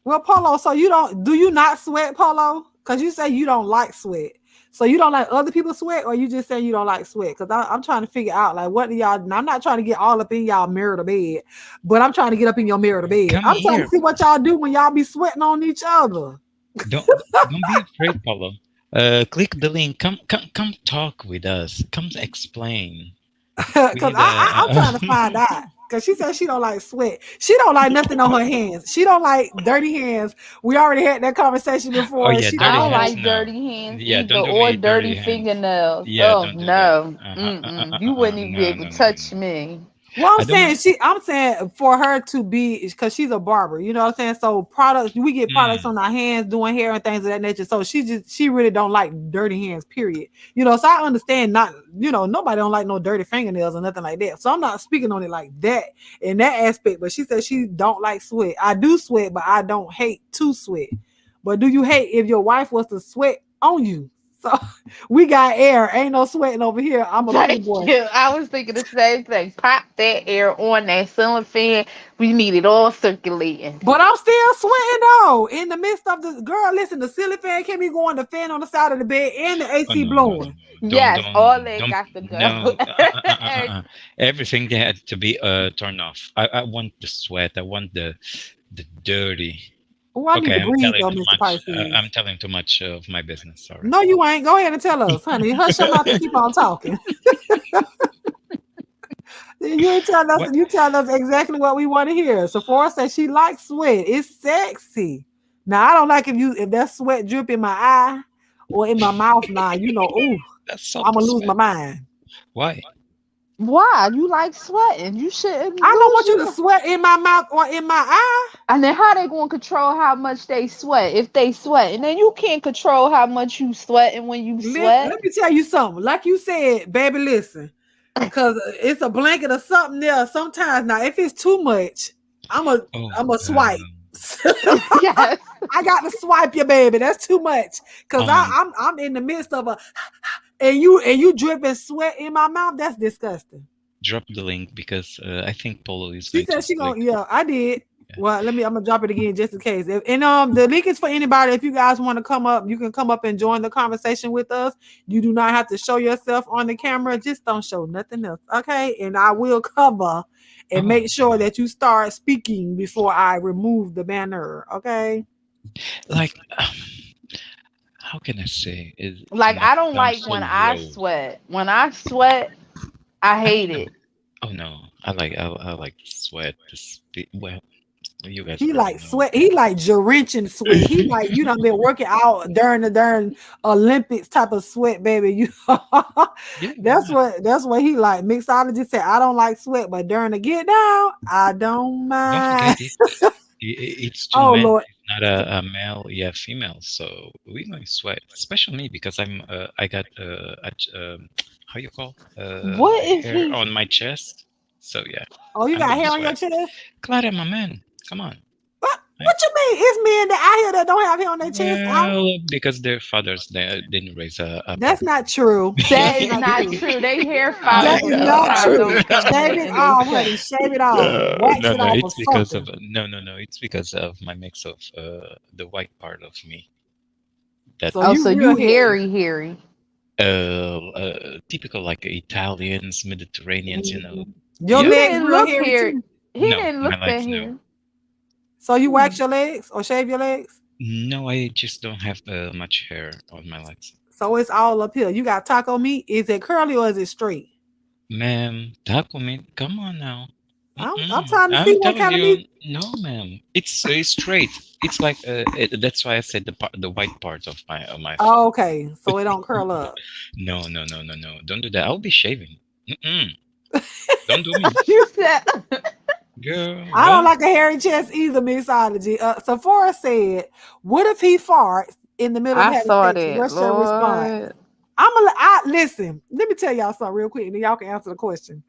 Well, Polo, so do you not sweat, Polo? Because you say you don't like sweat. So you don't like other people sweat, or you just say you don't like sweat? Because I'm trying to figure out like what do y'all. I'm not trying to get all up in y'all marital bed, but I'm trying to get up in your marital bed. Come I'm trying to here. see what y'all do when y'all be sweating on each other. Don't be afraid, Paulo. Click the link. Come talk with us. Come explain. We Because need I'm a. trying to find out. Because she said she don't like sweat. She don't like nothing on her hands. She don't like dirty hands. We already had that conversation Oh before. yeah, She I dirty don't don't like. hands. like No. dirty hands Yeah, either, don't do or me dirty dirty hands. fingernails. Yeah, Oh don't do that. no, you wouldn't even be No, able no, to no, no, touch no. me. Well, I don't want. I'm saying for her to be, because she's a barber, you know what I'm saying? So we get products Mm, on our hands doing hair and things of that nature. So she really don't like dirty hands, period. You know, so I understand nobody don't like no dirty fingernails or nothing like that. So I'm not speaking on it like that in that aspect, but she said she don't like sweat. I do sweat, but I don't hate to sweat. But do you hate if your wife was to sweat on you? So we got air. Ain't no sweating over here. I'm a pretty Thank boy. you. I was thinking the same thing. Pop that air on that ceiling fan. We need it all circulating. But I'm still sweating though. In the midst of the girl, listen, the ceiling fan can be going, the fan on the side of the bed, and the Oh AC no, no, no, blowing. no! Yes, all that Don't. got to go. No, everything had to be turned off. I want the sweat. I want the dirty. Oh, I need Okay, to I'm breathe telling though, too Mr. much. Pisces. I'm telling too much of my business. Sorry. No, you ain't. Go ahead and tell us, honey. Hush your mouth and keep on talking. You tell us. What? You tell us exactly what we want to hear. Sephora says she likes sweat. It's sexy. Now I don't like if that sweat drip in my eye or in my mouth. Now you know, ooh, That's I'm salty gonna lose my sweat. mind. Why? Why? You like sweating. You shouldn't I don't want lose you to your. sweat in my mouth or in my eye. And then how they going to control how much they sweat if they sweat? And then you can't control how much you sweat and when you sweat. Let me tell you something. Like you said, baby, listen. Cause it's a blanket or something there. Sometimes now, if it's too much, I'm a Oh, swipe. Yes. I got to swipe your baby. That's too much. Cause oh my! I'm in the midst of a and you dripping sweat in my mouth. That's disgusting. Drop the link because I think Polo is She going said to she click. gonna. Yeah, I did. Yeah. Well, I'm gonna drop it again just in case. And the link is for anybody. If you guys want to come up, you can come up and join the conversation with us. You do not have to show yourself on the camera. Just don't show nothing else, okay? And I will cover and make sure that you start speaking before I remove the banner, okay? Like, how can I say? It Like, not I don't sound like so when I low. sweat. When I sweat, I I hate don't know. it. Oh no, I like sweat. Well, you guys He already like know. sweat. He like drenching sweat. He like you done been working out during the Olympics type of sweat, baby. You Yeah, that's what he like. Mixologist said I don't like sweat, but during the get down, I don't don't mind. forget it's two Oh men. Lord. It's not a male, yeah, female. So we're going to sweat, especially me because I got how you call What if hair he. on my chest. So yeah, Oh, you I'm got gonna hair on your sweat. chest? Clara, my man, come on. I, What you mean? It's men that out here that don't have hair on their chest. well, because their fathers they didn't raise a That's proper. not true. That That's is not not true. true. They hair That follicles is not sometimes true. don't come Shave in it and they off, check. honey. Shave it off. Wax No, it no, off or it's because of something. no, it's because of my mix of the white part of me that So Oh, you so real you hairy. hairy. typical like Italians, Mediterraneans, you know. Mhm. Your You Yeah, legs didn't real look hairy hairy. too. He no, didn't my look that legs no. hairy. So you wax Hmm. your legs or shave your legs? No, I just don't have much hair on my legs. So it's all up here. You got taco meat. Is it curly or is it straight? Ma'am, taco meat, come on now. I'm trying to see I'm what telling kind of meat. you, no, ma'am. It's straight. It's like that's why I said the white part of my face. Oh, okay, so it don't curl up. No. Don't do that. I'll be shaving. Mm-mm. Don't do me, You said. girl. I don't What? like a hairy chest either, mixology. Sephora said, "What if he farts in the middle of I having saw sex? that, What's your response?" Lord. I listen. Let me tell y'all something real quick, and then y'all can answer the question.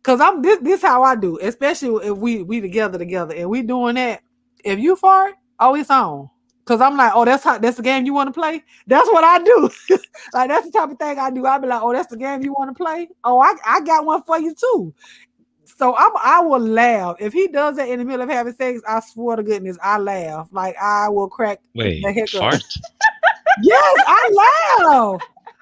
Cause I'm this how I do, especially if we together, and we doing that. If you fart, oh, it's on. Cause I'm like, oh, that's the game you want to play. That's what I do. Like that's the type of thing I do. I be like, oh, that's the game you want to play. Oh, I got one for you too. So I will laugh if he does that in the middle of having sex. I swear to goodness, I laugh. Like I will crack the Wait, heck up. fart? Yes, I laugh.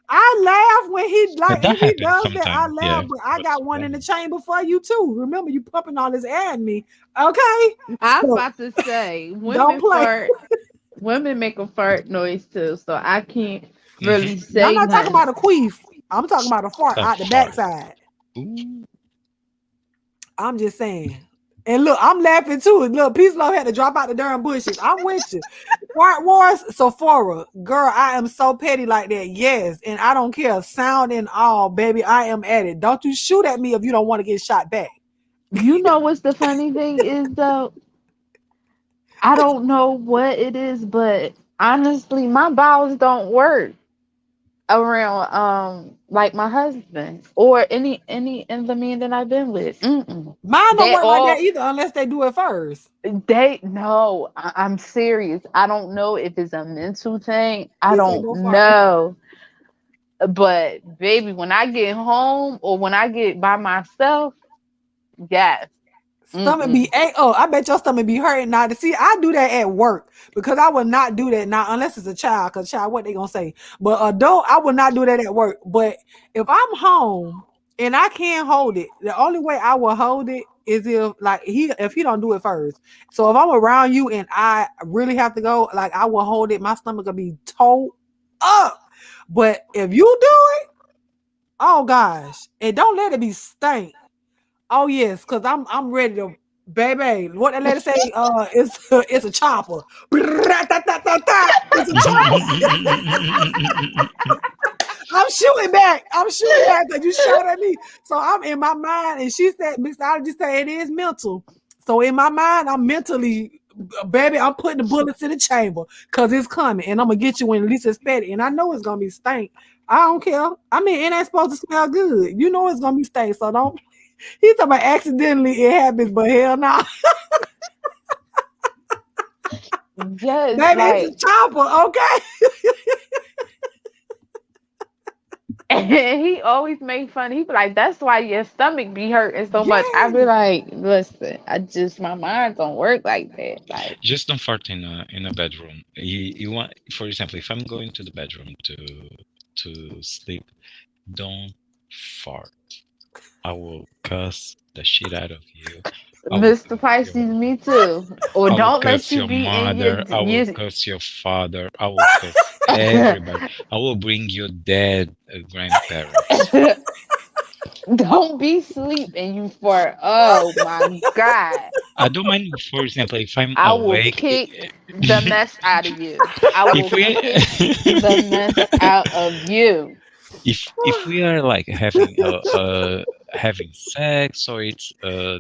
I laugh when he But if that he happens does that. I sometimes. Yeah, laugh, but I what's got the one in the problem? chamber for you too. Remember, you pumping all this air at me, okay? I was So about to say, don't women play. fart. Women make a fart noise too, so I can't Mm-hmm. really Now, I'm say not talking nothing. about a queef. I'm talking about a fart A out the fart. backside. Ooh. I'm just saying. And look, I'm laughing too. And look, Peace Love had to drop out the darn bushes. I'm with you. Fart Wars, Sephora. Girl, I am so petty like that. Yes. And I don't care. Sound and all, baby. I am at it. Don't you shoot at me if you don't want to get shot back. You know what's the funny thing is though? I don't know what it is, but honestly, my bowels don't work. around like my husband or any of the men that I've been with. Mm-mm. Mine don't They work like that all either unless they do it first. they no, I'm serious. I don't know if it's a mental thing. I He said don't go first. know. But baby, when I get home or when I get by myself, yes. Stomach be Mm-mm. I bet your stomach be hurting now. To see, I do that at work because I would not do that now unless it's a child. Cause child, what they gonna say? But adult, I would not do that at work. But if I'm home and I can't hold it, the only way I will hold it is if he don't do it first. So if I'm around you and I really have to go, like I will hold it. My stomach will be towed up. But if you do it, oh gosh, and don't let it be stank. Oh yes, because I'm ready to baby. What that lady say? It's a chopper. It's a chopper. I'm shooting back. I'm shooting back because you shot at me. So I'm in my mind, and she said, mixologist said it is mental. So in my mind, I'm mentally, baby, I'm putting the bullets in the chamber because it's coming, and I'm gonna get you when at least expect it. And I know it's gonna be stank. I don't care. I mean, it ain't supposed to smell good. You know it's gonna be stank, so don't. He's talking about accidentally it happens, but hell no. Yes, Baby, it's like a chopper, okay? and he always make fun. He be like, "That's why your stomach be hurting so much." I be Yes. like, "Listen, my mind don't work like that." Like, Just don't fart in a bedroom. You want, for example, if I'm going to the bedroom to sleep, don't fart. I will cuss the shit out of you. I will Mr. cuss your Pisces, me too. Or I will don't let curse you your be in your mother. I will curse your father. I will curse everybody. I will bring your dead grandparents. don't be sleeping you for. Oh my god. I don't mind, for example, if I'm I will awake. kick the mess out of you. I If will we kick the mess out of you. if we are like having sex, or it's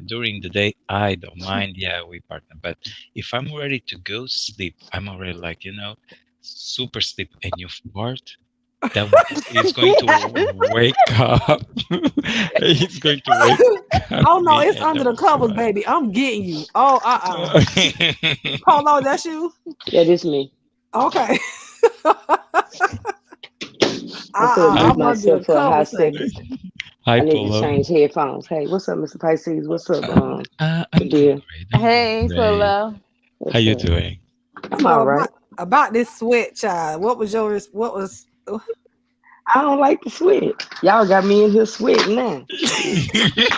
during the day, I don't mind. Yeah, we partner. But if I'm ready to go sleep, I'm already like, super sleep, and you fart, that is going to wake up. It's going to wake up Oh no, me, it's and under that the will be covers, bad. baby. I'm getting you. Oh, Polo, that's you? Yeah, this me. Okay. I'm gonna Hi, mute I'm under myself the for a hot covers, honey. second. hi, I need to Polo. change headphones. Hey, what's up, Mr. Pisces? What's up, I'm doing Kadir? great. I'm doing Hey, great. Polo. How What's you up? doing? I'm So all right. about this sweat, child. What was I don't like to sweat. Y'all got me in here sweating now.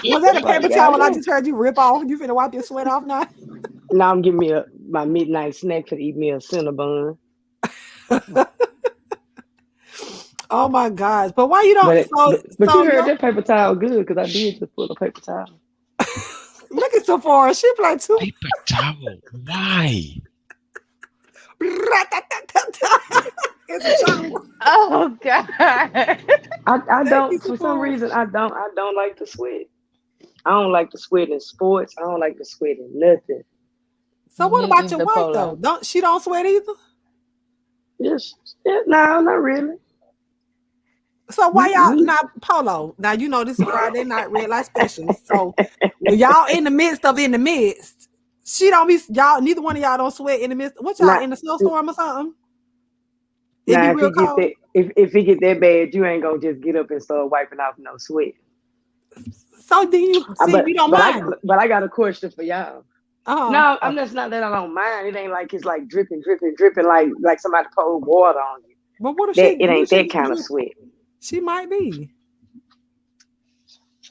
was that a I'm like, paper towel I goddamn. just heard you rip off? You finna wipe your sweat off now? Now I'm giving me my midnight snack to eat me a Cinnabon. Oh my gosh. But why you don't But so but but so you heard no that paper towel good because I did just pull a paper towel. look at Sephora. She play too. Paper towel. Why? It's a chopper. Oh God. I Thank you, don't for some Sephora. reason I don't like to sweat. I don't like to sweat in sports. I don't like to sweat in nothing. So what Me about your either, wife though? Polo. Don't sweat either? Just yeah, no, not really. So why We y'all we not Polo? Now you know this is Friday night red light special. So when y'all in the midst, she don't be y'all. Neither one of y'all don't sweat in the midst. What y'all not in the snowstorm or something? It be now if real he get cold. that if he get that bad, you ain't gonna just get up and start wiping off no sweat. So do you Uh, see? but You don't but I mind it? but I got a question for y'all. Uh No, huh. I'm just not that I don't mind. It ain't like it's like dripping, dripping, dripping like somebody poured water on you. But That it what if ain't she that get kind of dripped? sweat. She might be.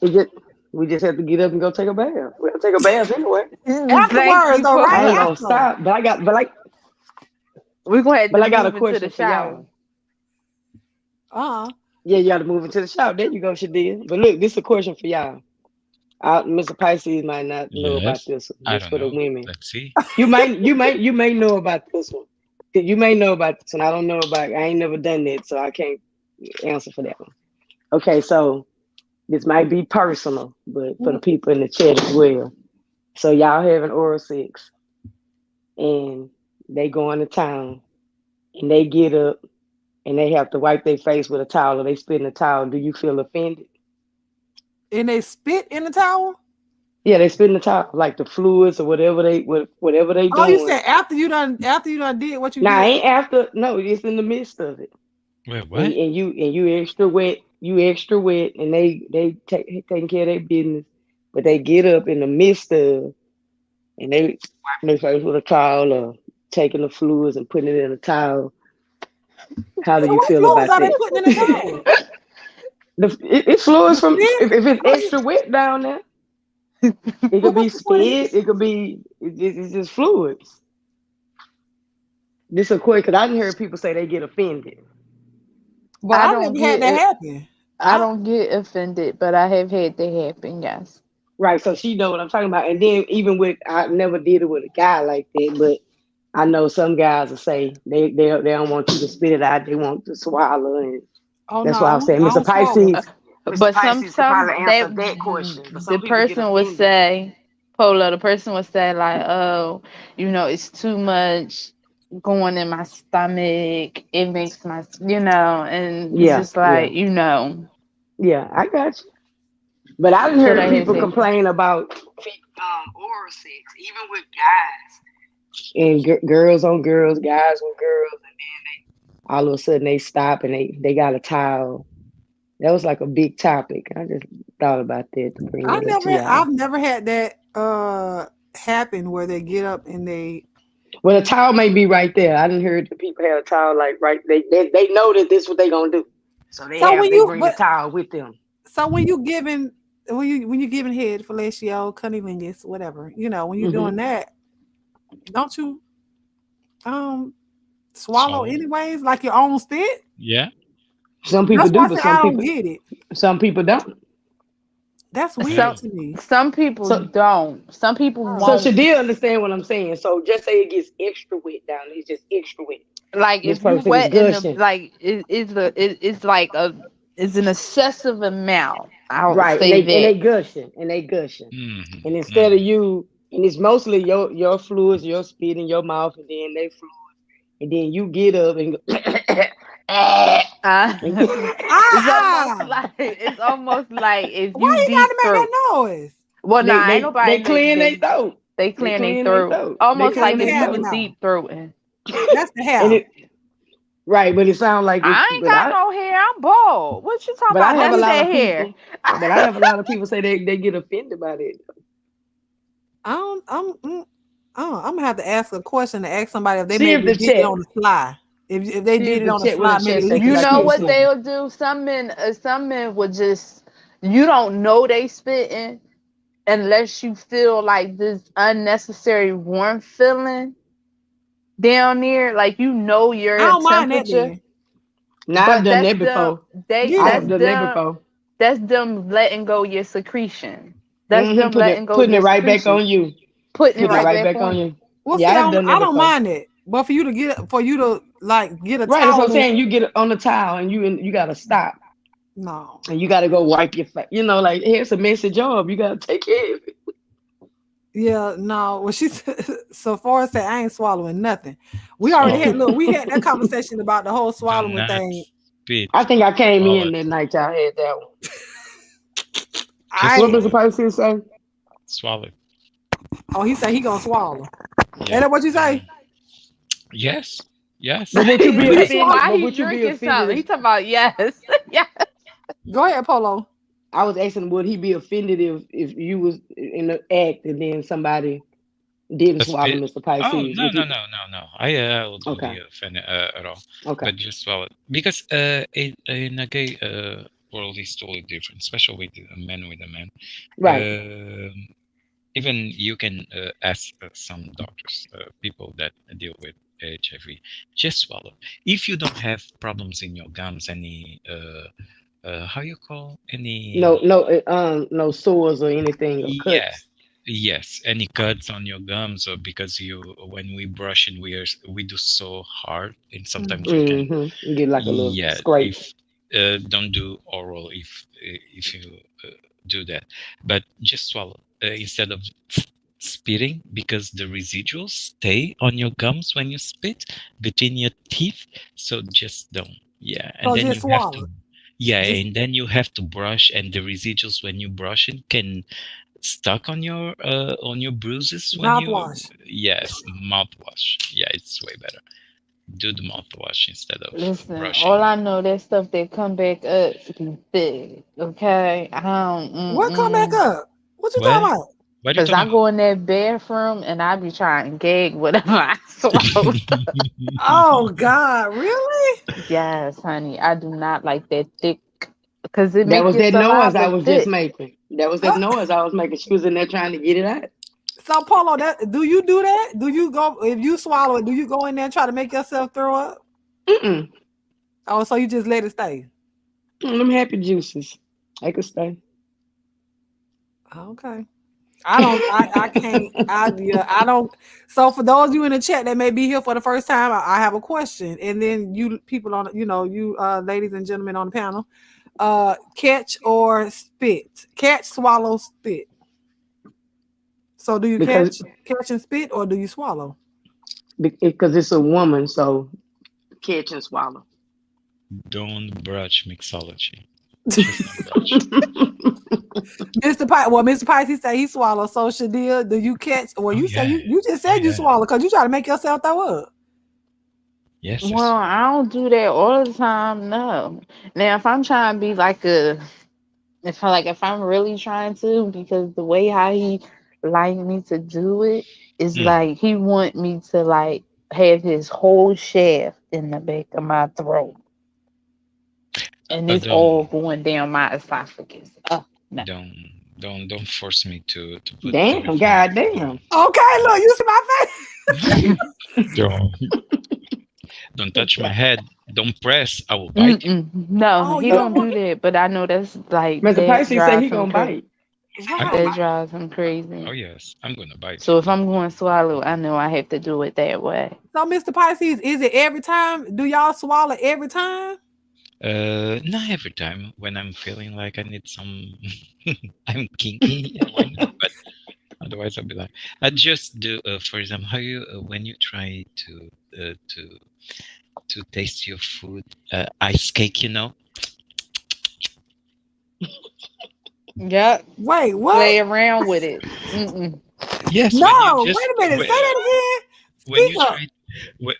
It just we just have to get up and go take a bath. We'll take a bath anyway. Thank Afterwards, you, though, right I ain't Polo. gonna after. stop, We're gonna have but to I got a move into the question for shower. y'all. Uh huh. Yeah, you got to move into the shop. There you go, Shadia. But look, this is a question for y'all. Mr. Pisces might not know about Yes. this one. I This don't for the know. women. Let's see. You may know about this one. You may know about this one. I don't know about. I ain't never done that, so I can't answer for that one. Okay, so this might be personal, but for the people in the chat as well. So y'all having oral sex, and they going to town, and they get up, and they have to wipe their face with a towel or they spit in a towel, do you feel offended? And they spit in the towel? Yeah, they spit in the towel, like the fluids or whatever they Oh, you doing. said after you done did what you Now did. ain't after, no, it's in the midst of it. Wait, And, what? you extra wet, and they taking care of their business, but they get up in the midst of, and they wiping their face with a towel or taking the fluids and putting it in a towel. How do So you what feel fluids about are they that? putting in the towel? It's fluids The from, spit? if it's extra wet down there, it could be What is spit, it could be it's just fluids. This is a quick, because I didn't hear people say they get offended. But I I don't never had get that it. happen. I don't get offended, but I have had that happen. Yes. Right, so she know what I'm talking about. And then even with, I never did it with a guy like that, but I know some guys will say they don't want you to spit it out, they want to swallow, and Oh no, that's why I'm saying I Mr. don't swallow. Pisces. Mr. But Pisces could some probably answer that question. But the some people get person would offended. say, Polo, the person would say like, oh, it's too much going in my stomach. It makes my, and it's Yeah, just yeah, like, yeah. I got you. But I didn't but hear I have people had that. complain about oral sex, even with guys and girls on girls, guys on girls, and then all of a sudden they stop and they got a towel. That was like a big topic. I just thought about that to bring that up to y'all. I've never had that happen where they get up and they. Well, the towel may be right there. I didn't hear the people have a towel like right. They know that this is what they gonna do, so So they bring the towel with them. when you giving head, fellatio, cunnilingus, whatever, when you're Hmm. doing that, don't you um swallow Swallow? anyways, like your own spit? Yeah. Some people That's why do, I but say I don't get it. some people don't. That's weird Oh. Some to me. some people So don't. Some people Oh. so won't. Shadil understand what I'm saying. So just say it gets extra wet down there. It's just extra wet. Like This if you person is wet in the gushing. like it's like it's an excessive amount. I would Right, say and that. they gushing, and they gushing, Hmm. and instead of Hmm. you, and it's mostly your fluids, your spit in your mouth, and then they fluids, and then you get up and go, and It's almost Ah, like if why you you gotta deep make throat. that noise? Well, nah, ain't they nobody clean their throat, they they clearing their clean their throat. throat, they Almost That's like clean the if their you hair was throat, now. deep throating. That's the and hair. it right, but it sounds like it, I ain't got no hair. I'm bald. What you talking but I about? have a None of lot that of hair. people, but I have a lot of people say they get offended by that. I don't. I'm gonna have to ask a question to ask somebody if they See if maybe the did it chat, on the fly. If they see if did it the on the chat, what the fly, chat maybe say, we because You can I know can't see. what see. they'll do? Some men would just you don't know they spitting unless you feel like this unnecessary warm feeling down there. Like you're I in don't mind that temperature, then. Now I've but done that before. I Yeah. have done that before. that's them letting go your secretion. That's them letting go Putting it your right back secretion, on you. putting it Putting it right right back back on on you. you. Well, Yeah, see, I have done I that don't before. mind it, but for you to like get a Right, that's what I'm towel and saying. You get on the towel and you gotta stop no. and you gotta go wipe your face. Like here's a messy job. You gotta take care of it. Yeah, no. Well, she so far said I ain't swallowing nothing. We already had Swallow. we had that conversation about the whole Do swallowing not thing. spit. I think I came Swallow in it. that night y'all had that one. Just I What swallow Mr. it. Pisces say? Swallow it. he said he gonna swallow. Ain't Yeah. that what you say? Yes. Yes. But would you be Do you swallow? offended? Why But he would you be drinking offended something? He if talking about yes, yeah. Go ahead, Polo. I was asking would he be offended if you was in the act and then somebody didn't A swallow spit? Mr. Oh, Pisces? no, Would no, you? no, no, no. I wouldn't Okay. be offended at all. Okay. But just swallow it. Because in a gay world is totally different, especially with a man with a man. Right. Even you can ask some doctors, people that deal with HIV, just swallow. If you don't have problems in your gums, any how you call No, any no, no sores or anything or yeah. cuts. Yes, any cuts on your gums, or because when we brush and we do so hard, and sometimes we can. Mm-hmm. You get like a little Yeah, scrape. if don't do oral if you do that, but just swallow instead of spitting, because the residuals stay on your gums when you spit between your teeth. So just don't. Yeah, So and then just you have swallow. to. Yeah, Just and then you have to brush, and the residuals when you brush it can stuck on your bruises when you. mouthwash. Yes, mouthwash. Yeah, it's way better. Do the mouthwash instead of Listen, all brushing. I know that stuff that come back up be big. Okay, I don't. What come back up? What you What? talking about? What are you Cause I talking go in that bathroom and I be trying to gag whatever I swallow. Oh God, really? Yes, honey, I do not like that thick. Cause it That make was your that noise I saliva was just thick. making. That was that Uh, noise I was making. She was in there trying to get it out. So Polo, that do you do that? Do you go if you swallow it? Do you go in there and try to make yourself throw up? Mm-mm. Oh, so you just let it stay? Them happy juices. I could stay. Okay. I don't. I can't. I don't. So for those of you in the chat that may be here for the first time, I have a question, and then you people on, you ladies and gentlemen on the panel, catch or spit? Catch, swallow, spit. So do you because catch and spit, or do you swallow? because it's a woman, so catch and swallow. Don't brush mixology. Just don't brush. Mr. Pice, he said he swallowed. So Shadia, do you catch? Well, Oh you say yeah. you just Oh said you yeah. swallow because you try to make yourself throw up. Yes, Well, I don't do that all the time. No. Now, if I'm trying to be like if I'm really trying to, because the way how he like me to do it is Mm. like he want me to like have his whole shaft in the back of my throat, and it's all Don't going down my esophagus. No. don't force me to put Damn, everything. goddamn. Okay, look, you see my face. Don't don't touch my head. Don't press. I will bite you. No, Oh, he you don't don't want do that. But I know that's like Mr. that Pisces said drives he him gonna crazy. bite. I'm right. gonna That bite. drives him crazy. Oh yes, I'm gonna bite So you. if I'm going to swallow, I know I have to do it that way. So, Mr. Pisces, is it every time? Do y'all swallow every time? Not every time when I'm feeling like I need some. I'm kinky. Yeah, why not? But otherwise, I'll be like, I just do. For example, how you when you try to taste your food, ice cake, Yep. Wait, Play what? around with it. Mm-mm. Yes, when you No, wait just a minute. Say that again. when Speak you up. try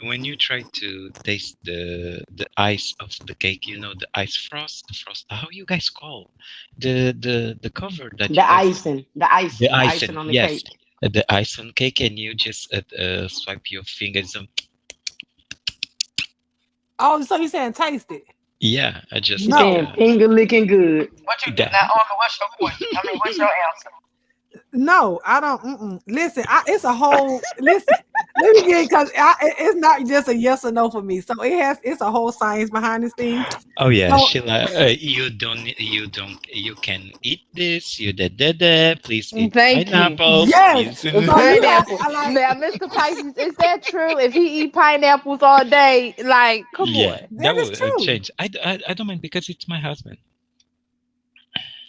when you try to taste the ice of the cake, the ice frost, the frost. How you guys call the cover that you The guys icing, the the icing? icing on the Yes, cake. the ice on cake, and you just swipe your fingers. Oh, so you saying taste it? Yeah, I just He's like No. saying finger licking good. What you that. now, Uncle? What's your question? I mean, what's your answer? No, I don't. Listen, it's a whole. Listen, let me get because it's not just a yes or no for me. So it's a whole science behind this thing. Oh yeah, So Sheila, you can eat this. You please eat Thank you. pineapples. yes, Please. so you have Pineapple. I like Now, Mr. Pisces, is that true? If he eat pineapples all day, like, come Yeah, on. that that is will true. change. I don't mind because it's my husband.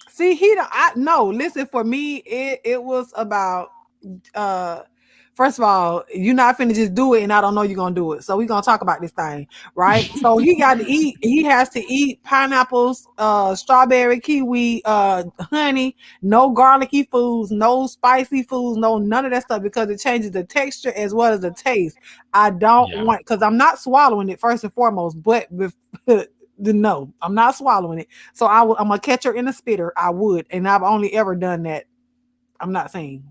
See, he don't. I no. Listen, for me, it was about uh first of all, you're not finna just do it and I don't know you're gonna do it. So we're gonna talk about this thing, right? So he has to eat pineapples, strawberry, kiwi, honey, no garlicky foods, no spicy foods, no none of that stuff because it changes the texture as well as the taste. I don't Yeah. want because I'm not swallowing it first and foremost, but no, I'm not swallowing it. So I'm a catcher in a spitter. I would, and I've only ever done that. I'm not saying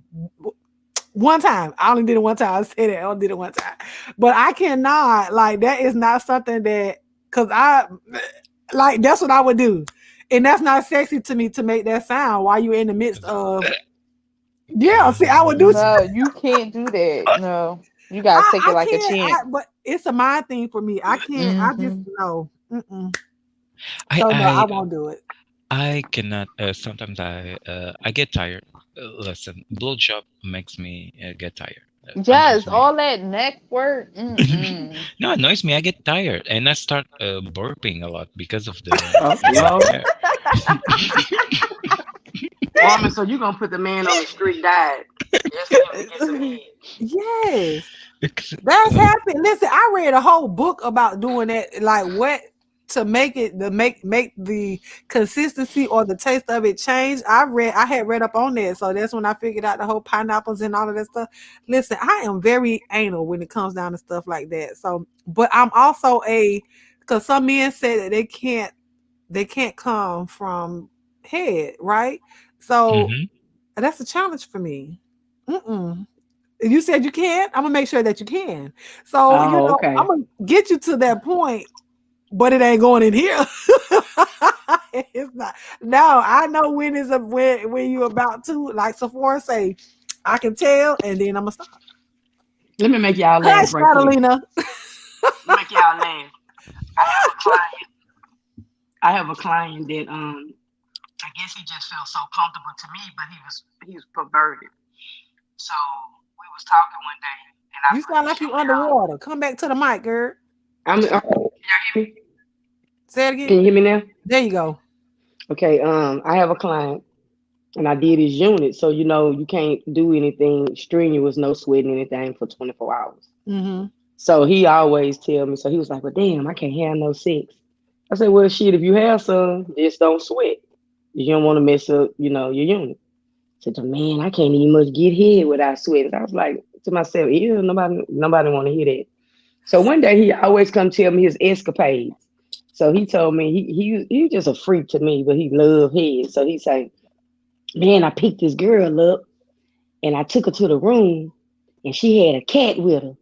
one time. I only did it one time. I said it. I only did it one time. But I cannot, like, that is not something that, because that's what I would do. And that's not sexy to me to make that sound while you're in the midst of, yeah, see, I would do, No, you can't do that. No. You got to take it I like a can't, champ. but it's a mind thing for me. I can't, I just, Hmm. no. Mm-mm. I So, no, I I won't do it. I cannot. Sometimes I get tired. Listen, blowjob makes me get tired. Annoys Yes, me. all that neck work. Mm-mm. No, annoys me. I get tired and I start burping a lot because of the Oh, the Lord. hair. Woman, so you gonna put the man on a strict diet just for him to get some head. Yes. Because, That's happened. Listen, I read a whole book about doing that. Like what? to make the consistency or the taste of it change. I had read up on that, so that's when I figured out the whole pineapples and all of that stuff. Listen, I am very anal when it comes down to stuff like that. So, but I'm also because some men say that they can't come from head, right? So that's a challenge for me. You said you can. I'm gonna make sure that you can. So okay. I'm gonna get you to that point. But it ain't going in here. It's not. No, I know when you about to, like Sephora say, I can tell, and then I'm gonna stop. Let me make y'all laugh right quick. Catalina. Make y'all laugh. I have a client that I guess he just felt so comfortable to me, but he was perverted. So we was talking one day, and You sound like you underwater. Come back to the mic, girl. Can y'all hear me? Say it again. Can you hear me now? There you go. Okay. I have a client, and I did his unit, so you can't do anything strenuous, no sweating anything for 24 hours. Mm-hmm. So he always tell me. So he was like, "Well, damn, I can't have no sex." I said, "Well, shit, if you have some, just don't sweat. You don't want to mess up, your unit." I said, "Man, I can't even much get head without sweating." I was like to myself, "Yeah, nobody want to hear that." So one day he always come tell me his escapades. So he told me he was just a freak to me, but he loved head. So he say, "Man, I picked this girl up and I took her to the room and she had a cat with her.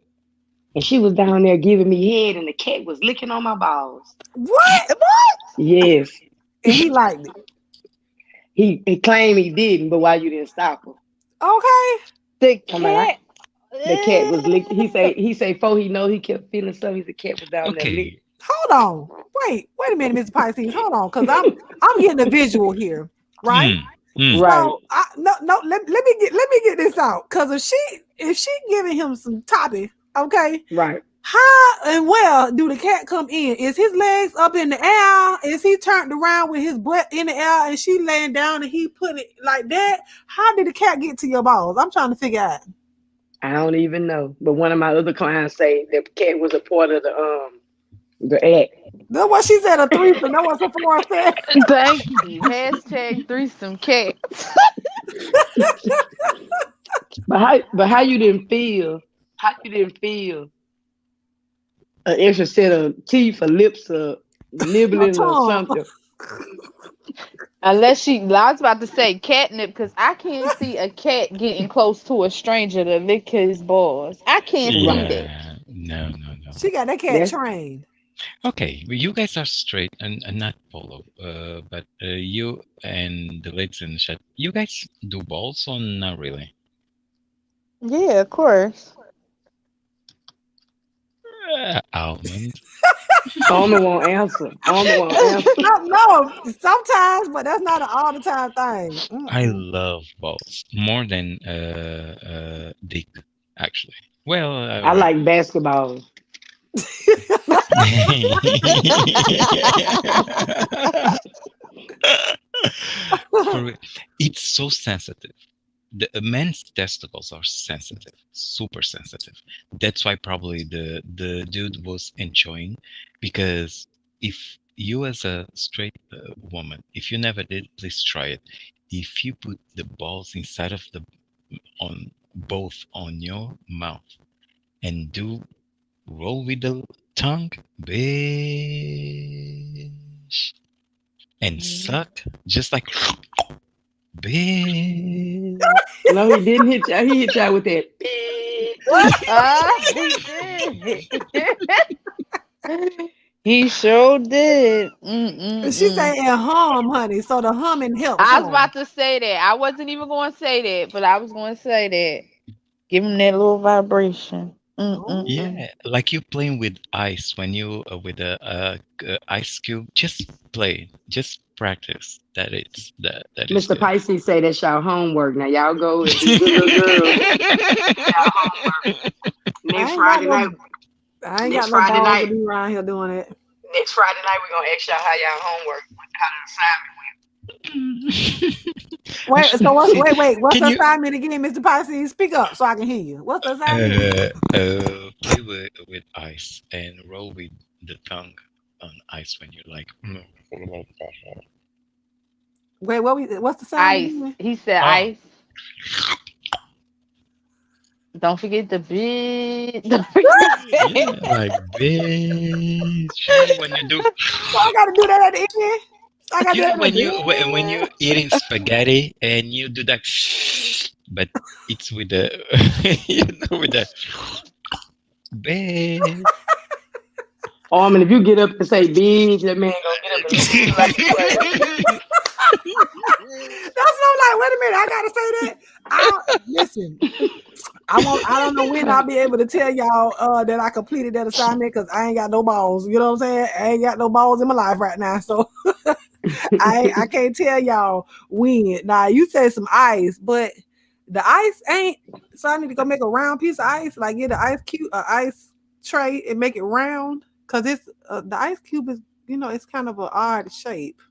And she was down there giving me head and the cat was licking on my balls." What? Yes. And he liked it. He claimed he didn't, but why you didn't stop her? Okay. The cat. The cat was licked. He say before he know he kept feeling something. The cat was down there licked. Hold on. Wait a minute, Mr. Pisces. Hold on, because I'm getting a visual here, right? Right. No. Let me get this out. Because if she giving him some topping, okay. Right. How and where do the cat come in? Is his legs up in the air? Is he turned around with his butt in the air and she laying down and he put it like that? How did the cat get to your balls? I'm trying to figure out. I don't even know. But one of my other clients say the cat was a part of the act. That's what she said, a threesome. That's what Sephora said. Thank you. Hashtag threesome cats. But how you didn't feel? How you didn't feel an extra set of teeth or lips or nibbling or something? Unless I was about to say catnip, because I can't see a cat getting close to a stranger to lick his balls. I can't see that. No. She got that cat trained. Okay, well, you guys are straight and not Polo, but you and the ladies in the chat, you guys do balls or not really? Yeah, of course. Almond. Almond won't answer. No, sometimes, but that's not an all the time thing. I love balls more than dick, actually. Well, I like basketball. It's so sensitive. The men's testicles are sensitive, super sensitive. That's why probably the dude was enjoying, because if you as a straight woman, if you never did, please try it. If you put the balls inside of both on your mouth and do roll with the tongue, bitch, and suck just like. Bitch. No, he didn't hit you. He hit you with that. He sure did. She saying hum, honey. So the humming helps. I was about to say that. I wasn't even going to say that, but I was going to say that. Give him that little vibration. Yeah, like you playing with ice when you with a ice cube. Just play, just practice. That is Mr. Pisces say that's y'all homework. Now y'all go and be good little girls. Y'all homework. Next Friday night. I ain't got no balls to be around here doing it. Next Friday night we're gonna ask y'all how y'all homework, how the assignment went. Wait. What's the assignment again, Mr. Pisces? Speak up so I can hear you. What's the assignment? Play with ice and roll with the tongue. on ice when you're like. Wait, what's the sound Ice. again? He said Oh, ice. Don't forget the bit. Don't forget. yeah, like bitch. You know when you do. So I gotta do that at the end. So I gotta You do know that at when the you're eating spaghetti and you do that, but it's with the with the bitch. Oh, I mean, if you get up and say bitch, that man gonna get up and look at you like you crazy. That's what I'm like. Wait a minute, I gotta say that. Listen. I don't know when I'll be able to tell y'all that I completed that assignment because I ain't got no balls. You know what I'm saying? I ain't got no balls in my life right now, so I can't tell y'all when. Now you said some ice, but the ice ain't. So I need to go make a round piece of ice, like get an ice cube, ice tray, and make it round because it's the ice cube is it's kind of an odd shape.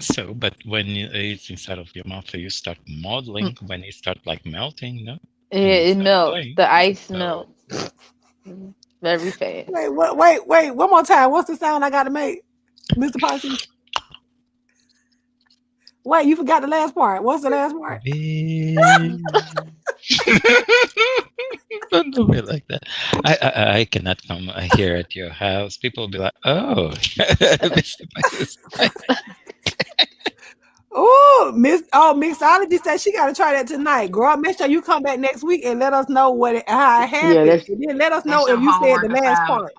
So, but when it's inside of your mouth, you start modeling. When it start like melting, no, Yeah, and you it start melts. playing. The ice So, melts very fast. Wait, what? Wait! One more time. What's the sound I got to make, Mr. Parsons? Wait, you forgot the last part. What's the last part? bitch. Don't do me like that. I cannot come here at your house. People will be like, oh, Mr. Pisces. Mixology said she got to try that tonight. Girl, make sure you come back next week and let us know how it Yeah, happened. And then let us know that's if your you said the homework last assignment. part.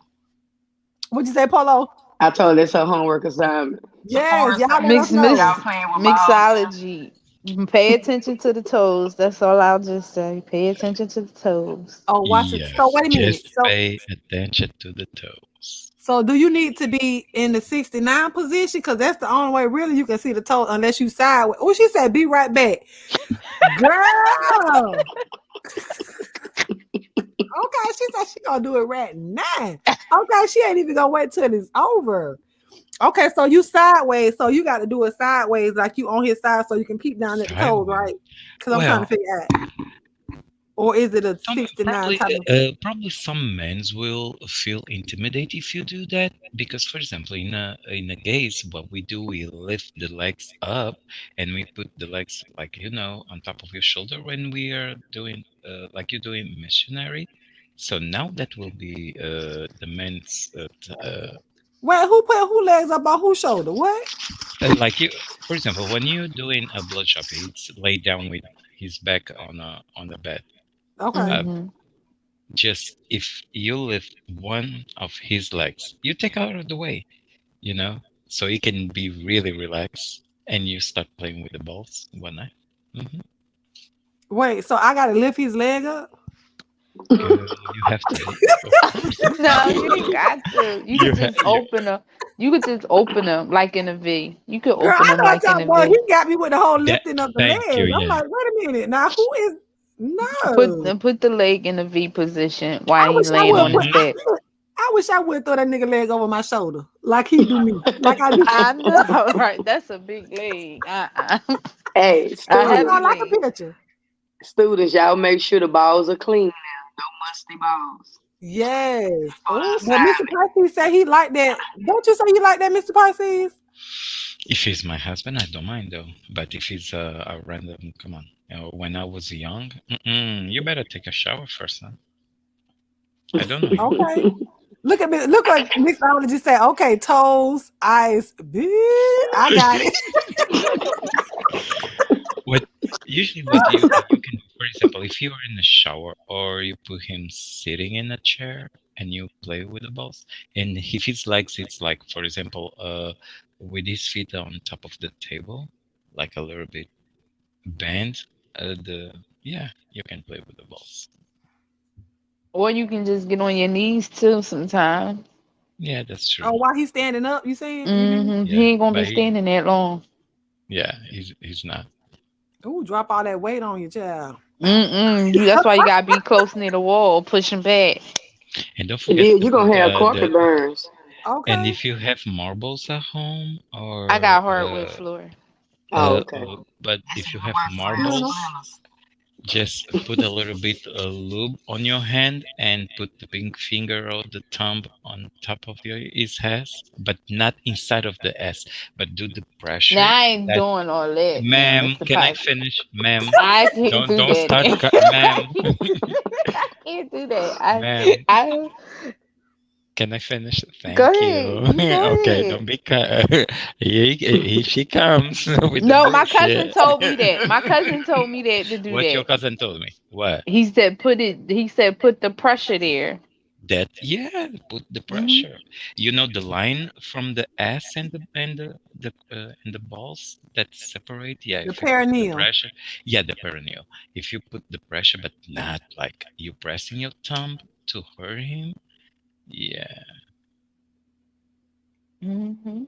What'd you say, Polo? I told her that's her homework assignment. Yes, y'all let us Mix know. mix mixology. Pay attention to the toes. That's all I'll just say. Pay attention to the toes. Oh, watch it. So Yes, wait a minute. just pay attention to the toes. So do you need to be in the 69 position? Because that's the only way really you can see the toe unless you sideways. Oh, she said be right back. Girl. Okay, she said she gonna do it right now. Okay, she ain't even gonna wait till it's over. Okay, so you sideways, so you got to do it sideways, like you on his side, so you can peep down at the toes, Sideways. right? Because I'm trying to Well, figure out, or is it a 69 probably type of? probably some men will feel intimidated if you do that because, for example, in a gaze, what we do, we lift the legs up and we put the legs like on top of your shoulder when we are doing like you're doing missionary. So now that will be the men's Wait, who put who legs up on whose shoulder? What? like you. For example, when you're doing a blood shot, it's laid down with his back on the bed. Okay. Uh, Mm-hmm. just if you lift one of his legs, you take out of the way, you know, so he can be really relaxed, and you start playing with the balls one night. Hmm. Wait, so I gotta lift his leg up? You have to, of course. No, you ain't got to. You You could have just open them. You could just open them like in a V. You could Girl, open I them know I like in talk, a boy. V. He got me with the whole that. lifting of the Thank you. legs. I'm Yeah. like, wait a minute. Now who is Put no? put the leg in a V position I while he wish I laying would on put his Hmm. I, back. look, I wish I would throw that nigga leg over my shoulder. Like he do me. Like I do. I know, right? That's a big leg. Hey, A That's heavy all students, I can leg. picture. y'all make sure the balls are clean now. No musty balls. Yes. For Oh, the but Mr. assignment. Pisces said he like that. Don't you say you like that, Mr. Pisces? If he's my husband, I don't mind though. But if he's a random, come on. When I was young, you better take a shower first, huh? I don't know you. Okay. Look at me. Look what mixologist said. Okay, toes, eyes, I got it. What what you can do, for example, if you are in the shower or you put him sitting in a chair and you play with the balls, and if his legs, it's like, for example, with his feet on top of the table, like a little bit bent, the yeah, you can play with the balls. Or you can just get on your knees too sometimes. Yeah, that's true. Oh, while he's standing up, you saying? You mean? Mm-hmm. He Yeah, ain't gonna be but standing that long. yeah, he's not. Ooh, drop all that weight on your child. That's why you gotta be close near the wall, pushing back. And don't And forget then to you're put gonna have carpet burns. and Okay. if you have marbles at home I or got hardwood floor. Oh, okay. but That's if you even have worse for them Yeah. marbles, splinters. Just put a little bit of lube on your hand and put the pink finger or the thumb on top of his ass, but not inside of the ass, but do the pressure. Now I ain't That, doing all that now, ma'am, Mr. can I Pipe. finish? Ma'am, I can't do don't that start, now. ma'am, I can't do that. ma'am. I Can I finish? go Thank ahead. you. You go Okay, ahead. don't be here she comes with the No, my cousin bullshit. told me that. My cousin told me that to do What your that. cousin told me? What? He said put the pressure there. That, yeah, put the Hmm. pressure. You know the line from the ass and the balls that separate. Yeah, The if you put the perineum. pressure, yeah, the perineal. If you put the pressure, but not like you pressing your thumb to hurt him. Yeah. Hmm.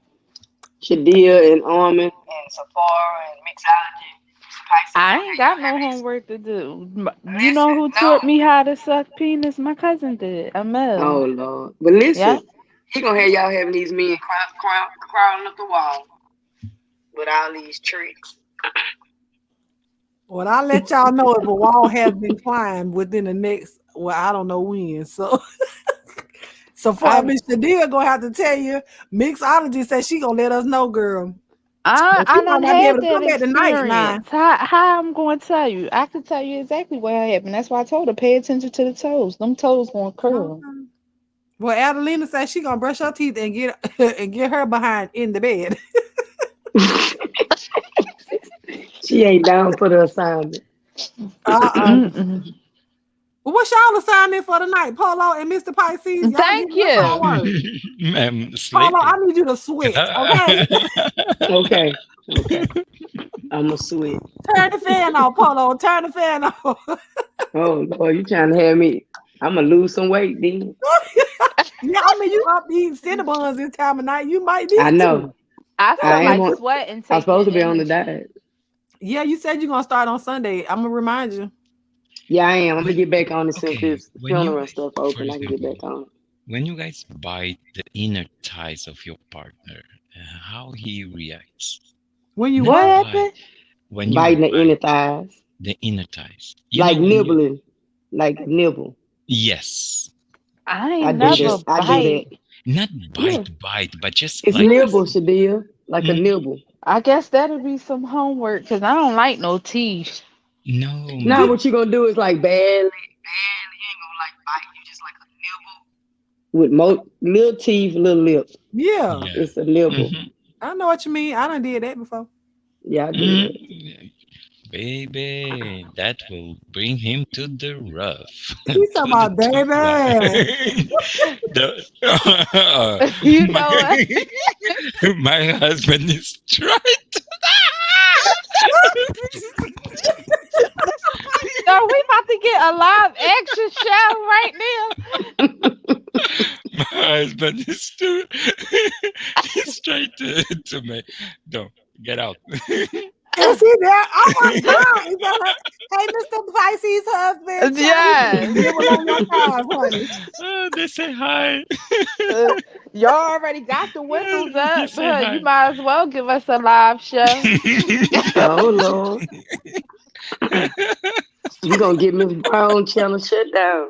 Shadia and Armin and Sephora and Mixology. Pisces I gonna ain't have y'all got no having these. homework to do. You know Listen, who taught no. me how to suck penis? My cousin did. Oh Amel. Lord. But listen, Yeah. he gonna have y'all having these men crawling up the wall with all these tricks. Well, I'll let y'all know if a wall has been climbed within the next, well, I don't know when. So, so for I Miss Shadia gonna have to tell you, mixologist said she gonna let us know, girl. I But she I might done not be able had to that come back tonight now. experience. How I'm going to tell you? I can tell you exactly what happened. That's why I told her pay attention to the toes. Them toes gonna curl. Okay. Well, Adelina said she gonna brush her teeth and get and get her behind in the bed. She ain't down for the assignment. Uh-uh. Mm-mm. Well, what's y'all assignment for tonight? Polo and Mr. Pisces, y'all Thank getting what's you. homework? I'm Polo, I sleeping. need you to switch, okay? Okay. Okay. I'ma sweat. Turn the fan off, Polo. Turn the fan off. Oh Lord, you trying to have me. I'ma lose some weight then. Yeah, I mean, you up eating Cinnabons this time of night. You might I need to. know. I feel I am like on sweating I'm take your supposed to be on the energy. diet. Yeah, you said you're going to start on Sunday. I'm going to remind you. Yeah, I am. I'm gonna When, get back on it since okay, this when you funeral and guys, stuff for open. I can get example, back on it. when you guys bite the inner thighs of your partner, how he reacts. When you Not What what? bite. happened? When you Biting the inner bite thighs. the inner thighs. You Like know when you, nibbling. Like nibble. yes, I I ain't do which that. never is I do that. bite. not Yeah. bite, but just It's like, You nibble, Shadia. Like a mm, nibble. I guess that'll be some homework because I don't like no teeth. no, Now You, what you gonna do is like barely you ain't gonna like bite. You just like a nibble with little teeth, little lips. yeah, yeah. It's a nibble. Hmm. I know what you mean. I done did that before. Yeah, I do that. Hmm. Baby, that will bring him to the rough, He talking to the about, tooth baby. line. the, You my, know what? my husband is straight. So we about to get a live action show right now. My husband is too he's straight to me. Don't get out. Is he there? Oh my God. Is that her? Hey, Mr. Pisces husband, tell him to Yes. nibble on your thighs, honey. They say hi. Uh, y'all already got the whistles You up. say You hi. might as well give us a live show. Oh Lord. You gonna get Miss Brown channel shut down.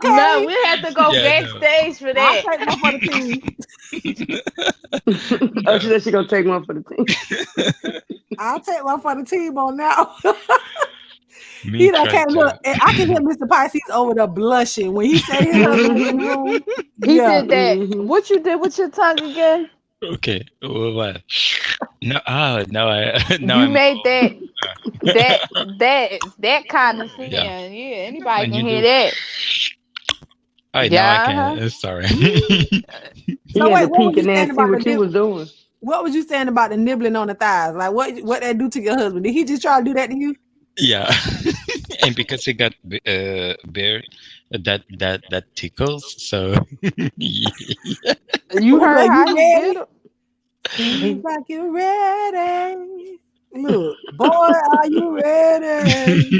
No, Okay. we have to go Yeah, no. backstage for I'll that. take one for the team. Oh, No. she said she gonna take one for the team. I'll take one for the team on now. Me He done try came look. to. And I can hear Mr. Pisces over there blushing when he said his husband was in the Hmm. room. He Yeah. did that. Hmm. What you did with your tongue again? Okay. What? No. Ah. Now I. Now You I'm. made that that Oh. that kind of sound. Yeah. Yeah, anybody When can you hear do. that. Alright. Now I Yeah. can. Sorry. He So had wait, to what was peek you in there saying and see about the what you was doing. what was you saying about the nibbling on the thighs? Like what that do to your husband? Did he just try to do that to you? Yeah. And because he got bear, that tickles. So yeah. You Look, heard you how he did ready? it? Seems like you're ready. Look, boy, are you ready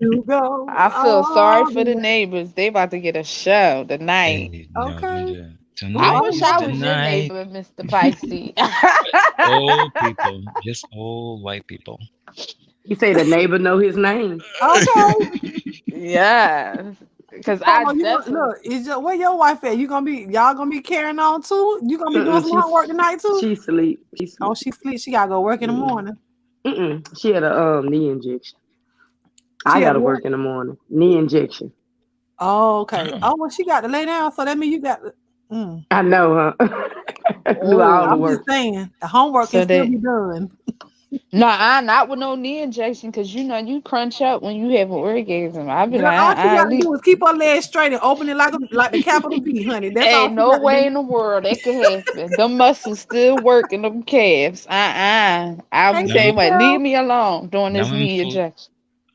to go I feel sorry all the for the way? neighbors. They about to get a show tonight. Hey, no, Okay. Who I tonight are wish is I the was your night. neighbor, Mr. Pisces. All people, just all white people. He say the neighbor know his name. Okay. Yeah. Because Come on, look, is where your wife at? Y'all gonna be carrying on too? You gonna be doing some homework tonight too? She sleep. Oh, she sleep. She gotta go work in the morning. She had a knee injection. I gotta work in the morning. Knee injection. Oh, okay. Oh, well, she got to lay down, so that means you got to. I know, huh? Do all the work. I'm just saying, the homework can still be done. No, not with no knee injection, because you crunch up when you have an orgasm. I be Girl, like, all she gotta do is keep her legs straight and open it like the capital V, honey. That's all. Ain't no way in the world that could happen. Them muscles still working, them calves. I'm saying, what? Leave me alone doing this knee injection.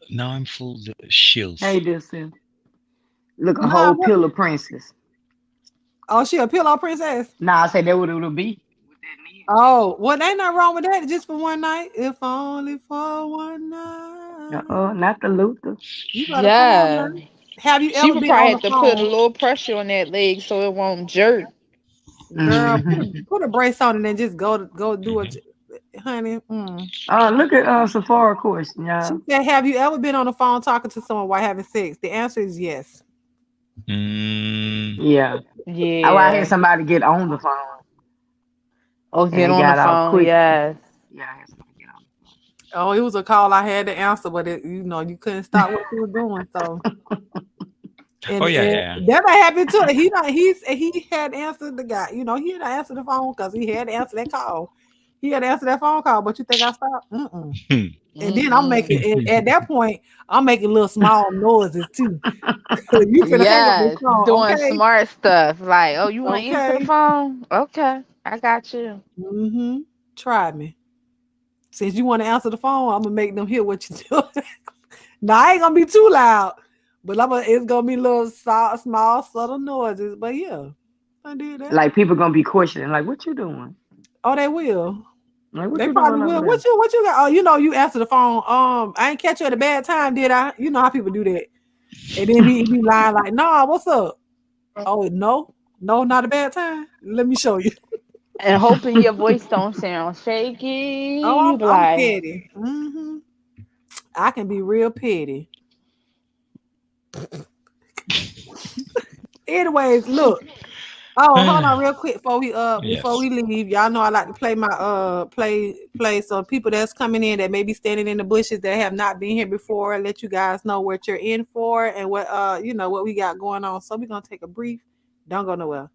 Now I'm full chills. Hey, this look a whole pillow princess. Oh, she a pillow princess? Nah, I said that what it would be. Oh, well, ain't nothing wrong with that. Just for one night, if only for one night. Not the Luther. You gotta come on, have you she ever would been probably on have the to phone? put a little pressure on that leg so it won't jerk. Girl, put a brace on and then just go do it, honey. Look at Sephora question, y'all. She said, have you ever been on the phone talking to someone while having sex? The answer is yes. Yeah. Yeah. I had somebody get on the phone. Oh, get on the phone, yes. Yeah, I had somebody get on the phone. Oh, it was a call I had to answer, but you couldn't stop what you were doing, so. And, that might happen too. He had answered the guy. He had to answer the phone because he had to answer that call. He had to answer that phone call, but you think I stopped? And then I'm making at that point, I'm making little small noises too. You finna hang up this phone, doing smart stuff like, oh, you want to answer the phone? Okay, I got you. Try me. Since you want to answer the phone, I'm gonna make them hear what you're doing. Now I ain't gonna be too loud. But it's gonna be little small, subtle noises. But yeah, I did that. Like people gonna be questioning, like, what you doing? Oh, they will. Like, they probably will. What you got? Oh, you answer the phone. I ain't catch you at a bad time, did I? You know how people do that. And then he be lying like, nah, what's up? Oh, no, not a bad time. Let me show you. And hoping your voice don't sound shaky. Oh, I'm petty. I can be real petty. Anyways, look. Oh, hold on real quick before we leave. Y'all know I like to play my play so people that's coming in that may be standing in the bushes that have not been here before, let you guys know what you're in for and what what we got going on. So we're gonna take a brief. Don't go nowhere.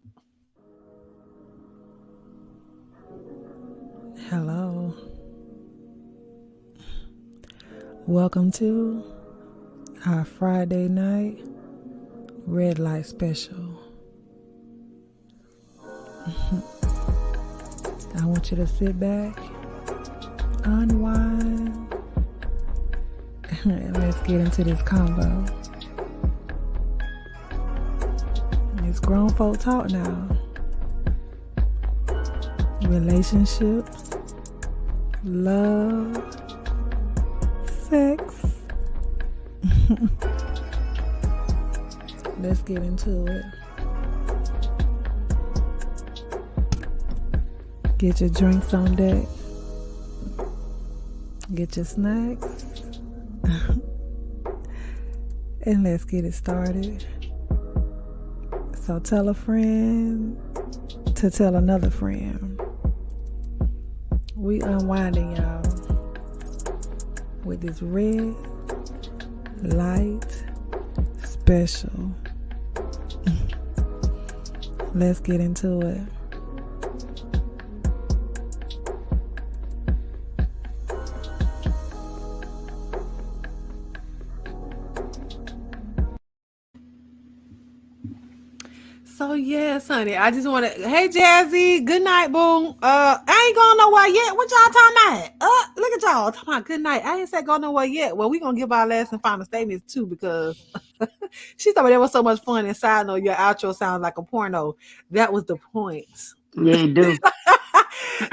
Hello. Welcome to our Friday night red light special. I want you to sit back, unwind, and let's get into this combo. It's grown folk talk now. Relationships, love, sex. Let's get into it. Get your drinks on deck. Get your snacks. And let's get it started. So tell a friend to tell another friend. We unwinding, y'all, with this red light special. Let's get into it. So yes, honey, I just want to. Hey, Jazzy, good night, boo. I ain't going nowhere yet. What y'all talking about? Look at y'all talking about good night. I ain't said go nowhere yet. Well, we gonna give our last and final statements too because she thought that was so much fun. And side note, your outro sounds like a porno. That was the point. Yeah, you do.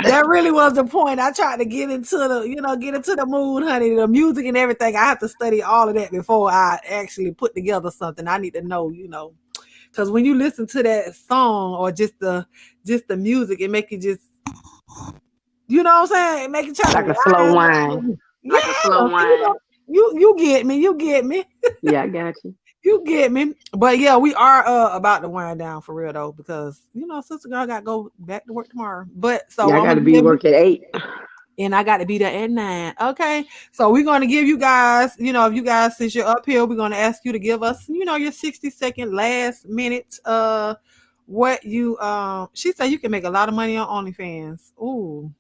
That really was the point. I tried to get into the mood, honey, the music and everything. I have to study all of that before I actually put together something. I need to know, because when you listen to that song or just the music, it make you just, you know what I'm saying? It make you try like a slow whine. Like a slow wine. You get me. You get me. Yeah, I got you. You get me. But yeah, we are about to wind down for real though, because Sister Girl got to go back to work tomorrow. But so Yeah, I I'm got to gonna be give work at 8. and I got to be there at 9. Okay. So we're gonna give you guys, if you guys, since you're up here, we're gonna ask you to give us, your 60-second last minute what you she said you can make a lot of money on OnlyFans. Ooh.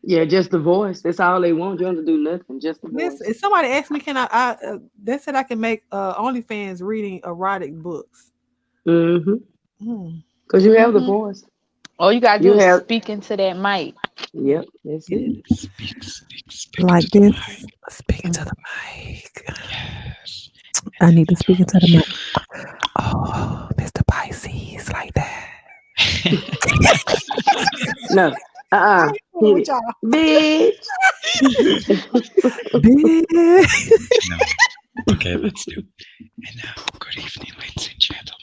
Yeah, just the voice. That's all they want. You don't have to do nothing. Just the This voice. if somebody asked me, can they said I can make OnlyFans reading erotic books. Mm-hmm. Mm. Because you have the Mhm. voice. All you gotta You do is have. speak into that mic. Yep, that's it. Speak Like into the this, mic. speaking to the mic. Yes. I need to speak into the mic. Oh, Mr. Pisces, like that. No. I Uh-uh. ain't fooling Hit with it. y'all. Bitch. Bitch. No. Okay, let's do. And now, good evening, ladies and gentlemen.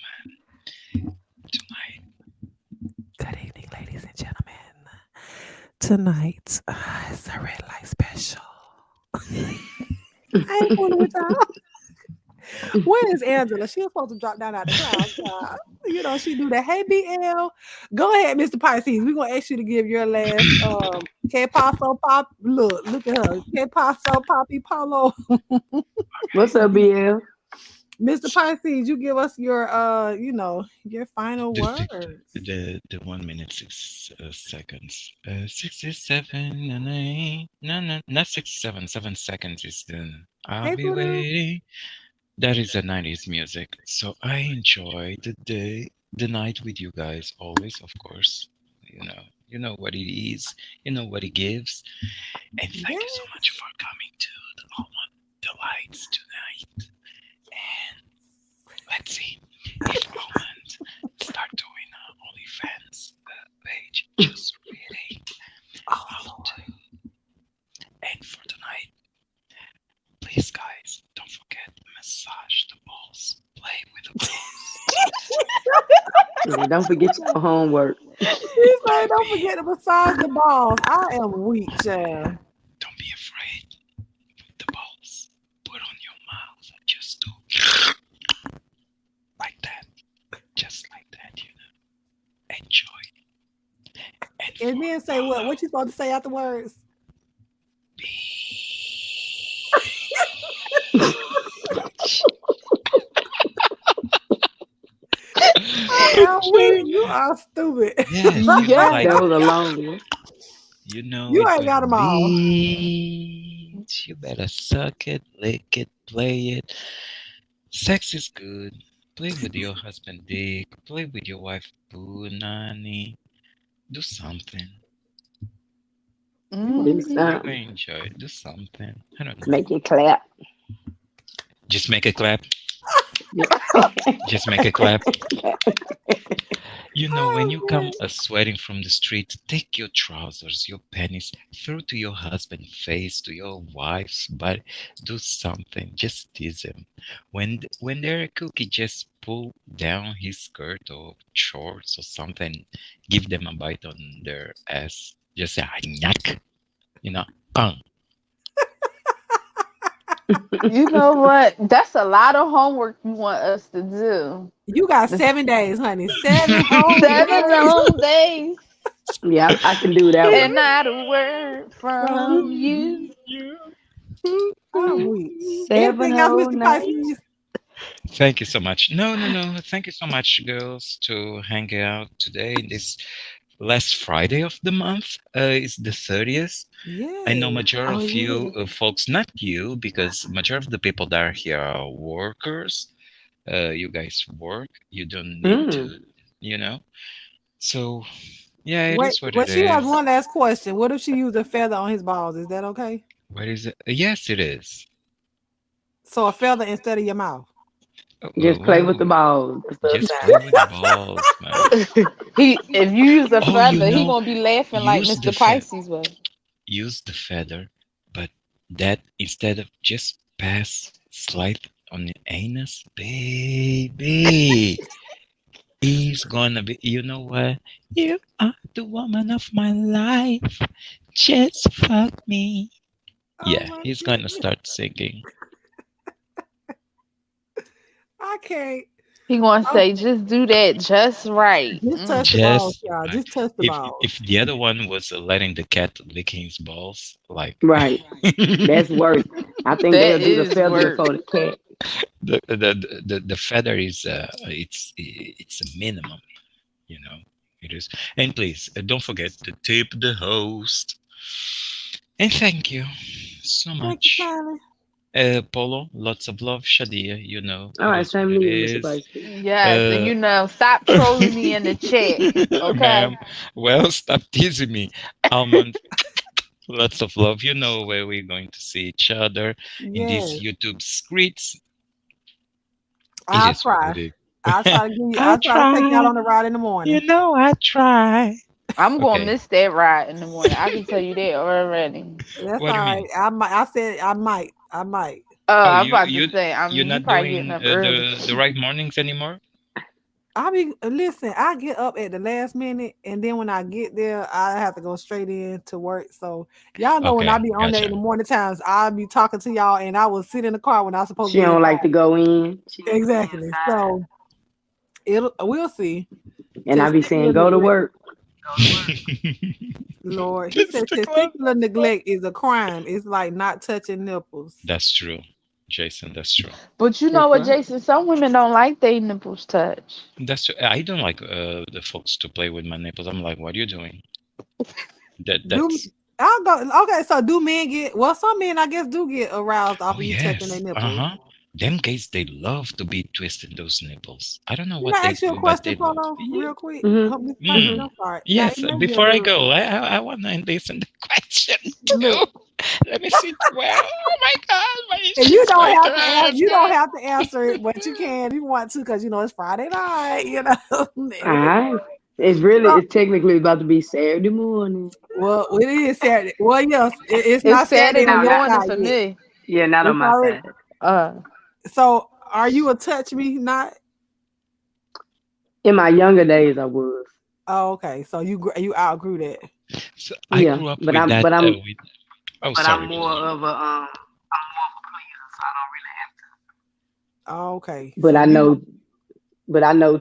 Tonight, Good evening, ladies and gentlemen. Tonight is a red light special. I ain't fooling with y'all. Where is Angela? She was supposed to drop down out the clouds. She do that. Hey, BL. Go ahead, Mr. Pisces. We're gonna ask you to give your last Que Paso Pop. Look at her. Que Paso Poppy Paulo. What's up, BL? Mr. Pisces, you give us your your final the six, words. the 1 minute 6 seconds. 67 and 8. No, not 67. 7 seconds is done. I'll Hey, be Voodoo. waiting. That is the 90s music. So I enjoy the night with you guys always, of course. You know what it is. You know what it gives. And thank you so much for coming to the lights tonight. And let's see if Almond start doing OnlyFans page. Just really how to. And for tonight, please, guys, don't forget massage the balls. Play with the balls. Yeah, don't forget your homework. He said, don't forget to massage the balls. I am weak, child. Don't be afraid. The balls. Put on your mouth. Just do like that. Just like that, Enjoy. And then say what? What you supposed to say afterwards? You are stupid. Yes, That was a long one. You ain't got them all. Beach. You better suck it, lick it, play it. Sex is good. Play with your husband dick. Play with your wife punani. Do something. Do something. Really enjoy it. Do something. I don't know. Make it clap. Just make a clap. Just make a clap. When you come sweating from the street, take your trousers, your panties, throw to your husband's face, to your wife's butt. Do something. Just tease him. When they're a cookie, just pull down his skirt or shorts or something. Give them a bite on their ass. Just say, "Nyak." Pang. You know what? That's a lot of homework you want us to do. You got 7 days, honey. 7 whole 7 days. long days. Yeah, I can do that And one. not a word from you. I'm weak. 7 Anything else, whole Mr. nights. Pisces? Thank you so much. No. Thank you so much, girls, to hang out today. This last Friday of the month is the 30th. Yeah. I know majority of yeah. you folks, not you, because majority of the people that are here are workers. You guys work. You don't need to, So, yeah, it Wait, is what but it she has is. one last question. What if she used a feather on his balls? Is that okay? What is it? Yes, it is. So a feather instead of your mouth. Just play with the balls. Just play with the balls, man. If you use a Oh, feather, he gonna be laughing like use the Mr. Pisces was. Use the feather, but that instead of just pass slide on the anus, baby. He's gonna be, you know what? You are the woman of my life. Just fuck me. Oh Yeah, my he's gonna goodness. start singing. I can't. He gonna Oh, say, just do that just right. just touch the balls, Just y'all. right. Just touch the balls. If the other one was letting the cat licking his balls, like Right. That's worse. I think That they'll do the is feather work. before the cat. the feather is it's a minimum, you know. It is. And please don't forget to tip the host. And thank you so Thank you, much. Sally. Polo, lots of love. Shadia, you know, All it right, is what same it to you, Mr. is. Vice. Yes, and Uh, you know, stop trolling me in the chat, okay? ma'am, well, stop teasing me. Almond, lots of love. You know where we're going to see each other in these Yes. YouTube streets. It I'll is what try. it is. I'll try to give you I I'll try to take you out try. on the ride in the You morning. know, I try. I'm gonna Okay. miss that ride in the morning. I can tell you that already. That's What all do you right. mean? I might I said I might. I might. Oh, I'm about to say, you're you not probably getting doing up early. the right mornings anymore? I be listen, I get up at the last minute and then when I get there, I have to go straight in to work. So y'all know when I Okay, be on there in gotcha. the morning times, I'll be talking to y'all and I will sit in the car when I was supposed to She be don't like to inside. go in. She like to be Exactly. So it'll we'll see. inside. And I be saying, Testicular go to neglect. work. Lord, he said Testicle. testicular neglect is a crime. It's like not touching nipples. That's true, Jason. That's true. But you know That's what, right. Jason? Some women don't like their nipples touched. That's true. I don't like the folks to play with my nipples. I'm like, what are you doing? Do That's I'll go okay, so do men get well some men I guess do get aroused off oh of you touching their yes, nipples. Them guys they love to be twisting those nipples. I don't know Can what I they ask you a do, but question, they love. Polo, Yeah. real quick? Mm-hmm. Help me Spicy, Mm-hmm. I'm sorry. Now it Yes. may be a Before I little go, I want to listen the question too. look. Let me sit well. Oh my God, my And you she's don't going to have to answer. ask. You don't have to answer it, but you can if you want to, because you know it's Friday night. You know, and All it is. right. It's really, Oh, it's technically about to be Saturday morning. well, it is Saturday. Well, yes, it's It's not Saturday Saturday on No, your not, morning side for yet. me. yeah, not on It's my already. side. Uh, So, are you a touch me? Not. In my younger days, I was. Oh, okay. So you outgrew that. So I Yeah, grew up but with I'm, that. but I'm, With oh, but I'm sorry, more Paul. of a, I'm more of a pleaser, so I don't really have Oh, okay. to. So you. But I know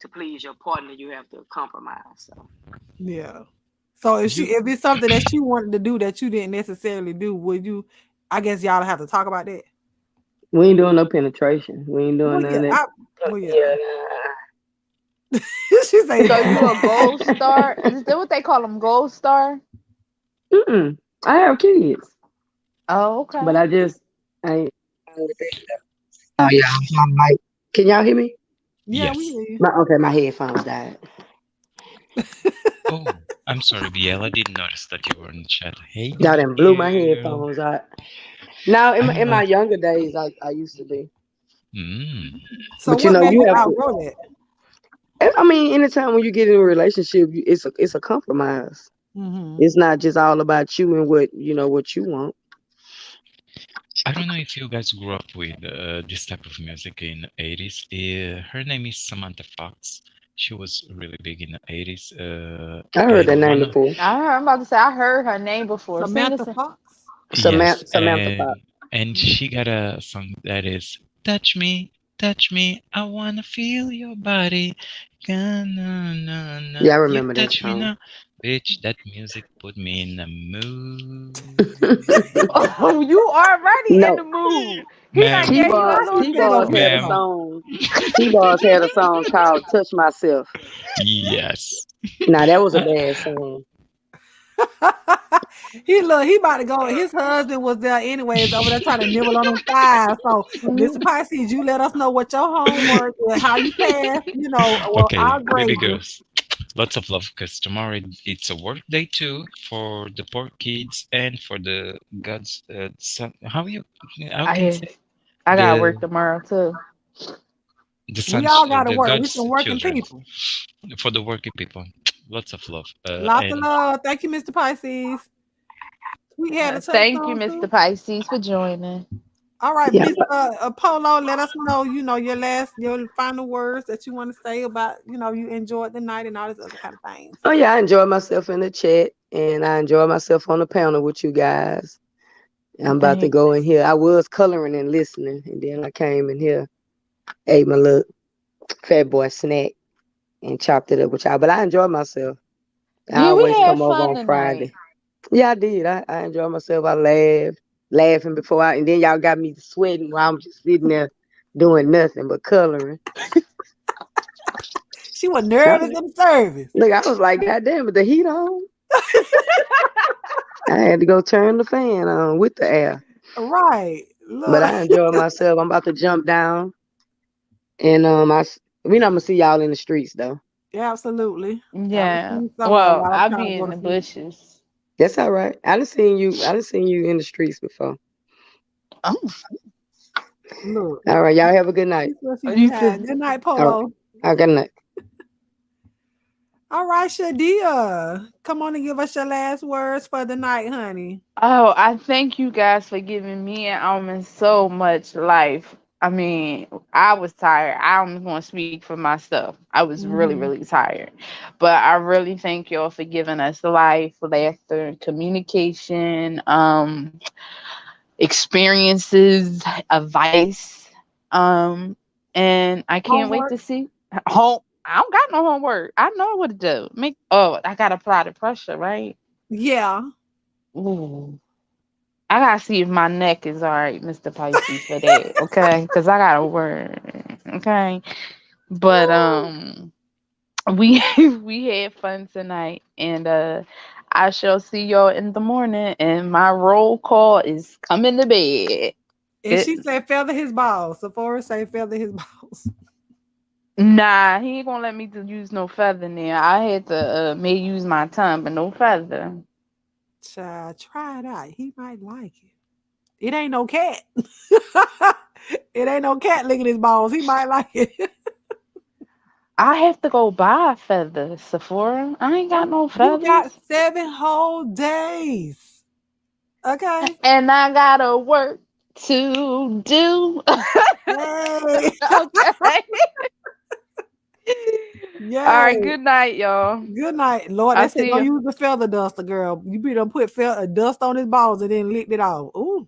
to please your partner, you have to compromise. So Yeah. So You if it's something that she wanted to do that you didn't necessarily do, would you? I guess y'all have to talk about that. we ain't doing no penetration. We ain't doing Well, none yeah. of that. Well, yeah. Yeah, She say, so you a nah. gold star? Is that what they call them? Gold star? nah. Mm-mm. I have kids, Oh, but okay. I just I ain't. Oh yeah, my mic. Can y'all hear me? Yeah, we yes. hear you. My headphones died. Oh, I'm sorry, Biel. I didn't notice that you were in the chat. Hey, Y'all done blew my Biel. headphones out. Now in I'm my younger days, I used to be, mm, So but you what know made you you have to. outgrow that? I mean, anytime when you get in a relationship, it's a compromise. Mm-hmm. It's not just all about you and what you want. I don't know if you guys grew up with this type of music in the 80s. Her name is Samantha Fox. She was really big in the 80s. I heard that And name one of before. I'm about to say I heard her name before. Sing Samantha us. Fox. yes, Samantha Fox. and she got a song that is touch me, I wanna feel your body. Na, na, na, na. Yeah, I You remember that touch me song. now. Bitch, that music put me in the mood. Oh, you already in No, the mood. He done Ma'am, gave you a How little she figure taste. to pick T-Boss had a song? ma'am, song. T-Boss had a song called "Touch Myself." yes. Now that was a Uh, bad song. He about to go. His husband was there anyways over there trying to nibble on them thighs. So Mr. Pisces, you let us know what your homework is, how you pass, well, okay, I'll grade baby you. girls. Lots of love because tomorrow it's a work day too for the poor kids and for the God's son. How can I say I got work the tomorrow too. We all gotta the work. We God's some working children people. for the working people. Lots of love. Lots of And love. Thank you, Mr. Pisces. We had a touch Thank you, on Mr. too. Pisces, for joining. All right, Yeah. Miss Polo, let us know, your final words that you want to say about, you enjoyed the night and all this other kind of things. Oh yeah, I enjoyed myself in the chat, and I enjoyed myself on the panel with you guys. I'm about to go in here. I was coloring and listening, and then I came in here, ate my little fat boy snack, and chopped it up with y'all. But I enjoyed myself. I Yeah, we always had come over fun on Friday. tonight. Yeah, I did. I enjoyed myself. I laughing before and then y'all got me sweating while I'm just sitting there doing nothing but coloring. She was nervous in service. Look, I was like, God damn it, the heat on. I had to go turn the fan on with the air. Right. But Look. I enjoyed myself. I'm about to jump down. And we not gonna see y'all in the streets though. Yeah, absolutely. I will see Yeah. you somewhere Well, while I'm I'll trying to be go in to the sleep. bushes. That's all right. I done seen you in the streets before. Oh, Look. All right, y'all have a good night. She's what she you behind. too. Good night, All right. Polo. Good night. All right, Shadia. Come on and give us your last words for the night, honey. Oh, I thank you guys for giving me and Almond so much life. I mean, I was tired. I'm going to speak for myself. I was really, Mm-hmm. really tired. But I really thank y'all for giving us life, laughter, communication, experiences, advice. Um, and I can't wait Homework. to see home. I don't got no homework. I know what to do. I gotta apply the pressure, right? Yeah. Ooh. I gotta see if my neck is all right, Mr. Pisces, for that. Okay, because I gotta work. Okay, but we we had fun tonight, and I shall see y'all in the morning. And my roll call is coming to bed. And Good. she said feather his balls. Sephora say feather his balls. Nah, he ain't gonna let me to use no feather now. I had to may use my tongue, but no feather. Child, try it out. He might like it. It ain't no cat. It ain't no cat licking his balls. He might like it. I have to go buy a feather, Sephora. I ain't got no You got feathers. 7 whole days. Okay. And I gotta work to do. Hey. Okay. All right. Yay. Good night, y'all. Good night. Lord, I'll they said see don't you. use the feather duster, girl. You be done put dust on his balls and then licked it off. Ooh.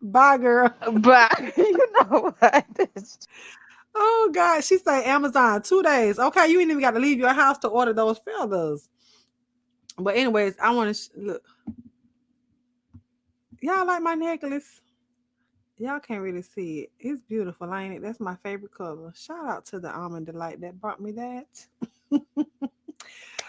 Bye, girl. But you know what? Oh God. She say Amazon 2 days. Okay, you ain't even got to leave your house to order those feathers. But anyways, I want to look. Y'all like my necklace? Y'all can't really see it. It's beautiful, ain't it? That's my favorite color. Shout out to the Almond Delight that brought me that.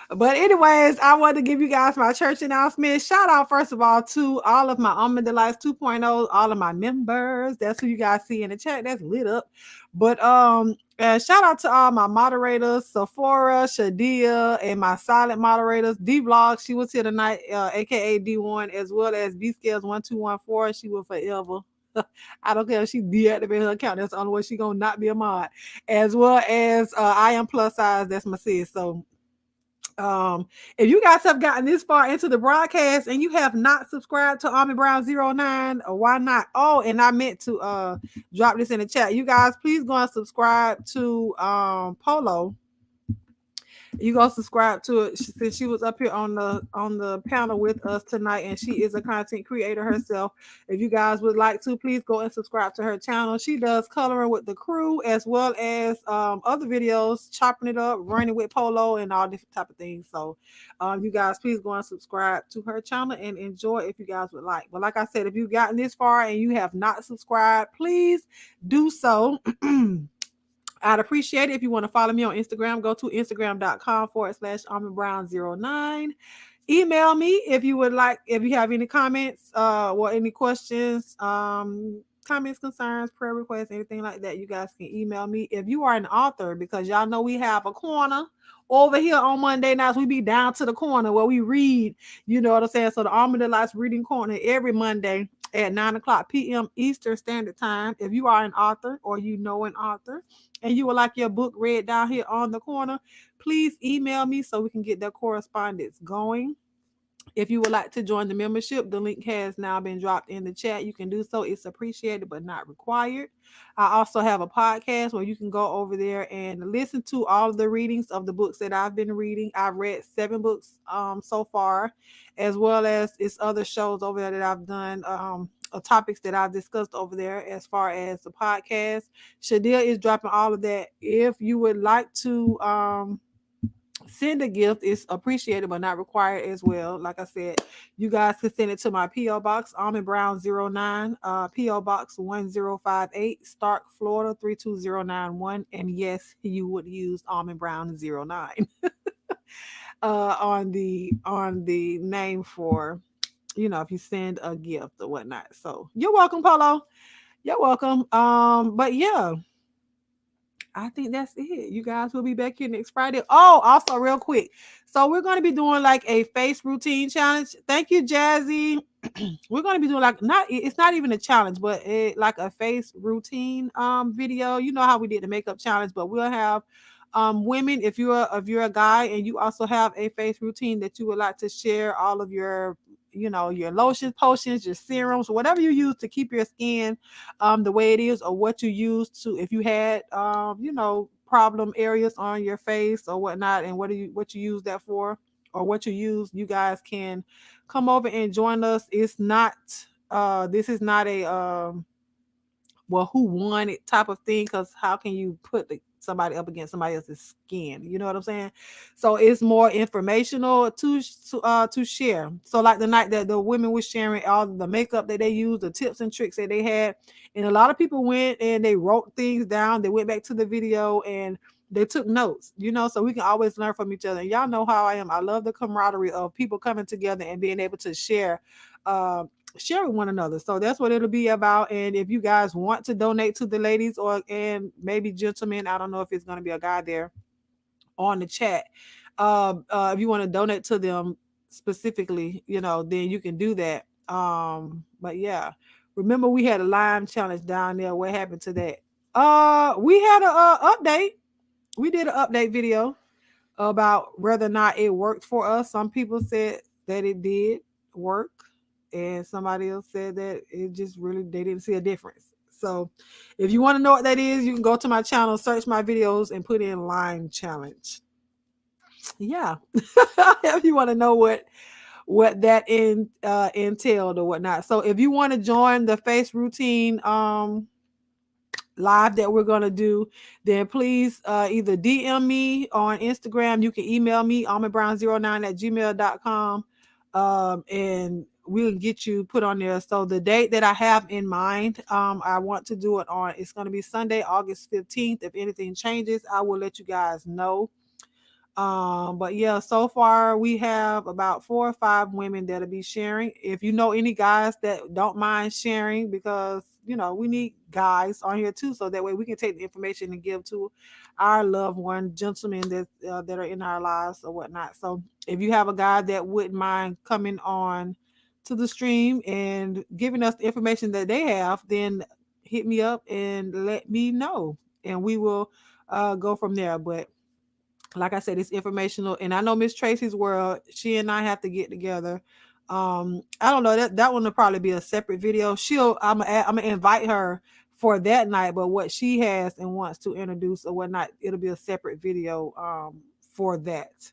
But anyways, I want to give you guys my church announcement. Shout out first of all to all of my Almond Delights 2.0, all of my members. That's who you guys see in the chat. That's lit up. But shout out to all my moderators, Sephora, Shadia, and my silent moderators. D Vlog, she was here tonight, aka D1, as well as B Scales 1214. She will forever. I don't care if she deactivated her account. That's the only way she gonna not be a mod. As well as I am plus size. That's my sis. So if you guys have gotten this far into the broadcast and you have not subscribed to Army Brown 09, why not? Oh, and I meant to drop this in the chat. You guys, please go and subscribe to Polo. You go subscribe to it since she was up here on the panel with us tonight, and she is a content creator herself. If you guys would like to, please go and subscribe to her channel. She does coloring with the crew as well as other videos, chopping it up, running with Polo, and all different type of things. So you guys, please go and subscribe to her channel and enjoy if you guys would like. But like I said, if you've gotten this far and you have not subscribed, please do so. I'd appreciate it if you want to follow me on Instagram. Go to instagram.com/ArminBrown09. Email me if you would like, if you have any comments or any questions, comments, concerns, prayer requests, anything like that. You guys can email me. If you are an author, because y'all know we have a corner over here on Monday nights, we be down to the corner where we read, you know what I'm saying? So the Almond Delights reading corner every Monday at 9:00 p.m. Eastern Standard Time. If you are an author or you know an author and you would like your book read down here on the corner, please email me so we can get that correspondence going. If you would like to join the membership, the link has now been dropped in the chat. You can do so. It's appreciated but not required. I also have a podcast where you can go over there and listen to all of the readings of the books that I've been reading. I've read 7 books so far, as well as it's other shows over there that I've done, topics that I've discussed over there as far as the podcast. Shadil is dropping all of that. If you would like to send a gift, is appreciated but not required as well. Like I said, you guys can send it to my PO box, Almond Brown 09, PO box 1058, Starke, Florida 32091. And yes, you would use Almond Brown 09 on the name for, if you send a gift or whatnot. So you're welcome, Polo. You're welcome. But yeah, I think that's it. You guys will be back here next Friday. Oh, also real quick. So we're going to be doing like a face routine challenge. Thank you, Jazzy. We're going to be doing it's not even a challenge, but like a face routine video. You know how we did the makeup challenge, but we'll have women, if you're a guy and you also have a face routine that you would like to share all of your your lotions, potions, your serums, whatever you use to keep your skin the way it is, or what you use to, if you had problem areas on your face or whatnot, and what you use that for, or what you use, you guys can come over and join us. It's not this is not a well, who won it type of thing, because how can you put somebody up against somebody else's skin? You know what I'm saying? So it's more informational to share. So like the night that the women were sharing all the makeup that they used, the tips and tricks that they had, and a lot of people went and they wrote things down. They went back to the video and they took notes, so we can always learn from each other. And y'all know how I am. I love the camaraderie of people coming together and being able to share with one another. So that's what it'll be about. And if you guys want to donate to the ladies, and maybe gentlemen, I don't know if it's going to be a guy there on the chat. If you want to donate to them specifically, then you can do that. But yeah, remember we had a lime challenge down there. What happened to that? We had a update. We did an update video about whether or not it worked for us. Some people said that it did work, and somebody else said that it just really, they didn't see a difference. So if you want to know what that is, you can go to my channel, search my videos, and put in lime challenge. Yeah. If you want to know what that entailed or whatnot. So if you want to join the face routine live that we're going to do, then please either DM me on Instagram. You can email me, almondbrown09@gmail.com, and we'll get you put on there. So the date that I have in mind, I want to do it on, it's going to be Sunday, August 15th. If anything changes, I will let you guys know. But yeah, so far we have about 4 or 5 women that'll be sharing. If you know any guys that don't mind sharing, because we need guys on here too, so that way we can take the information and give to our loved one, gentlemen that are in our lives or whatnot. So if you have a guy that wouldn't mind coming on to the stream and giving us the information that they have, then hit me up and let me know, and we will go from there. But like I said, it's informational. And I know Miss Tracy's World, she and I have to get together. I don't know, that one will probably be a separate video. I'm gonna invite her for that night, but what she has and wants to introduce or whatnot, it'll be a separate video for that.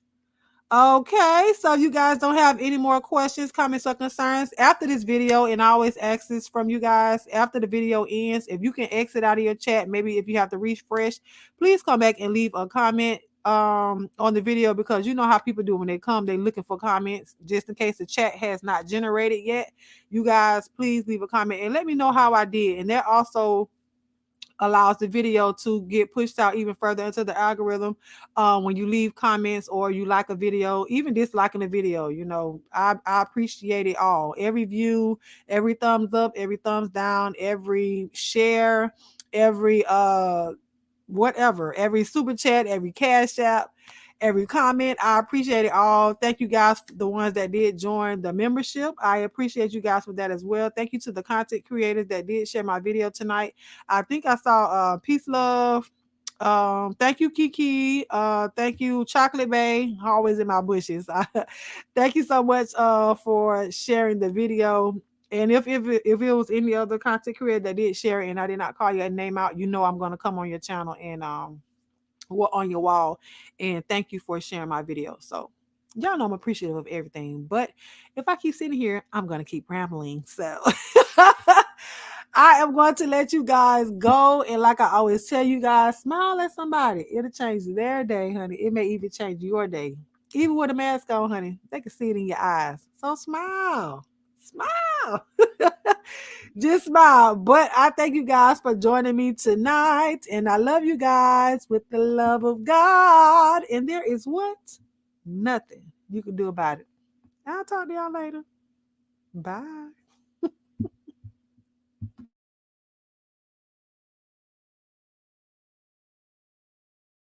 Okay, so you guys don't have any more questions, comments, or concerns after this video, and I always ask this from you guys after the video ends. If you can exit out of your chat, maybe if you have to refresh, please come back and leave a comment on the video, because you know how people do when they come, they looking for comments just in case the chat has not generated yet. You guys, please leave a comment and let me know how I did, and that also allows the video to get pushed out even further into the algorithm. When you leave comments or you like a video, even disliking a video, I appreciate it all. Every view, every thumbs up, every thumbs down, every share, every whatever, every super chat, every cash app, every comment. I appreciate it all. Thank you guys, the ones that did join the membership. I appreciate you guys for that as well. Thank you to the content creators that did share my video tonight. I think I saw Peace Love, Thank you, Kiki. Thank you, Chocolate Bay. Always in my bushes. Thank you so much for sharing the video. And if it was any other content creator that did share it and I did not call your name out, you know I'm gonna come on your channel and on your wall. And thank you for sharing my video. So y'all know I'm appreciative of everything. But if I keep sitting here, I'm gonna keep rambling. So I am going to let you guys go. And like I always tell you guys, smile at somebody. It'll change their day, honey. It may even change your day. Even with a mask on, honey, they can see it in your eyes. So smile. Smile. Just smile. But I thank you guys for joining me tonight. And I love you guys with the love of God. And there is what? Nothing you can do about it. I'll talk to y'all later. Bye.